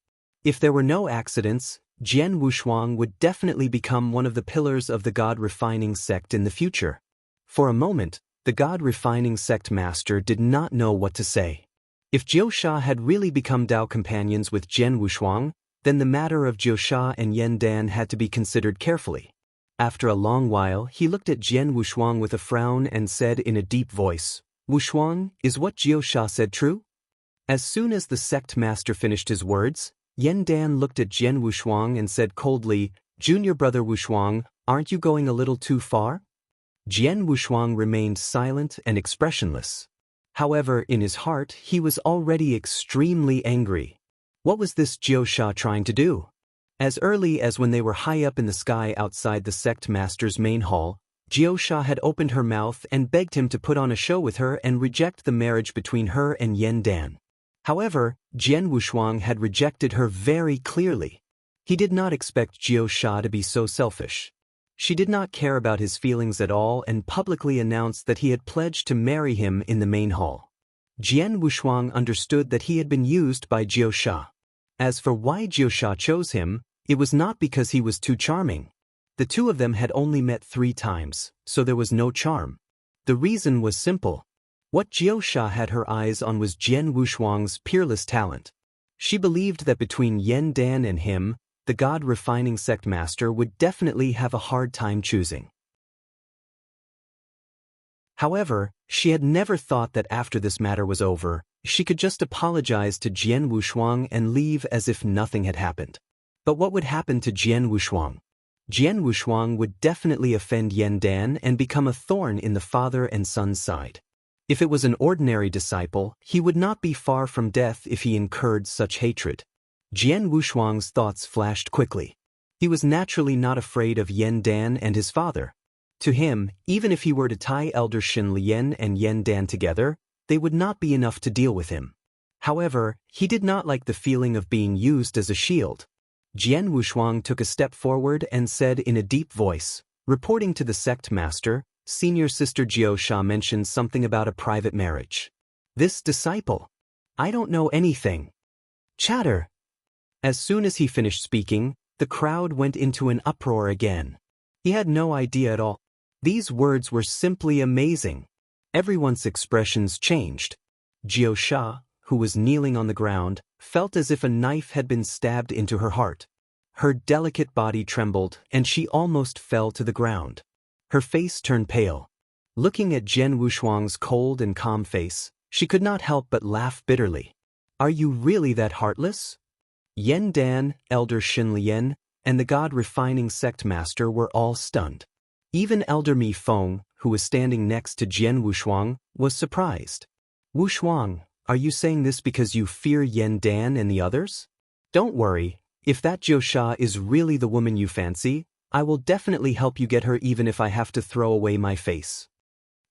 If there were no accidents, Jian Wushuang would definitely become one of the pillars of the God-refining sect in the future. For a moment, the God-refining sect master did not know what to say. If Jiu had really become Dao companions with Jian Wushuang, then the matter of Jiu and Yen Dan had to be considered carefully. After a long while, he looked at Jian Wushuang with a frown and said in a deep voice, "Wushuang, is what Jiu said true?" As soon as the sect master finished his words, Yen Dan looked at Jian Wushuang and said coldly, "Junior brother Wushuang, aren't you going a little too far?" Jian Wushuang remained silent and expressionless. However, in his heart, he was already extremely angry. What was this Jiu trying to do? As early as when they were high up in the sky outside the sect master's main hall, Jiu had opened her mouth and begged him to put on a show with her and reject the marriage between her and Yen Dan. However, Jian Wushuang had rejected her very clearly. He did not expect Jiu to be so selfish. She did not care about his feelings at all and publicly announced that he had pledged to marry him in the main hall. Jian Wushuang understood that he had been used by Jiu. As for why Jiu chose him, it was not because he was too charming. The two of them had only met 3 times, so there was no charm. The reason was simple. What Jiu had her eyes on was Jian Wushuang's peerless talent. She believed that between Yen Dan and him, the God-refining sect master would definitely have a hard time choosing. However, she had never thought that after this matter was over, she could just apologize to Jian Wushuang and leave as if nothing had happened. But what would happen to Jian Wushuang? Jian Wushuang would definitely offend Yen Dan and become a thorn in the father and son's side. If it was an ordinary disciple, he would not be far from death if he incurred such hatred. Jian Wushuang's thoughts flashed quickly. He was naturally not afraid of Yen Dan and his father. To him, even if he were to tie Elder Shin Lian and Yen Dan together, they would not be enough to deal with him. However, he did not like the feeling of being used as a shield. Jian Wushuang took a step forward and said in a deep voice, reporting to the sect master, "Senior Sister Jiu mentioned something about a private marriage. This disciple? I don't know anything." Chatter. As soon as he finished speaking, the crowd went into an uproar again. He had no idea at all. These words were simply amazing. Everyone's expressions changed. Jiu, who was kneeling on the ground, felt as if a knife had been stabbed into her heart. Her delicate body trembled, and she almost fell to the ground. Her face turned pale. Looking at Jian Wushuang's cold and calm face, she could not help but laugh bitterly. "Are you really that heartless?" Yen Dan, Elder Shin Lian, and the God-refining sect master were all stunned. Even Elder Mi Feng, who was standing next to Jian Wushuang, was surprised. Wushuang, are you saying this because you fear Yen Dan and the others? Don't worry, if that Jiu is really the woman you fancy, I will definitely help you get her even if I have to throw away my face.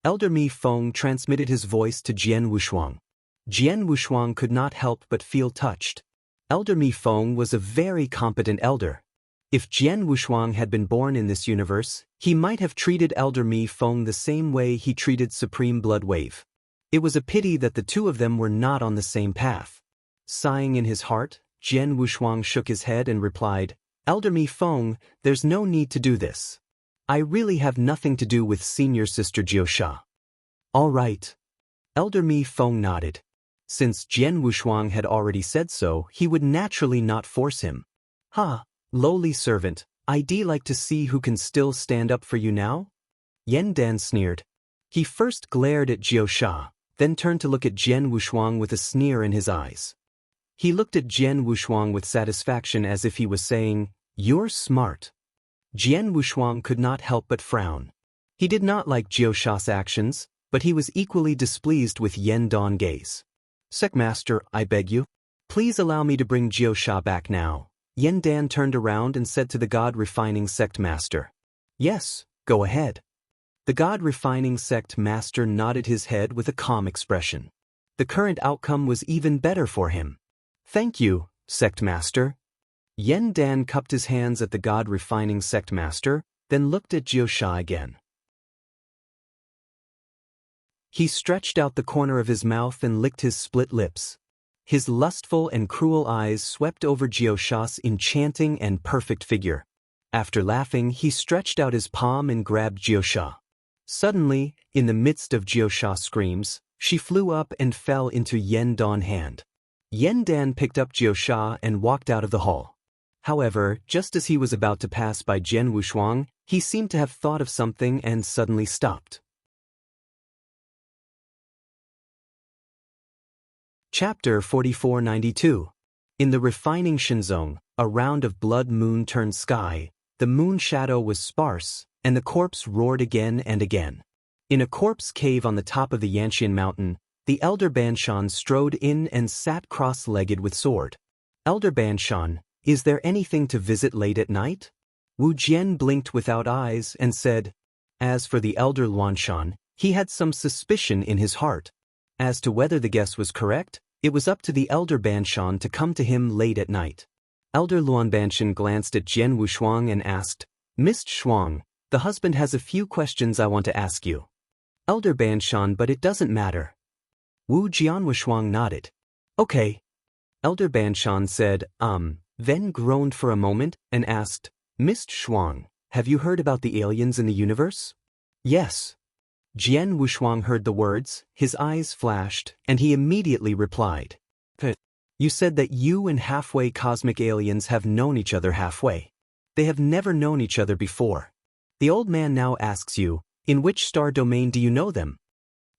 Elder Mi Feng transmitted his voice to Jian Wushuang. Jian Wushuang could not help but feel touched. Elder Mi Feng was a very competent elder. If Jian Wushuang had been born in this universe, he might have treated Elder Mi Feng the same way he treated Supreme Blood Wave. It was a pity that the two of them were not on the same path. Sighing in his heart, Jian Wushuang shook his head and replied, Elder Mi Feng, there's no need to do this. I really have nothing to do with senior sister Jiu. All right. Elder Mi Feng nodded. Since Jian Wushuang had already said so, he would naturally not force him. Lowly servant, I'd like to see who can still stand up for you now? Yen Dan sneered. He first glared at Jiu, then turned to look at Jian Wushuang with a sneer in his eyes. He looked at Jian Wushuang with satisfaction as if he was saying, You're smart. Jian Wushuang could not help but frown. He did not like Jiu's actions, but he was equally displeased with Yen Dan's gaze. Sectmaster, I beg you. Please allow me to bring Jiu back now. Yen Dan turned around and said to the God-refining sect master. Yes, go ahead. The God-refining sect master nodded his head with a calm expression. The current outcome was even better for him. Thank you, sect master. Yen Dan cupped his hands at the God-refining sect master, then looked at Jiu again. He stretched out the corner of his mouth and licked his split lips. His lustful and cruel eyes swept over Jiu's enchanting and perfect figure. After laughing, he stretched out his palm and grabbed Jiu. Suddenly, in the midst of Jiu's screams, she flew up and fell into Yen Dan's hand. Yen Dan picked up Jiu and walked out of the hall. However, just as he was about to pass by Jian Wushuang, he seemed to have thought of something and suddenly stopped. Chapter 4492. In the refining Shinzong, a round of blood moon turned sky, the moon shadow was sparse, and the corpse roared again and again. In a corpse cave on the top of the Yanxian mountain, the Elder Banshan strode in and sat cross-legged with sword. Elder Banshan, is there anything to visit late at night? Wu Jian blinked without eyes and said, As for the Elder Luanshan, he had some suspicion in his heart. As to whether the guess was correct, it was up to the Elder Banshan to come to him late at night. Elder Luanbanshan glanced at Jian Wushuang and asked, Mr. Shuang, the husband has a few questions I want to ask you. Elder Banshan, but it doesn't matter. Wu Jianwushuang nodded. Okay. Elder Banshan said, then groaned for a moment and asked, Mr. Shuang, have you heard about the aliens in the universe? Yes. Jian Wushuang heard the words, his eyes flashed, and he immediately replied. You said that you and halfway cosmic aliens have known each other halfway. They have never known each other before. The old man now asks you, in which star domain do you know them?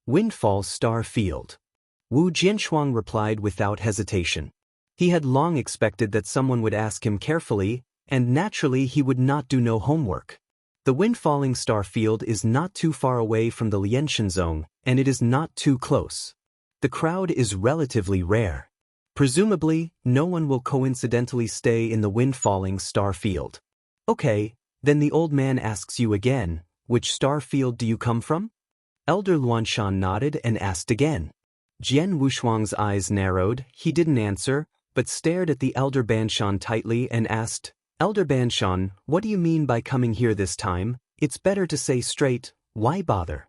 Windfall Star Field. Wu Jianshuang replied without hesitation. He had long expected that someone would ask him carefully, and naturally he would not do no homework. The wind-falling star field is not too far away from the Lianshan zone, and it is not too close. The crowd is relatively rare. Presumably, no one will coincidentally stay in the wind-falling star field. Okay, then the old man asks you again, which star field do you come from? Elder Luanshan nodded and asked again. Jian Wushuang's eyes narrowed, he didn't answer, but stared at the Elder Banshan tightly and asked, Elder Banshan, what do you mean by coming here this time? It's better to say straight, why bother?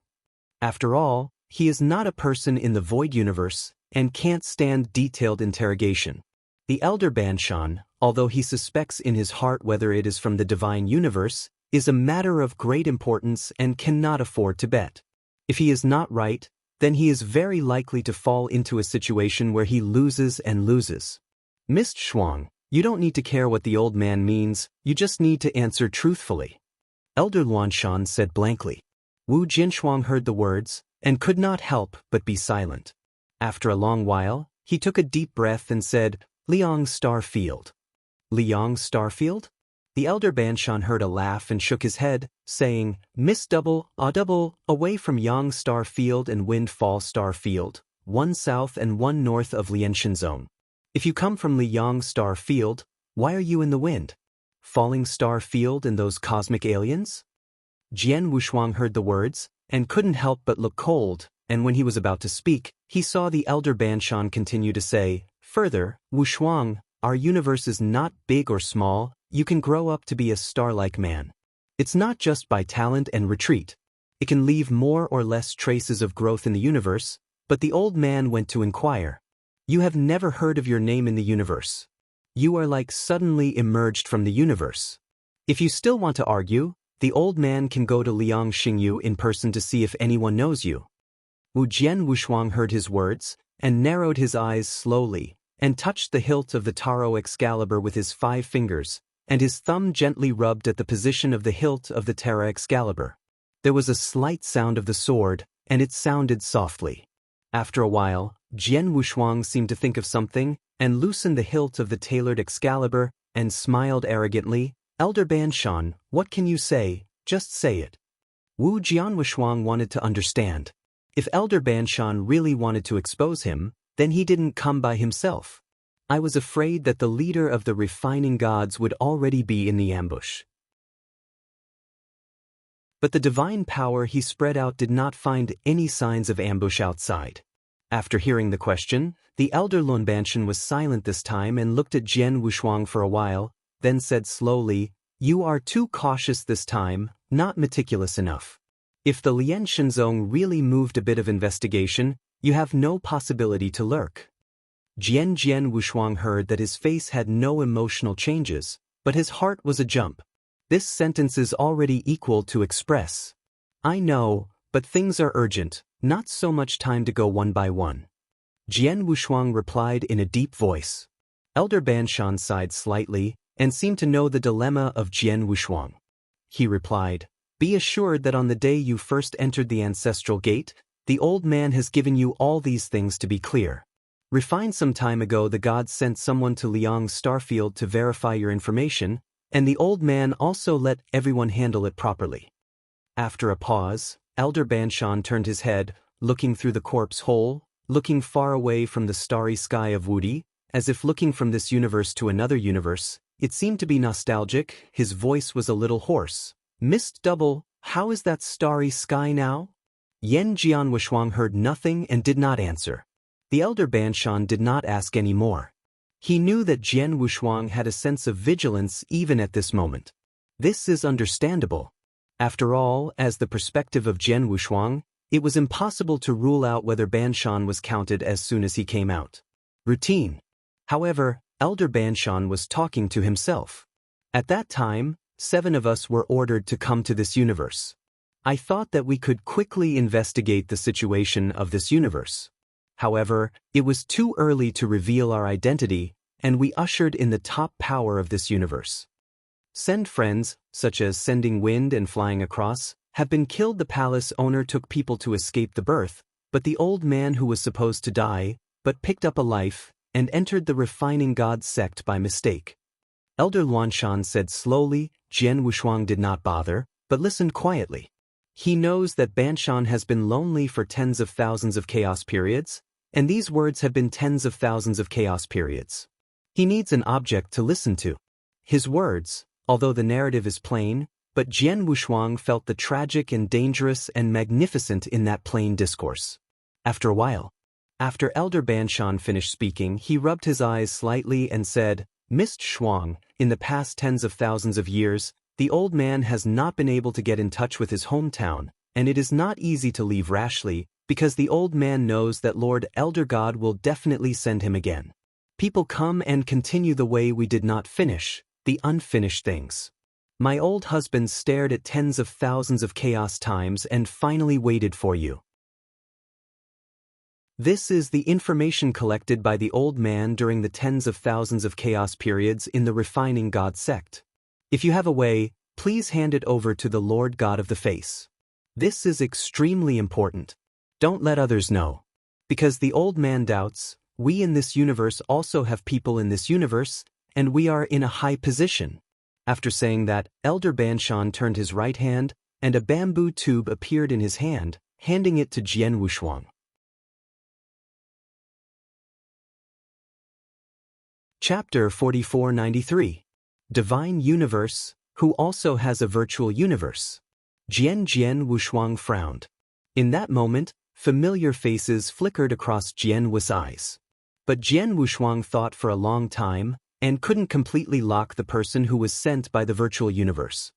After all, he is not a person in the void universe, and can't stand detailed interrogation. The Elder Banshan, although he suspects in his heart whether it is from the divine universe, is a matter of great importance and cannot afford to bet. If he is not right, then he is very likely to fall into a situation where he loses and loses. Mr. Shuang, you don't need to care what the old man means, you just need to answer truthfully. Elder Luanshan said blankly. Wu Jianshuang heard the words, and could not help but be silent. After a long while, he took a deep breath and said, Liang Star Field. Liang Star Field? The elder Banshan heard a laugh and shook his head, saying, Miss Double, Audible, away from Yang Star Field and Windfall Star Field, one south and one north of Lianshan Zone. If you come from Liang Star Field, why are you in the wind? Falling Star Field and those cosmic aliens? Jian Wushuang heard the words, and couldn't help but look cold, and when he was about to speak, he saw the elder Banshan continue to say, Further, Wushuang, our universe is not big or small, you can grow up to be a star-like man. It's not just by talent and retreat. It can leave more or less traces of growth in the universe, but the old man went to inquire. You have never heard of your name in the universe. You are like suddenly emerged from the universe. If you still want to argue, the old man can go to Liang Xingyu in person to see if anyone knows you. Wu Jian Wushuang heard his words, and narrowed his eyes slowly, and touched the hilt of the Taro Excalibur with his 5 fingers, and his thumb gently rubbed at the position of the hilt of the Tara Excalibur. There was a slight sound of the sword, and it sounded softly. After a while, Jian Wushuang seemed to think of something, and loosened the hilt of the tailored Excalibur, and smiled arrogantly, Elder Banshan, what can you say? Just say it. Wu Jian Wushuang wanted to understand. If Elder Banshan really wanted to expose him, then he didn't come by himself. I was afraid that the leader of the refining gods would already be in the ambush. But the divine power he spread out did not find any signs of ambush outside. After hearing the question, the elder Lun Banshan was silent this time and looked at Jian Wushuang for a while, then said slowly, You are too cautious this time, not meticulous enough. If the Lianshan Zone really moved a bit of investigation, you have no possibility to lurk. Jian Wushuang heard that his face had no emotional changes, but his heart was a jump. This sentence is already equal to express. I know, but things are urgent, not so much time to go one by one. Jian Wushuang replied in a deep voice. Elder Banshan sighed slightly, and seemed to know the dilemma of Jian Wushuang. He replied, Be assured that on the day you first entered the ancestral gate, the old man has given you all these things to be clear. Refined some time ago the gods sent someone to Liang Starfield to verify your information, and the old man also let everyone handle it properly. After a pause, Elder Banshan turned his head, looking through the corpse hole, looking far away from the starry sky of Wudi, as if looking from this universe to another universe. It seemed to be nostalgic, his voice was a little hoarse. Mist Double, how is that starry sky now? Yen Jian Wushuang heard nothing and did not answer. The elder Banshan did not ask any more. He knew that Jian Wushuang had a sense of vigilance even at this moment. This is understandable. After all, as the perspective of Jian Wushuang, it was impossible to rule out whether Banshan was counted as soon as he came out. Routine. However, Elder Banshan was talking to himself. At that time, 7 of us were ordered to come to this universe. I thought that we could quickly investigate the situation of this universe. However, it was too early to reveal our identity, and we ushered in the top power of this universe. Send friends, such as sending wind and flying across, have been killed. The palace owner took people to escape the birth, but the old man who was supposed to die, but picked up a life, and entered the refining god sect by mistake. Elder Luanshan said slowly. Jian Wushuang did not bother, but listened quietly. He knows that Banshan has been lonely for tens of thousands of chaos periods, and these words have been tens of thousands of chaos periods. He needs an object to listen to. His words, although the narrative is plain, but Jian Wushuang felt the tragic and dangerous and magnificent in that plain discourse. After a while, after Elder Banshan finished speaking, he rubbed his eyes slightly and said, Mist Shuang, in the past tens of thousands of years, the old man has not been able to get in touch with his hometown, and it is not easy to leave rashly, because the old man knows that Lord Elder God will definitely send him again. People come and continue the way we did not finish, the unfinished things. My old husband stared at tens of thousands of chaos times and finally waited for you. This is the information collected by the old man during the tens of thousands of chaos periods in the refining god sect. If you have a way, please hand it over to the Lord God of the Face. This is extremely important. Don't let others know. Because the old man doubts, we in this universe also have people in this universe, and we are in a high position. After saying that, Elder Banshan turned his right hand, and a bamboo tube appeared in his hand, handing it to Jian Wushuang. Chapter 4493. Divine Universe, who also has a virtual universe. Jian Wushuang frowned. In that moment, familiar faces flickered across Jian Wu's eyes. But Jian Wushuang thought for a long time, and couldn't completely lock the person who was sent by the virtual universe.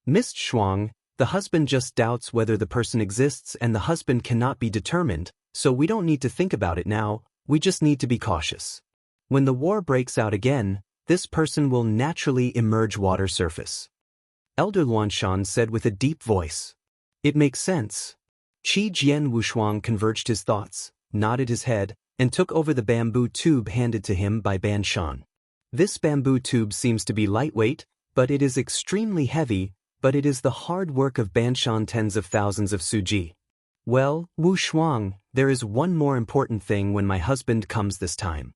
Mr. Shuang, the husband just doubts whether the person exists and the husband cannot be determined, so we don't need to think about it now, we just need to be cautious. When the war breaks out again, this person will naturally emerge water surface. Elder Luanshan said with a deep voice. It makes sense. Jian Wushuang converged his thoughts, nodded his head, and took over the bamboo tube handed to him by Banshan. This bamboo tube seems to be lightweight, but it is extremely heavy, but it is the hard work of Banshan tens of thousands of suji. Well, Wushuang, there is one more important thing when my husband comes this time.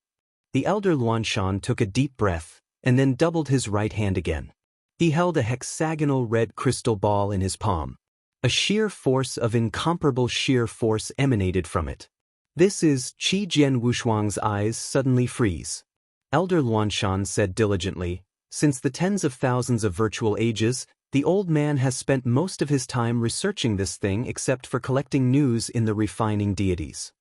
The elder Luanshan took a deep breath, and then doubled his right hand again. He held a hexagonal red crystal ball in his palm. A sheer force of incomparable sheer force emanated from it. This is Jian Wushuang's eyes suddenly freeze. Elder Luanshan said diligently, since the tens of thousands of virtual ages, the old man has spent most of his time researching this thing except for collecting news in the refining deities.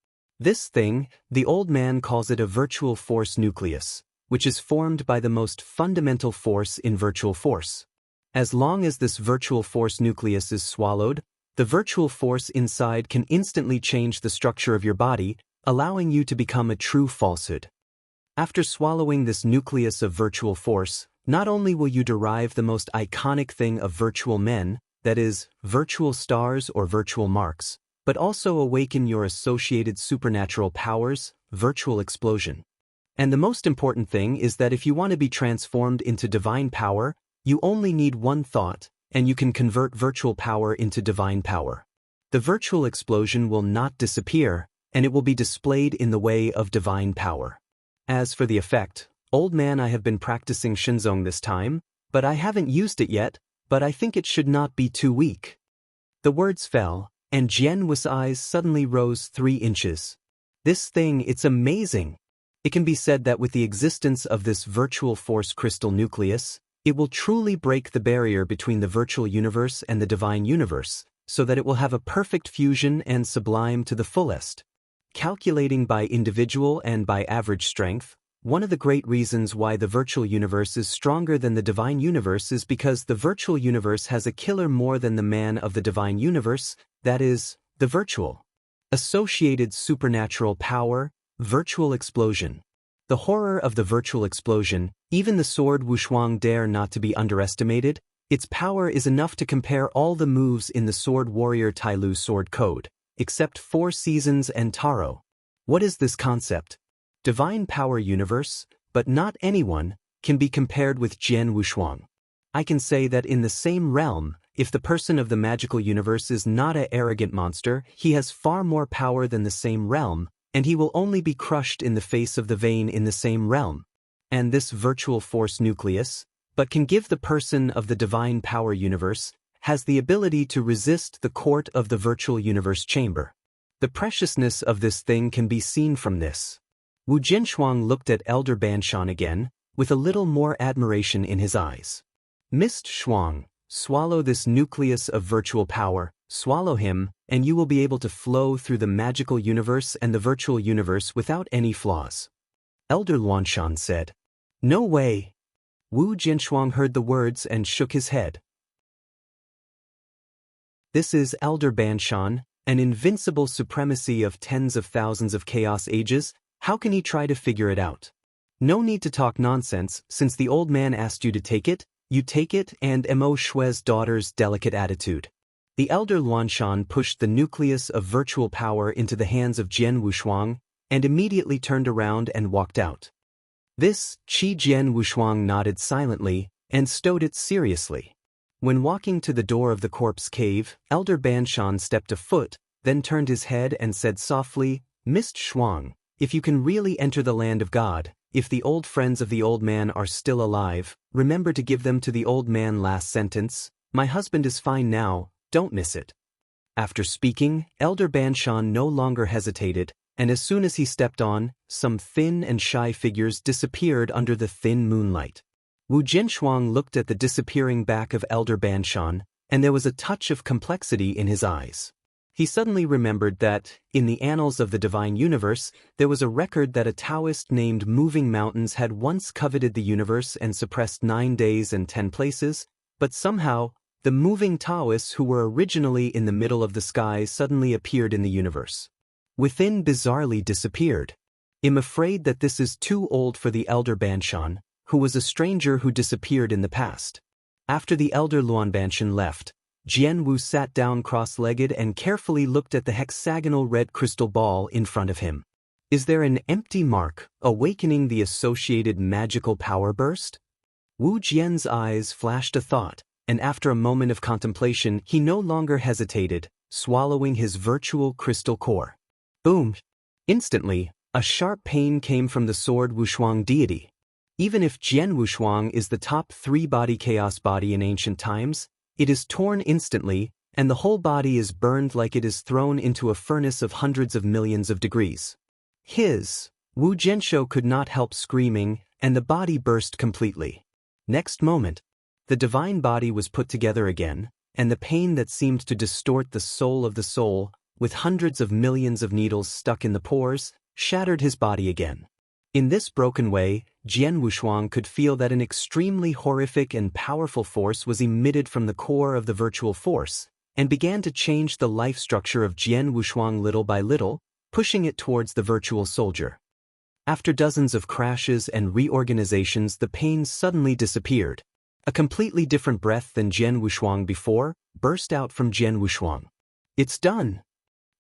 This thing, the old man calls it a virtual force nucleus, which is formed by the most fundamental force in virtual force. As long as this virtual force nucleus is swallowed, the virtual force inside can instantly change the structure of your body, allowing you to become a true falsehood. After swallowing this nucleus of virtual force, not only will you derive the most iconic thing of virtual men, that is, virtual stars or virtual marks, but also awaken your associated supernatural powers, virtual explosion. And the most important thing is that if you want to be transformed into divine power, you only need one thought, and you can convert virtual power into divine power. The virtual explosion will not disappear, and it will be displayed in the way of divine power. As for the effect, old man, I have been practicing Shinzong this time, but I haven't used it yet, but I think it should not be too weak. The words fell, and Jian Wu's eyes suddenly rose 3 inches. This thing, it's amazing. It can be said that with the existence of this virtual force crystal nucleus, it will truly break the barrier between the virtual universe and the divine universe, so that it will have a perfect fusion and sublime to the fullest. Calculating by individual and by average strength, one of the great reasons why the virtual universe is stronger than the divine universe is because the virtual universe has a killer more than the man of the divine universe, that is, the virtual. Associated supernatural power, virtual explosion. The horror of the virtual explosion, even the sword Wushuang dare not to be underestimated, its power is enough to compare all the moves in the Sword Warrior Tailu sword code, except 4 seasons and Taro. What is this concept? Divine power universe, but not anyone, can be compared with Jian Wushuang. I can say that in the same realm, if the person of the magical universe is not an arrogant monster, he has far more power than the same realm, and he will only be crushed in the face of the vein in the same realm. And this virtual force nucleus, but can give the person of the divine power universe, has the ability to resist the court of the virtual universe chamber. The preciousness of this thing can be seen from this. Wu Jinshuang looked at Elder Banshan again, with a little more admiration in his eyes. Mr. Shuang, swallow this nucleus of virtual power, swallow him, and you will be able to flow through the magical universe and the virtual universe without any flaws. Elder Luanshan said. No way. Wu Jinshuang heard the words and shook his head. This is Elder Banshan, an invincible supremacy of tens of thousands of chaos ages. How can he try to figure it out? No need to talk nonsense, since the old man asked you to take it, you take it, and Mo Shui's daughter's delicate attitude. The elder Luanshan pushed the nucleus of virtual power into the hands of Jian Wushuang, and immediately turned around and walked out. This, Jian Wushuang nodded silently, and stowed it seriously. When walking to the door of the corpse cave, Elder Banshan stepped a foot, then turned his head and said softly, Mr. Shuang, if you can really enter the land of God, if the old friends of the old man are still alive, remember to give them to the old man. Last sentence, my husband is fine now, don't miss it. After speaking, Elder Banshan no longer hesitated, and as soon as he stepped on, some thin and shy figures disappeared under the thin moonlight. Wu Jinshuang looked at the disappearing back of Elder Banshan, and there was a touch of complexity in his eyes. He suddenly remembered that, in the annals of the divine universe, there was a record that a Taoist named Moving Mountains had once coveted the universe and suppressed 9 days and 10 places, but somehow, the moving Taoists who were originally in the middle of the sky suddenly appeared in the universe. Within bizarrely disappeared. I'm afraid that this is too old for the Elder Banshan, who was a stranger who disappeared in the past. After the Elder Luan Banshan left, Jian Wu sat down cross-legged and carefully looked at the hexagonal red crystal ball in front of him. Is there an empty mark, awakening the associated magical power burst? Wu Jian's eyes flashed a thought, and after a moment of contemplation he no longer hesitated, swallowing his virtual crystal core. Boom! Instantly, a sharp pain came from the sword Wushuang deity. Even if Jian Wushuang is the top 3 body chaos body in ancient times, it is torn instantly, and the whole body is burned like it is thrown into a furnace of hundreds of millions of degrees. Wu Jianshou could not help screaming, and the body burst completely. Next moment, the divine body was put together again, and the pain that seemed to distort the soul of the soul, with hundreds of millions of needles stuck in the pores, shattered his body again. In this broken way, Jian Wushuang could feel that an extremely horrific and powerful force was emitted from the core of the virtual force, and began to change the life structure of Jian Wushuang little by little, pushing it towards the virtual soldier. After dozens of crashes and reorganizations, the pain suddenly disappeared. A completely different breath than Jian Wushuang before burst out from Jian Wushuang. It's done!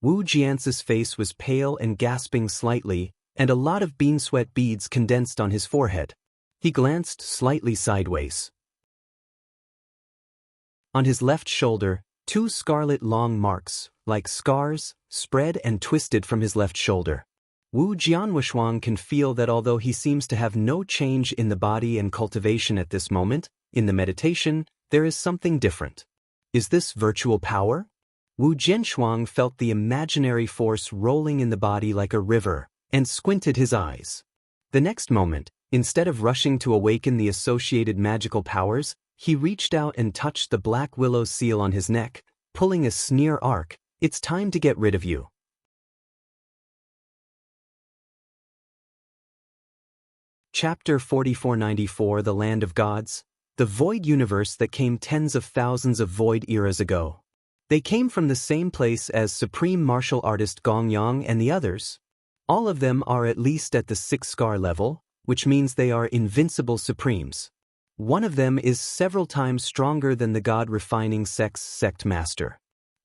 Wu Jian's face was pale and gasping slightly, and a lot of bean sweat beads condensed on his forehead. He glanced slightly sideways. On his left shoulder, 2 scarlet long marks, like scars, spread and twisted from his left shoulder. Wu Jianwushuang can feel that although he seems to have no change in the body and cultivation at this moment, in the meditation, there is something different. Is this virtual power? Wu Jinshuang felt the imaginary force rolling in the body like a river, and squinted his eyes. The next moment, instead of rushing to awaken the associated magical powers, he reached out and touched the black willow seal on his neck, pulling a sneer arc. It's time to get rid of you. Chapter 4494 The Land of Gods, the void universe that came tens of thousands of void eras ago. They came from the same place as supreme martial artist Gong Yang and the others. All of them are at least at the 6 scar level, which means they are invincible supremes. One of them is several times stronger than the God-refining sect master.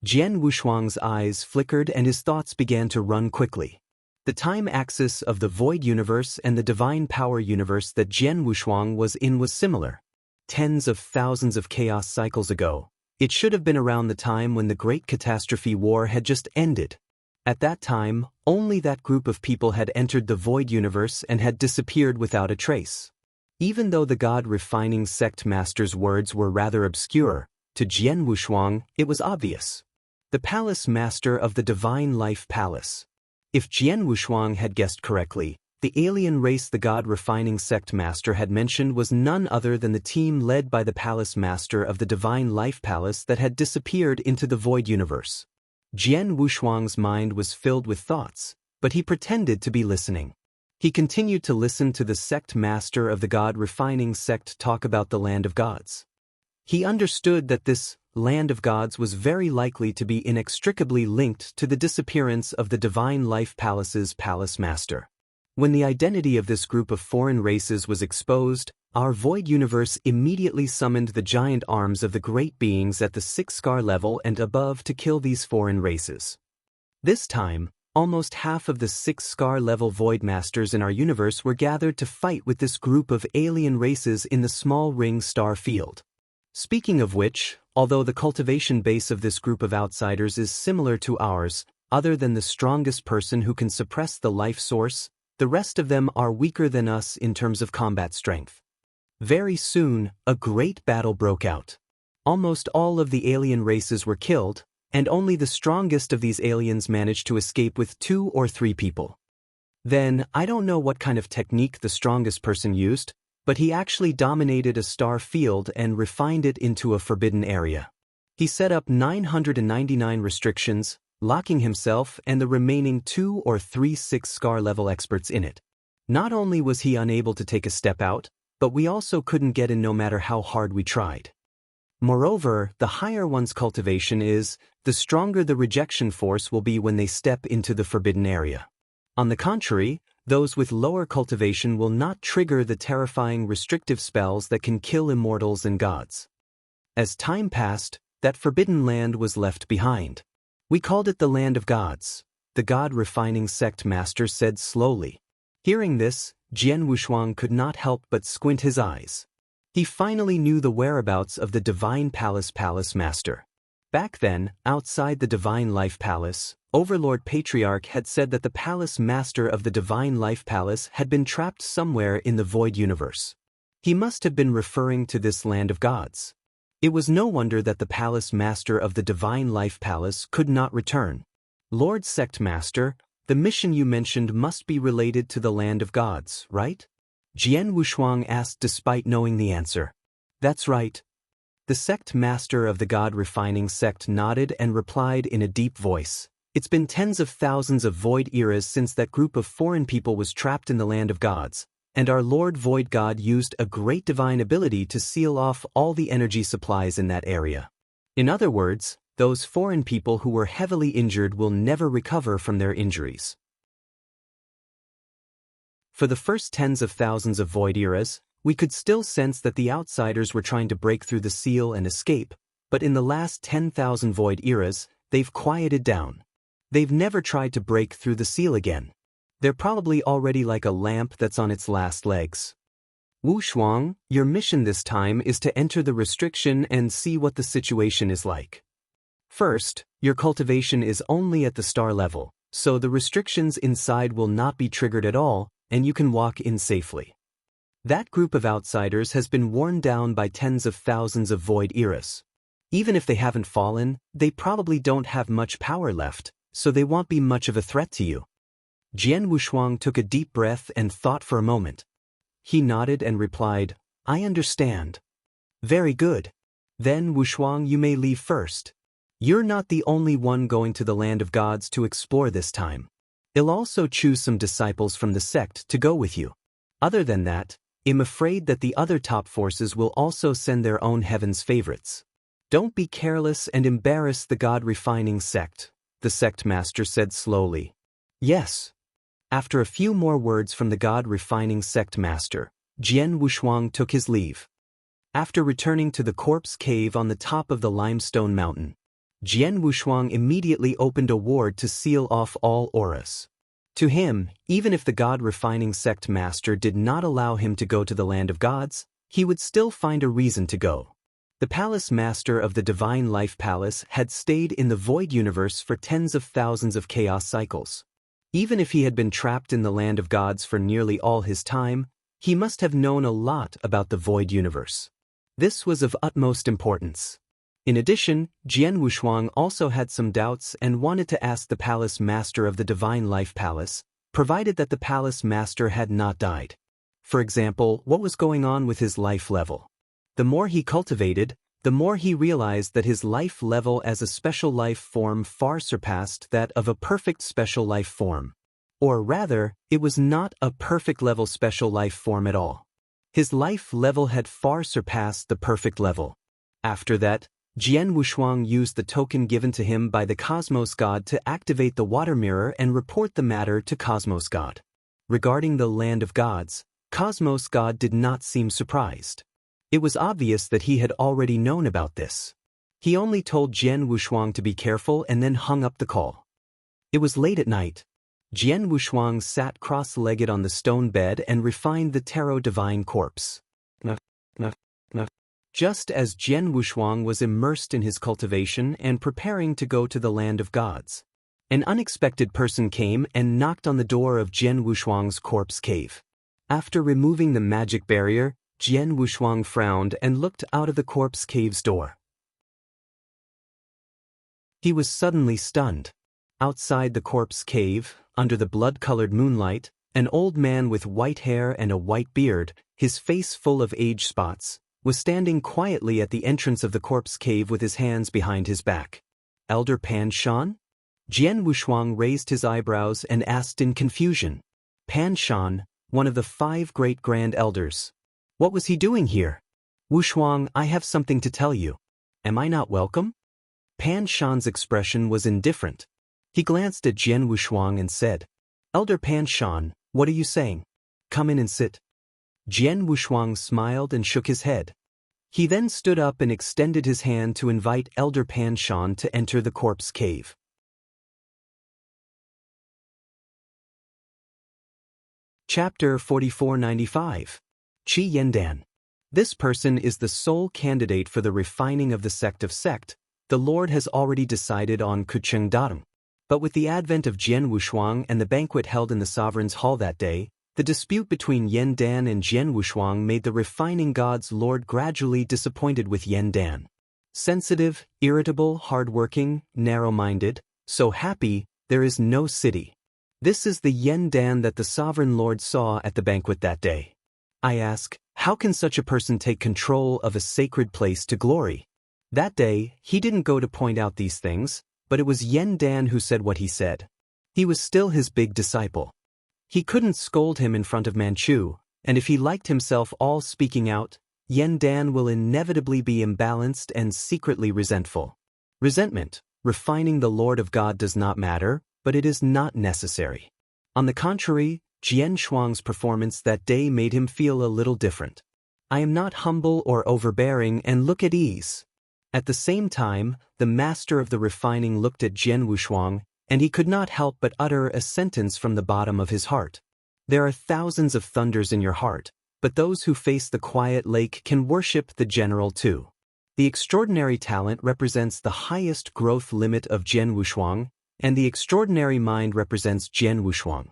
Jian Wushuang's eyes flickered and his thoughts began to run quickly. The time axis of the void universe and the divine power universe that Jian Wushuang was in was similar. Tens of thousands of chaos cycles ago, it should have been around the time when the Great Catastrophe War had just ended. At that time, only that group of people had entered the void universe and had disappeared without a trace. Even though the God-refining sect master's words were rather obscure, to Jian Wushuang, it was obvious. The palace master of the Divine Life Palace. If Jian Wushuang had guessed correctly, the alien race the God-refining sect master had mentioned was none other than the team led by the palace master of the Divine Life Palace that had disappeared into the void universe. Jian Wushuang's mind was filled with thoughts, but he pretended to be listening. He continued to listen to the sect master of the God-refining sect talk about the land of gods. He understood that this land of gods was very likely to be inextricably linked to the disappearance of the Divine Life Palace's palace master. When the identity of this group of foreign races was exposed, our void universe immediately summoned the giant arms of the great beings at the 6 scar level and above to kill these foreign races. This time, almost half of the 6 scar level void masters in our universe were gathered to fight with this group of alien races in the small ring star field. Speaking of which, although the cultivation base of this group of outsiders is similar to ours, other than the strongest person who can suppress the life source, The rest of them are weaker than us in terms of combat strength. Very soon, a great battle broke out. Almost all of the alien races were killed, and only the strongest of these aliens managed to escape with 2 or 3 people. Then, I don't know what kind of technique the strongest person used, but he actually dominated a star field and refined it into a forbidden area. He set up 999 restrictions, locking himself and the remaining 2 or 3 6-star level experts in it. Not only was he unable to take a step out, but we also couldn't get in no matter how hard we tried. Moreover, the higher one's cultivation is, the stronger the rejection force will be when they step into the forbidden area. On the contrary, those with lower cultivation will not trigger the terrifying restrictive spells that can kill immortals and gods. As time passed, that forbidden land was left behind. We called it the Land of Gods, the God-refining sect master said slowly. Hearing this, Jian Wushuang could not help but squint his eyes. He finally knew the whereabouts of the Divine Palace Master. Back then, outside the Divine Life Palace, Overlord Patriarch had said that the Palace Master of the Divine Life Palace had been trapped somewhere in the Void Universe. He must have been referring to this Land of Gods. It was no wonder that the Palace Master of the Divine Life Palace could not return. Lord Sect Master, the mission you mentioned must be related to the Land of Gods, right? Jian Wushuang asked despite knowing the answer. That's right. The Sect Master of the God-refining sect nodded and replied in a deep voice. It's been tens of thousands of Void eras since that group of foreign people was trapped in the Land of Gods, and our Lord Void God used a great divine ability to seal off all the energy supplies in that area. In other words, those foreign people who were heavily injured will never recover from their injuries. For the first tens of thousands of Void eras, we could still sense that the outsiders were trying to break through the seal and escape, but in the last 10,000 Void eras, they've quieted down. They've never tried to break through the seal again. They're probably already like a lamp that's on its last legs. Wushuang, your mission this time is to enter the restriction and see what the situation is like. First, your cultivation is only at the star level, so the restrictions inside will not be triggered at all, and you can walk in safely. That group of outsiders has been worn down by tens of thousands of Void eras. Even if they haven't fallen, they probably don't have much power left, so they won't be much of a threat to you. Jian Wushuang took a deep breath and thought for a moment. He nodded and replied, I understand. Very good. Then, Wushuang, you may leave first. You're not the only one going to the Land of Gods to explore this time. I'll also choose some disciples from the sect to go with you. Other than that, I'm afraid that the other top forces will also send their own heaven's favorites. Don't be careless and embarrass the God-refining sect, the sect master said slowly. Yes. After a few more words from the God-refining sect master, Jian Wushuang took his leave. After returning to the corpse cave on the top of the limestone mountain, Jian Wushuang immediately opened a ward to seal off all auras. To him, even if the God-refining sect master did not allow him to go to the Land of Gods, he would still find a reason to go. The Palace Master of the Divine Life Palace had stayed in the Void Universe for tens of thousands of chaos cycles. Even if he had been trapped in the Land of Gods for nearly all his time, he must have known a lot about the Void Universe. This was of utmost importance. In addition, Jian Wushuang also had some doubts and wanted to ask the Palace Master of the Divine Life Palace, provided that the Palace Master had not died. For example, what was going on with his life level? The more he cultivated, the more he realized that his life level as a special life form far surpassed that of a perfect special life form. Or rather, it was not a perfect level special life form at all. His life level had far surpassed the perfect level. After that, Jian Wushuang used the token given to him by the Cosmos God to activate the water mirror and report the matter to Cosmos God. Regarding the Land of Gods, Cosmos God did not seem surprised. It was obvious that he had already known about this. He only told Jian Wushuang to be careful and then hung up the call. It was late at night. Jian Wushuang sat cross-legged on the stone bed and refined the tarot divine corpse. Just as Jian Wushuang was immersed in his cultivation and preparing to go to the Land of Gods, An unexpected person came and knocked on the door of Jian Wushuang's corpse cave. After removing the magic barrier, Jian Wushuang frowned and looked out of the corpse cave's door. He was suddenly stunned. Outside the corpse cave, under the blood-colored moonlight, an old man with white hair and a white beard, his face full of age spots, was standing quietly at the entrance of the corpse cave with his hands behind his back. Elder Pan Shan? Jian Wushuang raised his eyebrows and asked in confusion. Pan Shan, one of the 5 great grand elders. What was he doing here? Wushuang, I have something to tell you. Am I not welcome? Pan Shan's expression was indifferent. He glanced at Jian Wushuang and said, Elder Pan Shan, what are you saying? Come in and sit. Jian Wushuang smiled and shook his head. He then stood up and extended his hand to invite Elder Pan Shan to enter the corpse cave. Chapter 4495. Qi Yandan. This person is the sole candidate for the refining of the sect of sect. The Lord has already decided on Kucheng Dareng. But with the advent of Jian Wushuang and the banquet held in the sovereign's hall that day, the dispute between Yandan and Jian Wushuang made the refining god's lord gradually disappointed with Yandan. Sensitive, irritable, hard-working, narrow-minded, so happy, there is no city. This is the Yandan that the sovereign lord saw at the banquet that day. I ask, how can such a person take control of a sacred place to glory? That day, he didn't go to point out these things, but it was Yandan who said what he said. He was still his big disciple. He couldn't scold him in front of Manchu, and if he liked himself all speaking out, Yandan will inevitably be imbalanced and secretly resentful. Resentment, refining the Lord of God does not matter, but it is not necessary. On the contrary, Jian Shuang's performance that day made him feel a little different. I am not humble or overbearing and look at ease. At the same time, the master of the refining looked at Jian Wushuang, and he could not help but utter a sentence from the bottom of his heart. There are thousands of thunders in your heart, but those who face the quiet lake can worship the general too. The extraordinary talent represents the highest growth limit of Jian Wushuang, and the extraordinary mind represents Jian Wushuang.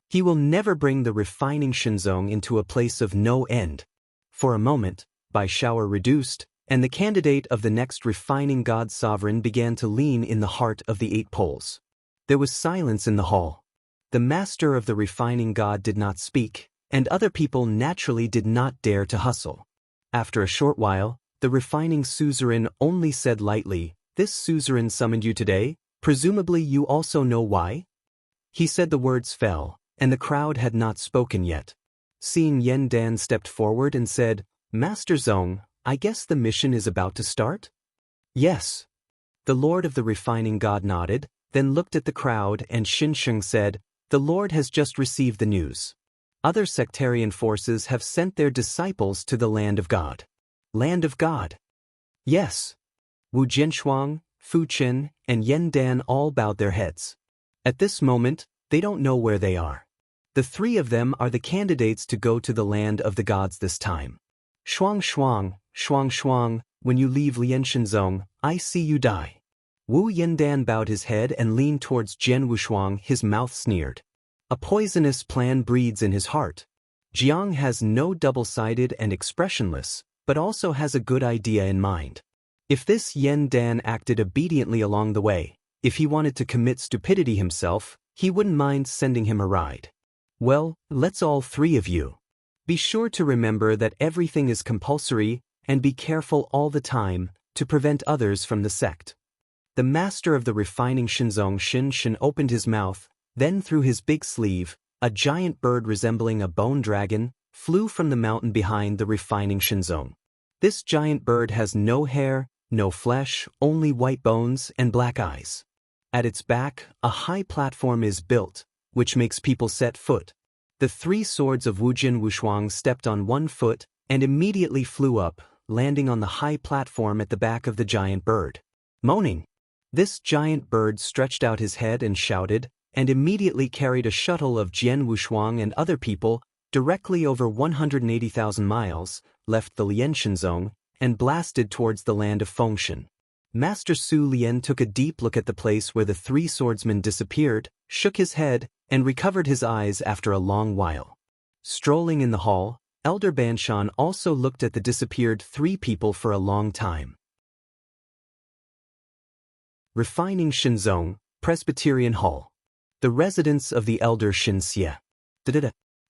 He will never bring the refining Shenzong into a place of no end. For a moment, Bai Shao reduced, and the candidate of the next refining god sovereign began to lean in the heart of the 8 poles. There was silence in the hall. The master of the refining god did not speak, and other people naturally did not dare to hustle. After a short while, the refining suzerain only said lightly, "This suzerain summoned you today, presumably you also know why?" He said the words fell, and the crowd had not spoken yet. Seeing Yandan stepped forward and said, "Master Zong, I guess the mission is about to start?" "Yes." The Lord of the refining god nodded, then looked at the crowd and Xinsheng said, "The Lord has just received the news. Other sectarian forces have sent their disciples to the land of God." "Land of God?" "Yes." Wu Jinshuang, Fu Qin, and Yandan all bowed their heads. At this moment, they don't know where they are. The 3 of them are the candidates to go to the land of the gods this time. Shuang Shuang, Shuang Shuang, when you leave Lianshenzong, I see you die. Wu Yandan bowed his head and leaned towards Jian Wushuang, his mouth sneered. A poisonous plan breeds in his heart. Jiang has no double-sided and expressionless, but also has a good idea in mind. If this Yandan acted obediently along the way, if he wanted to commit stupidity himself, he wouldn't mind sending him a ride. Well, let's all 3 of you. Be sure to remember that everything is compulsory, and be careful all the time to prevent others from the sect. The master of the refining Shenzong Shin opened his mouth, then through his big sleeve, a giant bird resembling a bone dragon flew from the mountain behind the refining Shenzong. This giant bird has no hair, no flesh, only white bones and black eyes. At its back, a high platform is built, which makes people set foot. The 3 swords of Wujin Wushuang stepped on 1 foot and immediately flew up, landing on the high platform at the back of the giant bird. Moaning, this giant bird stretched out his head and shouted, and immediately carried a shuttle of Jian Wushuang and other people directly over 180,000 miles, left the Lianshenzong, and blasted towards the land of Fengshan. Master Su Lian took a deep look at the place where the three swordsmen disappeared, shook his head, and recovered his eyes after a long while. Strolling in the hall, Elder Banshan also looked at the disappeared three people for a long time. Refining Shinzong, Presbyterian Hall. The residence of the elder Xie.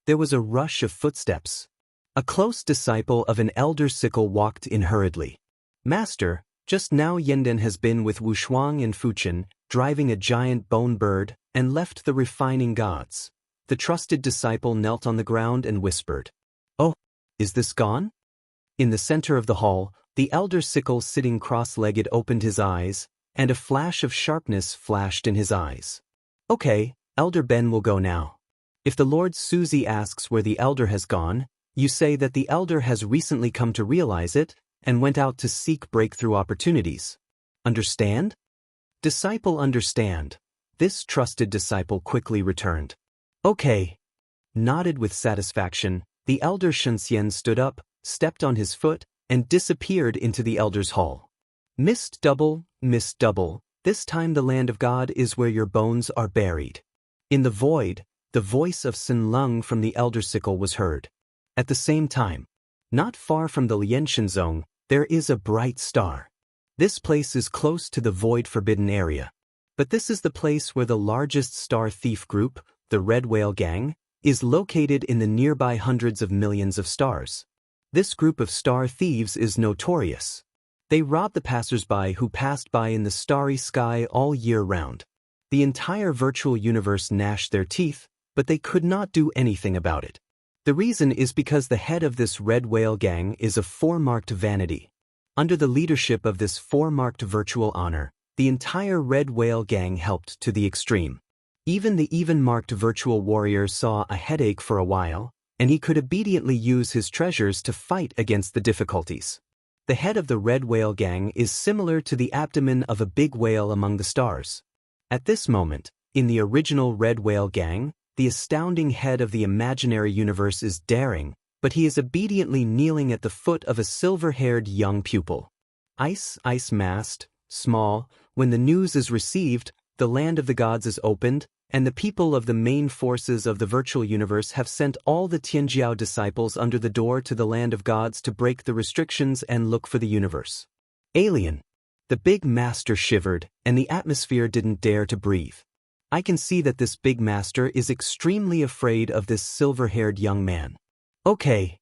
There was a rush of footsteps. A close disciple of an elder sickle walked in hurriedly. Master, just now Yenden has been with Wu Shuang and Fuchen, driving a giant bone bird, and left the refining gods. The trusted disciple knelt on the ground and whispered, "Oh, is this gone?" In the center of the hall, the elder sickle sitting cross-legged opened his eyes, and a flash of sharpness flashed in his eyes. "Okay, Elder Ben will go now. If the Lord Suzy asks where the elder has gone, you say that the elder has recently come to realize it, and went out to seek breakthrough opportunities. Understand?" "Disciple understand." This trusted disciple quickly returned. "Okay." Nodded with satisfaction, the elder Shenxian stood up, stepped on his foot, and disappeared into the elder's hall. Missed double, this time the land of God is where your bones are buried." In the void, the voice of Sin Lung from the elder sickle was heard. At the same time, not far from the Lianshenzong, there is a bright star. This place is close to the void forbidden area. But this is the place where the largest star thief group, the Red Whale Gang, is located in the nearby hundreds of millions of stars. This group of star thieves is notorious. They rob the passers-by who passed by in the starry sky all year round. The entire virtual universe gnashed their teeth, but they could not do anything about it. The reason is because the head of this Red Whale Gang is a four-marked vanity. Under the leadership of this four-marked virtual honor, the entire Red Whale Gang helped to the extreme. Even the even-marked virtual warrior saw a headache for a while, and he could obediently use his treasures to fight against the difficulties. The head of the Red Whale Gang is similar to the abdomen of a big whale among the stars. At this moment, in the original Red Whale Gang, the astounding head of the imaginary universe is daring, but he is obediently kneeling at the foot of a silver-haired young pupil. Ice masked, small, when the news is received, the land of the gods is opened, and the people of the main forces of the virtual universe have sent all the Tianjiao disciples under the door to the land of gods to break the restrictions and look for the universe. Alien. The big master shivered, and the atmosphere didn't dare to breathe. I can see that this big master is extremely afraid of this silver-haired young man. Okay.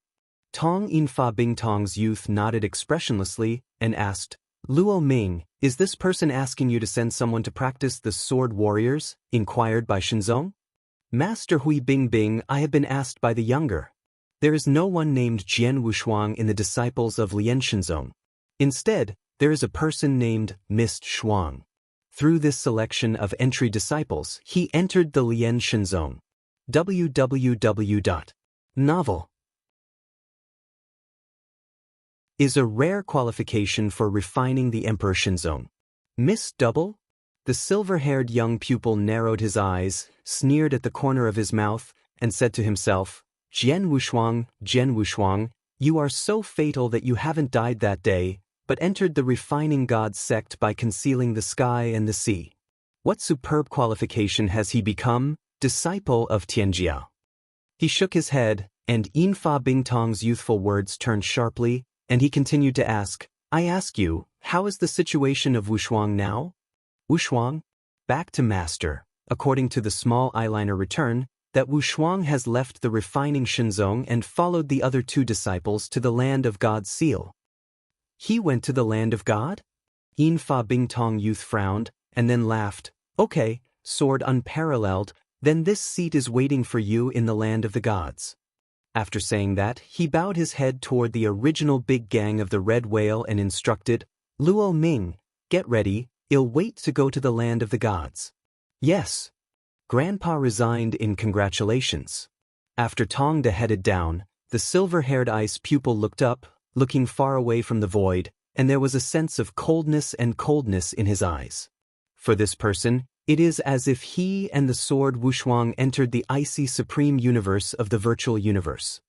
Tong Yinfa Bingtong's youth nodded expressionlessly and asked, "Luo Ming, is this person asking you to send someone to practice the sword warriors?" inquired by Shinzong. "Master Hui Bingbing, I have been asked by the younger. There is no one named Jian Wushuang in the disciples of Lianshenzong. Instead, there is a person named Mist Shuang. Through this selection of entry disciples, he entered the Lianshenzong. www.novel is a rare qualification for refining the Emperor Shinzong. Miss Double? The silver-haired young pupil narrowed his eyes, sneered at the corner of his mouth, and said to himself, Jian Wushuang, you are so fatal that you haven't died that day, but entered the refining god's sect by concealing the sky and the sea. What superb qualification has he become? Disciple of Tianjiao. He shook his head, and Yinfa Bingtong's youthful words turned sharply, and he continued to ask, I ask you, how is the situation of Wushuang now? Wushuang? Back to master, according to the small eyeliner return, that Wushuang has left the refining Shinzong and followed the other two disciples to the land of God's seal. He went to the land of God? Yinfa Bingtong youth frowned, and then laughed. Okay, sword unparalleled, then this seat is waiting for you in the land of the gods. After saying that, he bowed his head toward the original big gang of the Red Whale and instructed, Luo Ming, get ready, I'll wait to go to the land of the gods. Yes. Grandpa resigned in congratulations. After Tongda headed down, the silver-haired ice pupil looked up, looking far away from the void, and there was a sense of coldness in his eyes. For this person, it is as if he and the sword Wushuang entered the icy supreme universe of the virtual universe.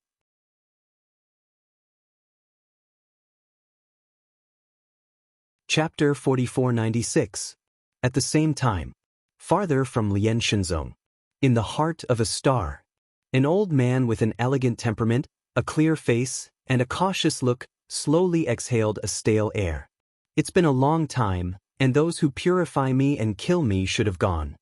Chapter 4496. At the same time, farther from Lian Shenzong, in the heart of a star, an old man with an elegant temperament, a clear face, and a cautious look slowly exhaled a stale air. It's been a long time, and those who purify me and kill me should have gone.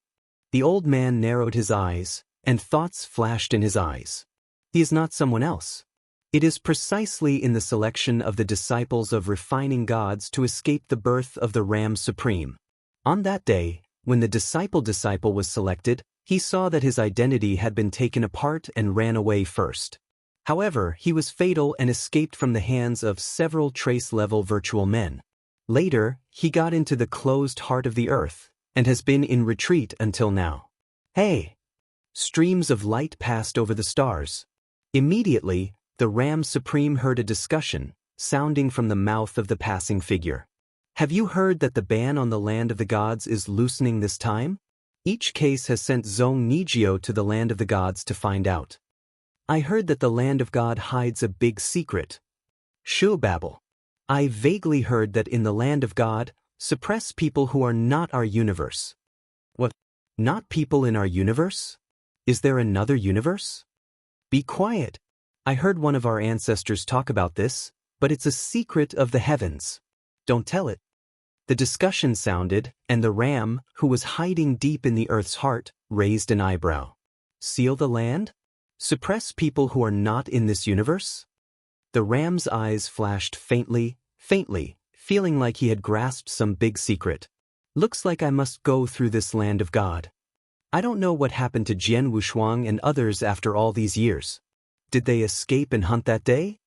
The old man narrowed his eyes, and thoughts flashed in his eyes. He is not someone else. It is precisely in the selection of the disciples of refining gods to escape the birth of the Ram Supreme. On that day, when the disciple was selected, he saw that his identity had been taken apart and ran away first. However, he was fatal and escaped from the hands of several trace-level virtual men. Later, he got into the closed heart of the earth, and has been in retreat until now. Hey! Streams of light passed over the stars. Immediately, the Ram Supreme heard a discussion, sounding from the mouth of the passing figure. Have you heard that the ban on the land of the gods is loosening this time? Each case has sent Zhong Nijio to the land of the gods to find out. I heard that the land of God hides a big secret. Shu babble. I vaguely heard that in the land of God, suppress people who are not our universe. What? Not people in our universe? Is there another universe? Be quiet. I heard one of our ancestors talk about this, but it's a secret of the heavens. Don't tell it. The discussion sounded, and the ram, who was hiding deep in the earth's heart, raised an eyebrow. Seal the land? Suppress people who are not in this universe? The ram's eyes flashed faintly, feeling like he had grasped some big secret. Looks like I must go through this land of God. I don't know what happened to Jian Wushuang and others after all these years. Did they escape and hunt that day?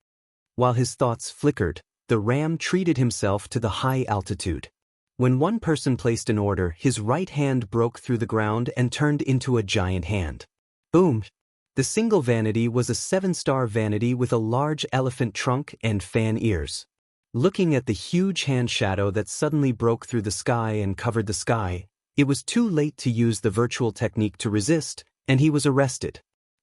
While his thoughts flickered, the ram treated himself to the high altitude. When one person placed an order, his right hand broke through the ground and turned into a giant hand. Boom! The single vanity was a 7-star vanity with a large elephant trunk and fan ears. Looking at the huge hand shadow that suddenly broke through the sky and covered the sky, it was too late to use the virtual technique to resist, and he was arrested.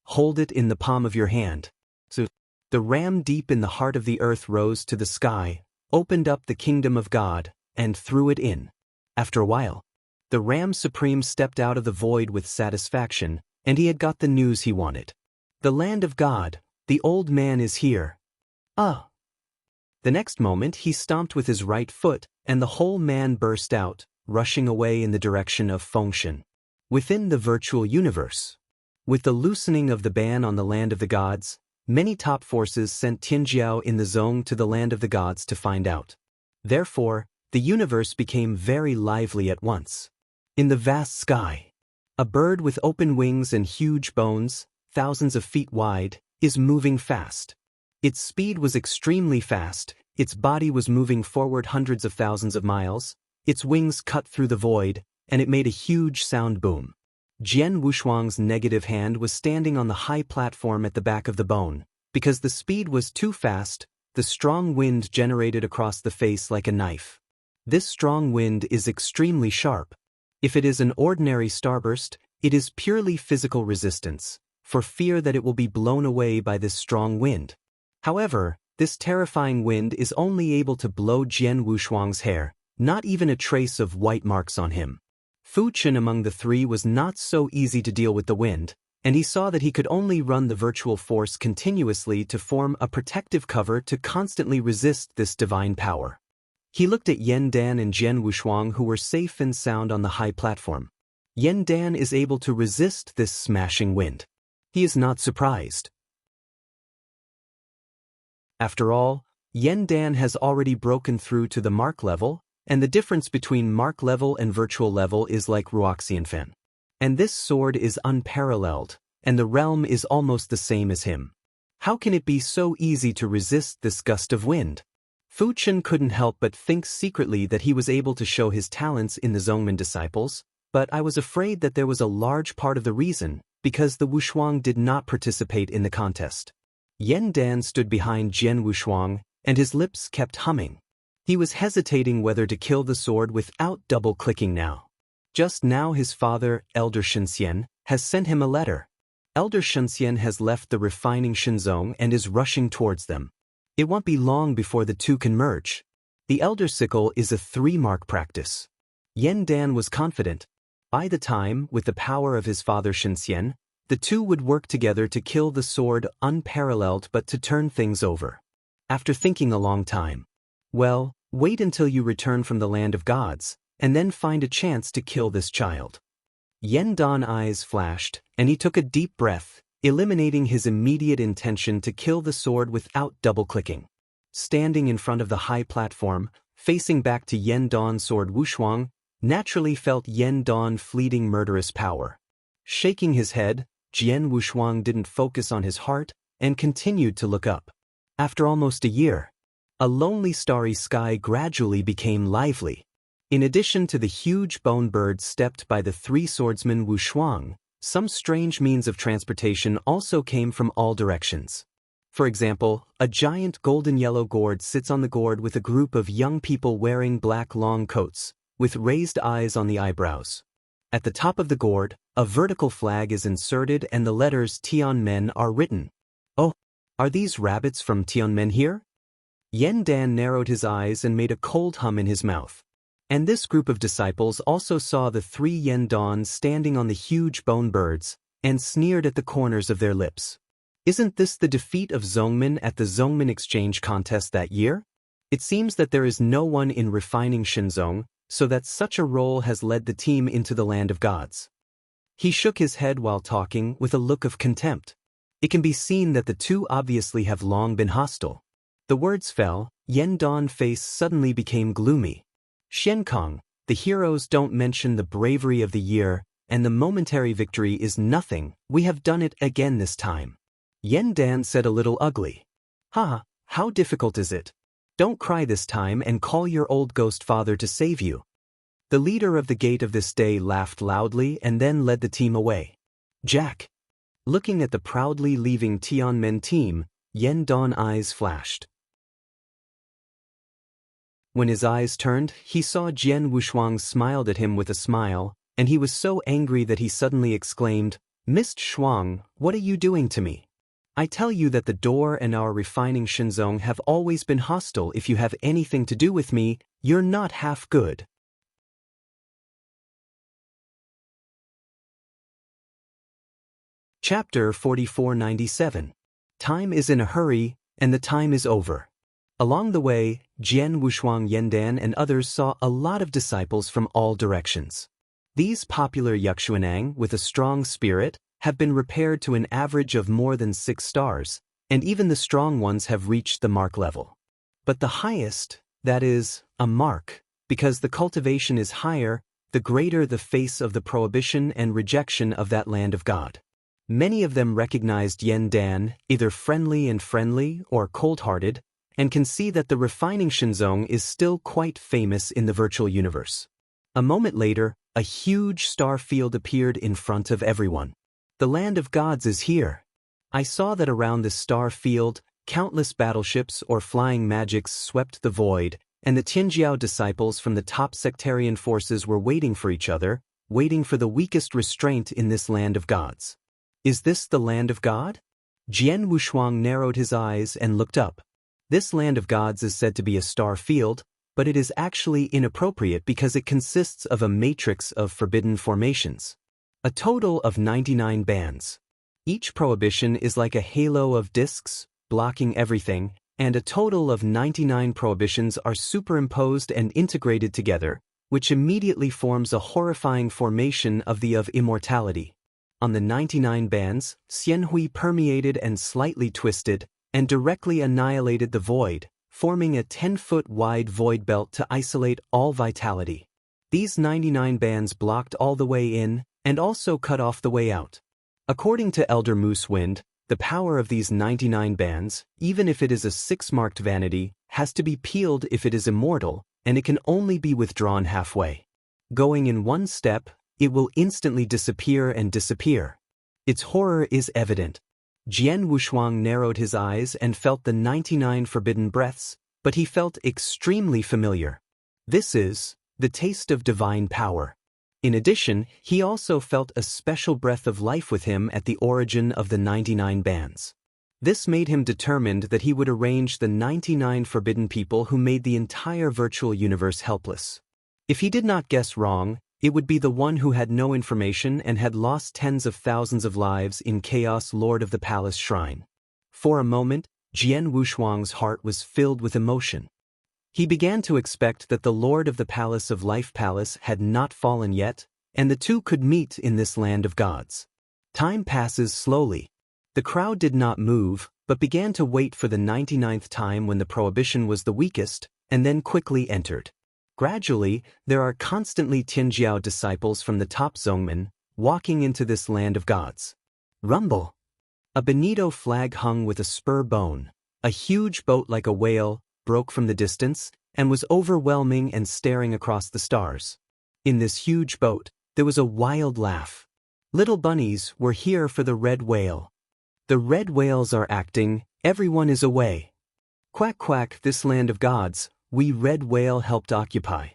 Hold it in the palm of your hand. So, the ram deep in the heart of the earth rose to the sky, opened up the kingdom of God, and threw it in. After a while, the Ram Supreme stepped out of the void with satisfaction, and he had got the news he wanted. The land of God, the old man is here. Ah! The next moment he stomped with his right foot, and the whole man burst out, rushing away in the direction of Fengshan. Within the virtual universe. With the loosening of the ban on the land of the gods, many top forces sent Tianjiao in the Zong to the land of the gods to find out. Therefore, the universe became very lively at once. In the vast sky, a bird with open wings and huge bones, thousands of feet wide, is moving fast. Its speed was extremely fast, its body was moving forward hundreds of thousands of miles, its wings cut through the void, and it made a huge sound boom. Jian Wushuang's negative hand was standing on the high platform at the back of the bone. Because the speed was too fast, the strong wind generated across the face like a knife. This strong wind is extremely sharp. If it is an ordinary starburst, it is purely physical resistance, for fear that it will be blown away by this strong wind. However, this terrifying wind is only able to blow Jian Wushuang's hair, not even a trace of white marks on him. Fu Chen among the three was not so easy to deal with the wind, and he saw that he could only run the virtual force continuously to form a protective cover to constantly resist this divine power. He looked at Yen Dan and Jian Wushuang who were safe and sound on the high platform. Yen Dan is able to resist this smashing wind. He is not surprised. After all, Yen Dan has already broken through to the mark level, and the difference between mark level and virtual level is like Ruoxianfen. And this sword is unparalleled, and the realm is almost the same as him. How can it be so easy to resist this gust of wind? Fu Chen couldn't help but think secretly that he was able to show his talents in the Zongman disciples, but I was afraid that there was a large part of the reason, because the Wushuang did not participate in the contest. Yen Dan stood behind Jian Wushuang, and his lips kept humming. He was hesitating whether to kill the sword without double-clicking now. Just now his father, Elder Shenxian, has sent him a letter. Elder Shenxian has left the refining Shenzong and is rushing towards them. It won't be long before the two can merge. The Elder Sickle is a 3-mark practice. Yen Dan was confident. By the time, with the power of his father Shinxian, the two would work together to kill the sword unparalleled but to turn things over. After thinking a long time, well, wait until you return from the land of gods, and then find a chance to kill this child. Yen Dan's eyes flashed, and he took a deep breath, eliminating his immediate intention to kill the sword without double-clicking. Standing in front of the high platform, facing back to Yen Dan's sword, Wushuang naturally felt Yen Dan's fleeting murderous power. Shaking his head, Jian Wushuang didn't focus on his heart and continued to look up. After almost a year, a lonely starry sky gradually became lively. In addition to the huge bone bird stepped by the 3 swordsmen Wushuang, some strange means of transportation also came from all directions. For example, a giant golden-yellow gourd sits on the gourd with a group of young people wearing black long coats, with raised eyes on the eyebrows. At the top of the gourd, a vertical flag is inserted and the letters Tianmen are written. Oh, are these rabbits from Tianmen here? Yen Dan narrowed his eyes and made a cold hum in his mouth. And this group of disciples also saw the 3 Yen Dans standing on the huge bone birds, and sneered at the corners of their lips. Isn't this the defeat of Zhongmen at the Zhongmen Exchange contest that year? It seems that there is no one in refining Shenzong, so that such a role has led the team into the land of gods. He shook his head while talking with a look of contempt. It can be seen that the two obviously have long been hostile. The words fell, Yen Dan's face suddenly became gloomy. Shenkong, the heroes don't mention the bravery of the year, and the momentary victory is nothing. We have done it again this time. Yen Dan said a little ugly. Ha, how difficult is it? Don't cry this time and call your old ghost father to save you. The leader of the gate of this day laughed loudly and then led the team away. Jack. Looking at the proudly leaving Tianmen team, Yen Dan's eyes flashed. When his eyes turned, he saw Jian Wushuang smiled at him with a smile, and he was so angry that he suddenly exclaimed, Mr. Shuang, what are you doing to me? I tell you that the door and our refining Shenzong have always been hostile. If you have anything to do with me, you're not half good. Chapter 4497. Time is in a hurry, and the time is over. Along the way, Jian Wushuang Yendan and others saw a lot of disciples from all directions. These popular Yuxuanang with a strong spirit have been repaired to an average of more than 6 stars, and even the strong ones have reached the mark level. But the highest, that is, a mark, because the cultivation is higher, the greater the face of the prohibition and rejection of that land of God. Many of them recognized Yen Dan, either friendly or cold-hearted, and can see that the refining Shenzong is still quite famous in the virtual universe. A moment later, a huge star field appeared in front of everyone. The land of gods is here. I saw that around this star field, countless battleships or flying magics swept the void, and the Tianjiao disciples from the top sectarian forces were waiting for each other, waiting for the weakest restraint in this land of gods. Is this the land of God? Jian Wushuang narrowed his eyes and looked up. This land of gods is said to be a star field, but it is actually inappropriate because it consists of a matrix of forbidden formations. A total of 99 bands. Each prohibition is like a halo of discs, blocking everything, and a total of 99 prohibitions are superimposed and integrated together, which immediately forms a horrifying formation of the of immortality. On the 99 bands, Xianhui permeated and slightly twisted, and directly annihilated the void, forming a 10-foot wide void belt to isolate all vitality. These 99 bands blocked all the way in, and also cut off the way out. According to Elder Moose Wind, the power of these 99 bands, even if it is a 6-marked vanity, has to be peeled if it is immortal, and it can only be withdrawn halfway. Going in one step, it will instantly disappear and disappear. Its horror is evident. Jian Wushuang narrowed his eyes and felt the 99 forbidden breaths, but he felt extremely familiar. This is the taste of divine power. In addition, he also felt a special breath of life with him at the origin of the 99 bands. This made him determined that he would arrange the 99 forbidden people who made the entire virtual universe helpless. If he did not guess wrong, it would be the one who had no information and had lost tens of thousands of lives in chaos, Lord of the Palace Shrine. For a moment, Jian Wushuang's heart was filled with emotion. He began to expect that the Lord of the Palace of Life Palace had not fallen yet, and the two could meet in this land of gods. Time passes slowly. The crowd did not move, but began to wait for the 99th time when the prohibition was the weakest, and then quickly entered. Gradually, there are constantly Tianjiao disciples from the top Zongmen, walking into this land of gods. Rumble! A bonito flag hung with a spur bone, a huge boat like a whale, broke from the distance, and was overwhelming and staring across the stars. In this huge boat, there was a wild laugh. Little bunnies were here for the red whale. The red whales are acting, everyone is away. Quack quack, this land of gods, we red whale helped occupy.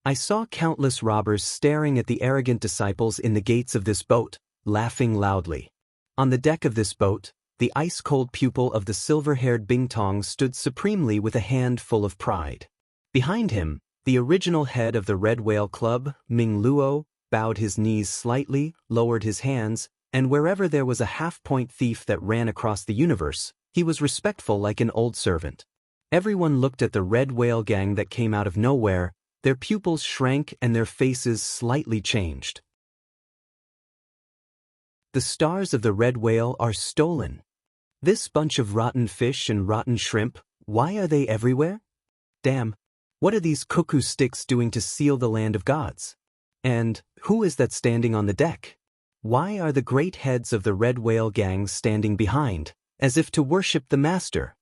I saw countless robbers staring at the arrogant disciples in the gates of this boat, laughing loudly. On the deck of this boat, the ice-cold pupil of the silver-haired Bingtong stood supremely with a hand full of pride. Behind him, the original head of the Red Whale Club, Ming Luo, bowed his knees slightly, lowered his hands, and wherever there was a half-point thief that ran across the universe, he was respectful like an old servant. Everyone looked at the Red Whale gang that came out of nowhere, their pupils shrank and their faces slightly changed. The stars of the red whale are stolen. This bunch of rotten fish and rotten shrimp, why are they everywhere? Damn, what are these cuckoo sticks doing to seal the land of gods? And who is that standing on the deck? Why are the great heads of the red whale gang standing behind, as if to worship the master?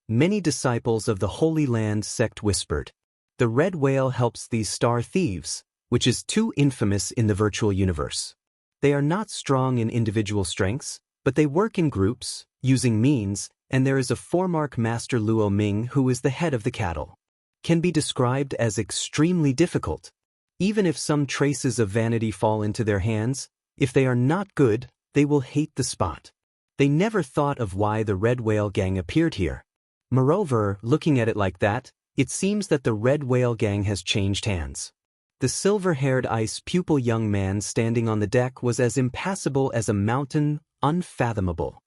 Many disciples of the Holy Land sect whispered. The red whale helps these star thieves, which is too infamous in the virtual universe. They are not strong in individual strengths, but they work in groups, using means, and there is a foremark Master Luo Ming who is the head of the cattle. Can be described as extremely difficult. Even if some traces of vanity fall into their hands, if they are not good, they will hate the spot. They never thought of why the red whale gang appeared here. Moreover, looking at it like that, it seems that the red whale gang has changed hands. The silver-haired ice-pupil young man standing on the deck was as impassable as a mountain, unfathomable.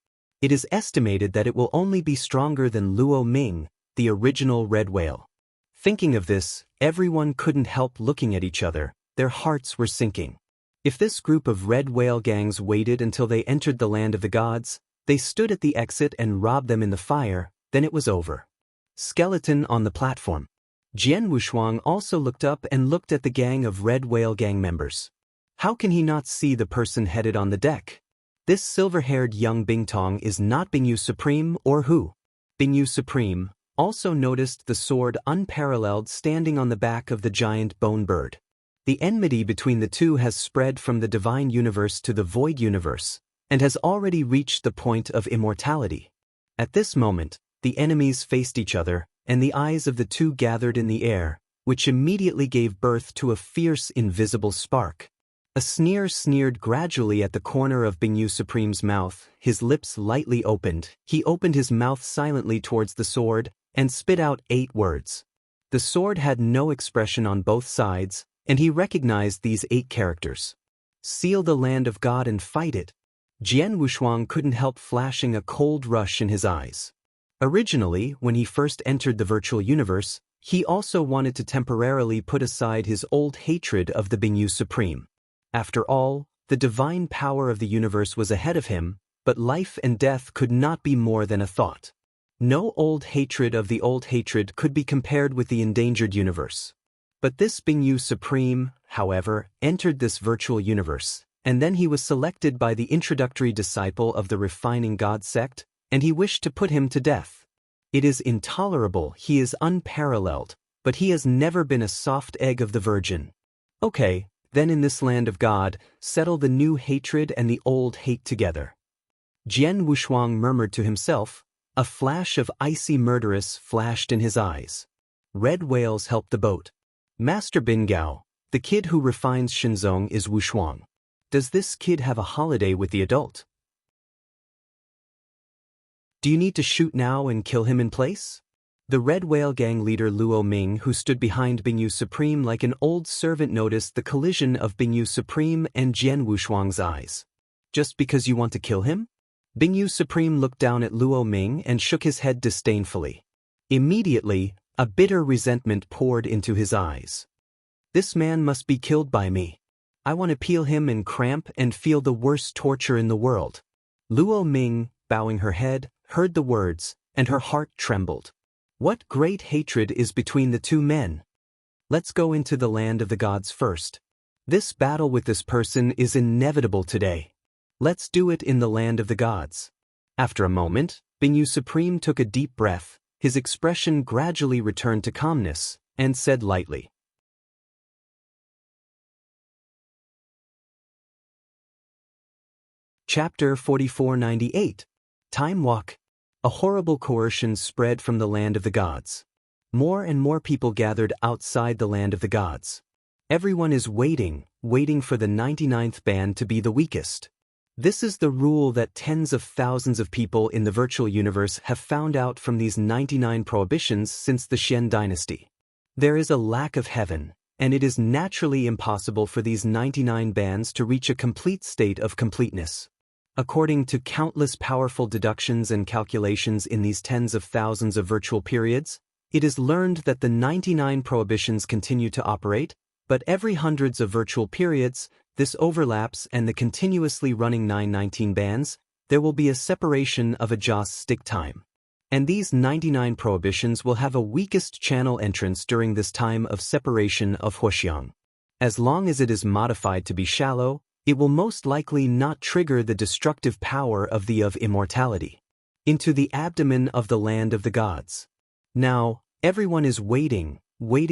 It is estimated that it will only be stronger than Luo Ming, the original red whale. Thinking of this, everyone couldn't help looking at each other, their hearts were sinking. If this group of red whale gangs waited until they entered the land of the gods, they stood at the exit and robbed them in the fire, then it was over. Skeleton on the platform. Jian Wushuang also looked up and looked at the gang of red whale gang members. How can he not see the person headed on the deck? This silver-haired young Bingtong is not Bingyu Supreme or who? Bingyu Supreme also noticed the sword unparalleled standing on the back of the giant bone bird. The enmity between the two has spread from the divine universe to the void universe, and has already reached the point of immortality. At this moment, the enemies faced each other, and the eyes of the two gathered in the air, which immediately gave birth to a fierce invisible spark. A sneer sneered gradually at the corner of Bingyu Supreme's mouth, his lips lightly opened, he opened his mouth silently towards the sword, and spit out 8 words. The sword had no expression on both sides, and he recognized these 8 characters. Seal the land of God and fight it. Jian Wushuang couldn't help flashing a cold rush in his eyes. Originally, when he first entered the virtual universe, he also wanted to temporarily put aside his old hatred of the Bingyu Supreme. After all, the divine power of the universe was ahead of him, but life and death could not be more than a thought. No old hatred of the old hatred could be compared with the endangered universe. But this Bingyu Supreme, however, entered this virtual universe, and then he was selected by the introductory disciple of the refining God sect, and he wished to put him to death. It is intolerable, he is unparalleled, but he has never been a soft egg of the virgin. Okay, then in this land of God, settle the new hatred and the old hate together. Jian Wushuang murmured to himself. A flash of icy murderous flashed in his eyes. Red whales helped the boat. Master Bingao, the kid who refines Shinzong, is Wushuang. Does this kid have a holiday with the adult? Do you need to shoot now and kill him in place? The Red Whale Gang leader Luo Ming, who stood behind Bingyu Supreme like an old servant, noticed the collision of Bingyu Supreme and Jian Wushuang's eyes. Just because you want to kill him? Bingyu Supreme looked down at Luo Ming and shook his head disdainfully. Immediately, a bitter resentment poured into his eyes. This man must be killed by me. I want to peel him and cramp and feel the worst torture in the world. Luo Ming, bowing her head, heard the words, and her heart trembled. What great hatred is between the two men? Let's go into the land of the gods first. This battle with this person is inevitable today. Let's do it in the land of the gods. After a moment, Bingyu Supreme took a deep breath, his expression gradually returned to calmness, and said lightly. Chapter 4498. Time Walk. A horrible coercion spread from the land of the gods. More and more people gathered outside the land of the gods. Everyone is waiting for the 99th band to be the weakest. This is the rule that tens of thousands of people in the virtual universe have found out from these 99 prohibitions since the Xian dynasty. There is a lack of heaven, and it is naturally impossible for these 99 bands to reach a complete state of completeness. According to countless powerful deductions and calculations in these tens of thousands of virtual periods, it is learned that the 99 prohibitions continue to operate, but every hundreds of virtual periods, this overlaps and the continuously running 919 bands, there will be a separation of a Joss stick time. And these 99 prohibitions will have a weakest channel entrance during this time of separation of Huoxiang. As long as it is modified to be shallow, it will most likely not trigger the destructive power of immortality into the abdomen of the land of the gods. Now, everyone is waiting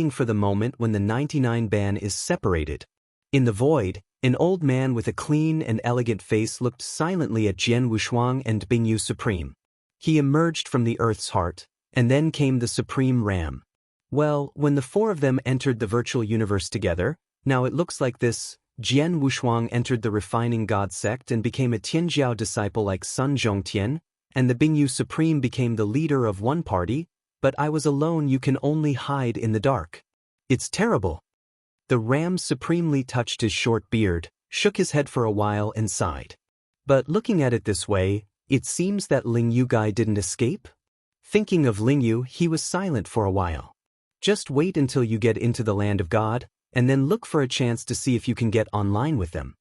for the moment when the 99 ban is separated. In the void, an old man with a clean and elegant face looked silently at Jian Wushuang and Bingyu Supreme. He emerged from the earth's heart, and then came the Supreme Ram. Well, when the four of them entered the virtual universe together, now it looks like this. Jian Wushuang entered the refining god sect and became a Tianjiao disciple like Sun Zhongtian, and the Bingyu Supreme became the leader of one party, but I was alone. You can only hide in the dark. It's terrible. The Ram supremely touched his short beard, shook his head for a while and sighed. But looking at it this way, it seems that Ling Yu guy didn't escape? Thinking of Ling Yu, he was silent for a while. Just wait until you get into the land of God, and then look for a chance to see if you can get online with them.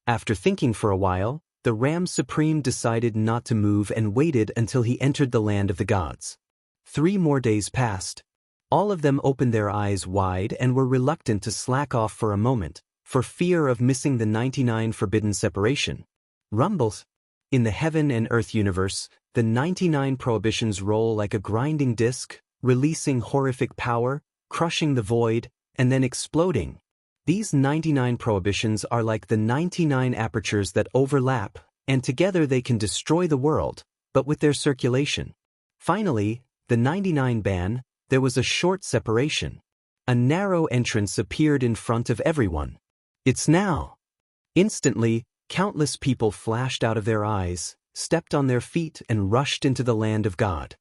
After thinking for a while, the Ram Supreme decided not to move and waited until he entered the land of the gods. 3 more days passed. All of them opened their eyes wide and were reluctant to slack off for a moment, for fear of missing the 99 forbidden separation. Rumbles. In the heaven and earth universe, the 99 prohibitions roll like a grinding disc, releasing horrific power, crushing the void, and then exploding. These 99 prohibitions are like the 99 apertures that overlap, and together they can destroy the world, but with their circulation. Finally, the 99 ban, there was a short separation. A narrow entrance appeared in front of everyone. It's now. Instantly, countless people flashed out of their eyes, stepped on their feet and rushed into the land of God.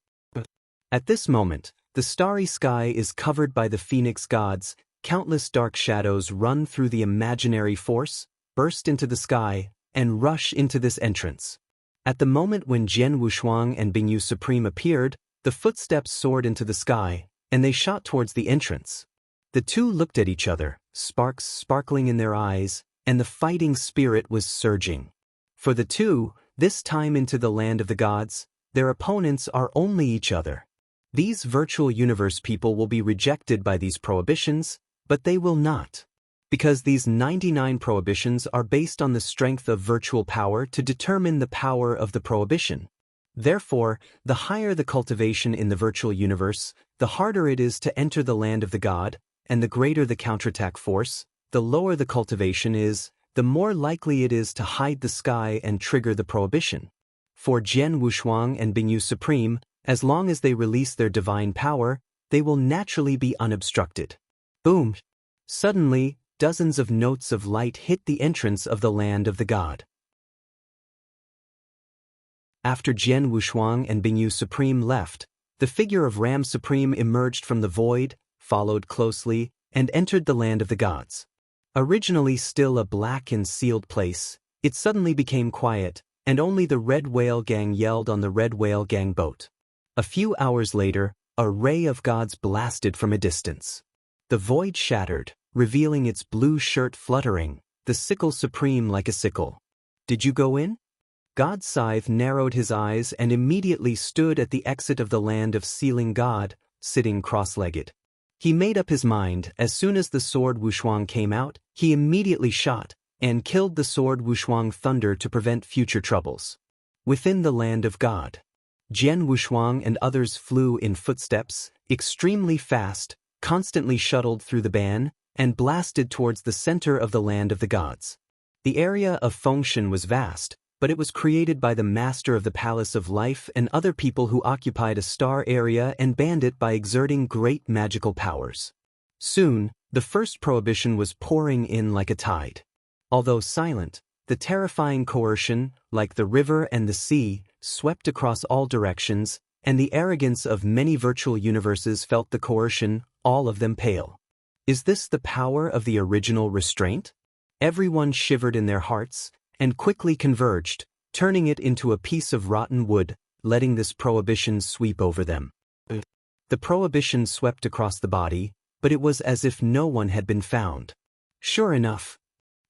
At this moment, the starry sky is covered by the phoenix gods. Countless dark shadows run through the imaginary force, burst into the sky, and rush into this entrance. At the moment when Jian Wushuang and Bingyu Supreme appeared, the footsteps soared into the sky, and they shot towards the entrance. The two looked at each other, sparks sparkling in their eyes, and the fighting spirit was surging. For the two, this time into the land of the gods, their opponents are only each other. These virtual universe people will be rejected by these prohibitions, but they will not. Because these 99 prohibitions are based on the strength of virtual power to determine the power of the prohibition. Therefore, the higher the cultivation in the virtual universe, the harder it is to enter the land of the god, and the greater the counterattack force, the lower the cultivation is, the more likely it is to hide the sky and trigger the prohibition. For Jian Wushuang and Bingyu Supreme, as long as they release their divine power, they will naturally be unobstructed. Boom! Suddenly, dozens of notes of light hit the entrance of the land of the god. After Jian Wushuang and Bingyu Supreme left, the figure of Ram Supreme emerged from the void, followed closely, and entered the land of the gods. Originally still a black and sealed place, it suddenly became quiet, and only the Red Whale Gang yelled on the Red Whale Gang boat. A few hours later, a ray of gods blasted from a distance. The void shattered, revealing its blue shirt fluttering, the sickle supreme like a sickle. Did you go in? God Scythe narrowed his eyes and immediately stood at the exit of the land of Sealing God, sitting cross-legged. He made up his mind. As soon as the sword Wushuang came out, he immediately shot and killed the sword Wushuang Thunder to prevent future troubles. Within the land of God, Jian Wushuang and others flew in footsteps, extremely fast, constantly shuttled through the ban, and blasted towards the center of the land of the gods. The area of Fengshan was vast, but it was created by the master of the Palace of Life and other people who occupied a star area and banned it by exerting great magical powers. Soon, the first prohibition was pouring in like a tide. Although silent, the terrifying coercion, like the river and the sea, swept across all directions, and the arrogance of many virtual universes felt the coercion, all of them pale. Is this the power of the original restraint? Everyone shivered in their hearts, and quickly converged, turning it into a piece of rotten wood, letting this prohibition sweep over them. The prohibition swept across the body, but it was as if no one had been found. Sure enough,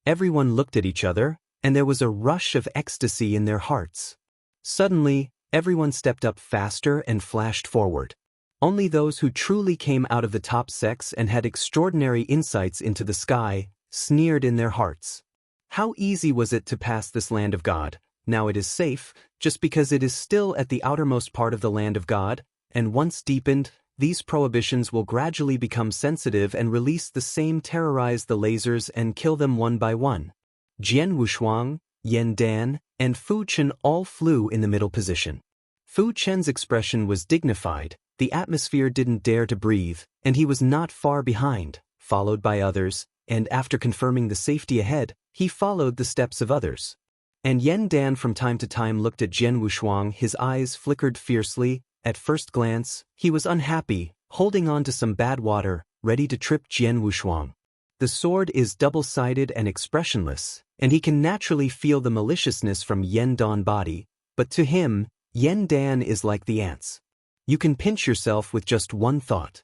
everyone looked at each other, and there was a rush of ecstasy in their hearts. Suddenly, everyone stepped up faster and flashed forward. Only those who truly came out of the top sex and had extraordinary insights into the sky sneered in their hearts. How easy was it to pass this land of God? Now it is safe, just because it is still at the outermost part of the land of God, and once deepened, these prohibitions will gradually become sensitive and release the same terrorize the lasers and kill them one by one. Jian Wushuang, Yan Dan, and Fu Chen all flew in the middle position. Fu Chen's expression was dignified, the atmosphere didn't dare to breathe, and he was not far behind, followed by others, and after confirming the safety ahead, he followed the steps of others. And Yan Dan from time to time looked at Jian Wushuang, his eyes flickered fiercely. At first glance, he was unhappy, holding on to some bad water, ready to trip Jian Wushuang. The sword is double-sided and expressionless, and he can naturally feel the maliciousness from Yan Dan body, but to him, Yan Dan is like the ants. You can pinch yourself with just one thought.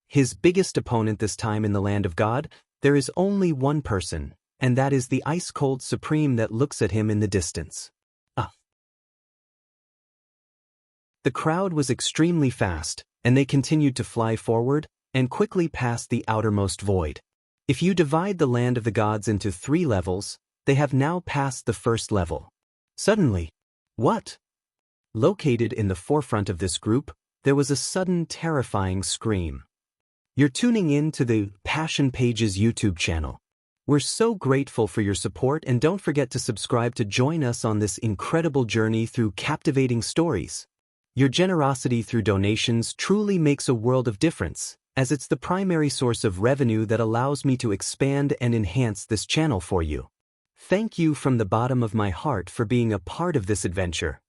His biggest opponent this time in the land of God, there is only one person, and that is the ice-cold Supreme that looks at him in the distance. The crowd was extremely fast, and they continued to fly forward, and quickly passed the outermost void. If you divide the land of the gods into 3 levels, they have now passed the first level. Suddenly, what? Located in the forefront of this group, there was a sudden terrifying scream. You're tuning in to the Passion Pages YouTube channel. We're so grateful for your support, and don't forget to subscribe to join us on this incredible journey through captivating stories. Your generosity through donations truly makes a world of difference, as it's the primary source of revenue that allows me to expand and enhance this channel for you. Thank you from the bottom of my heart for being a part of this adventure.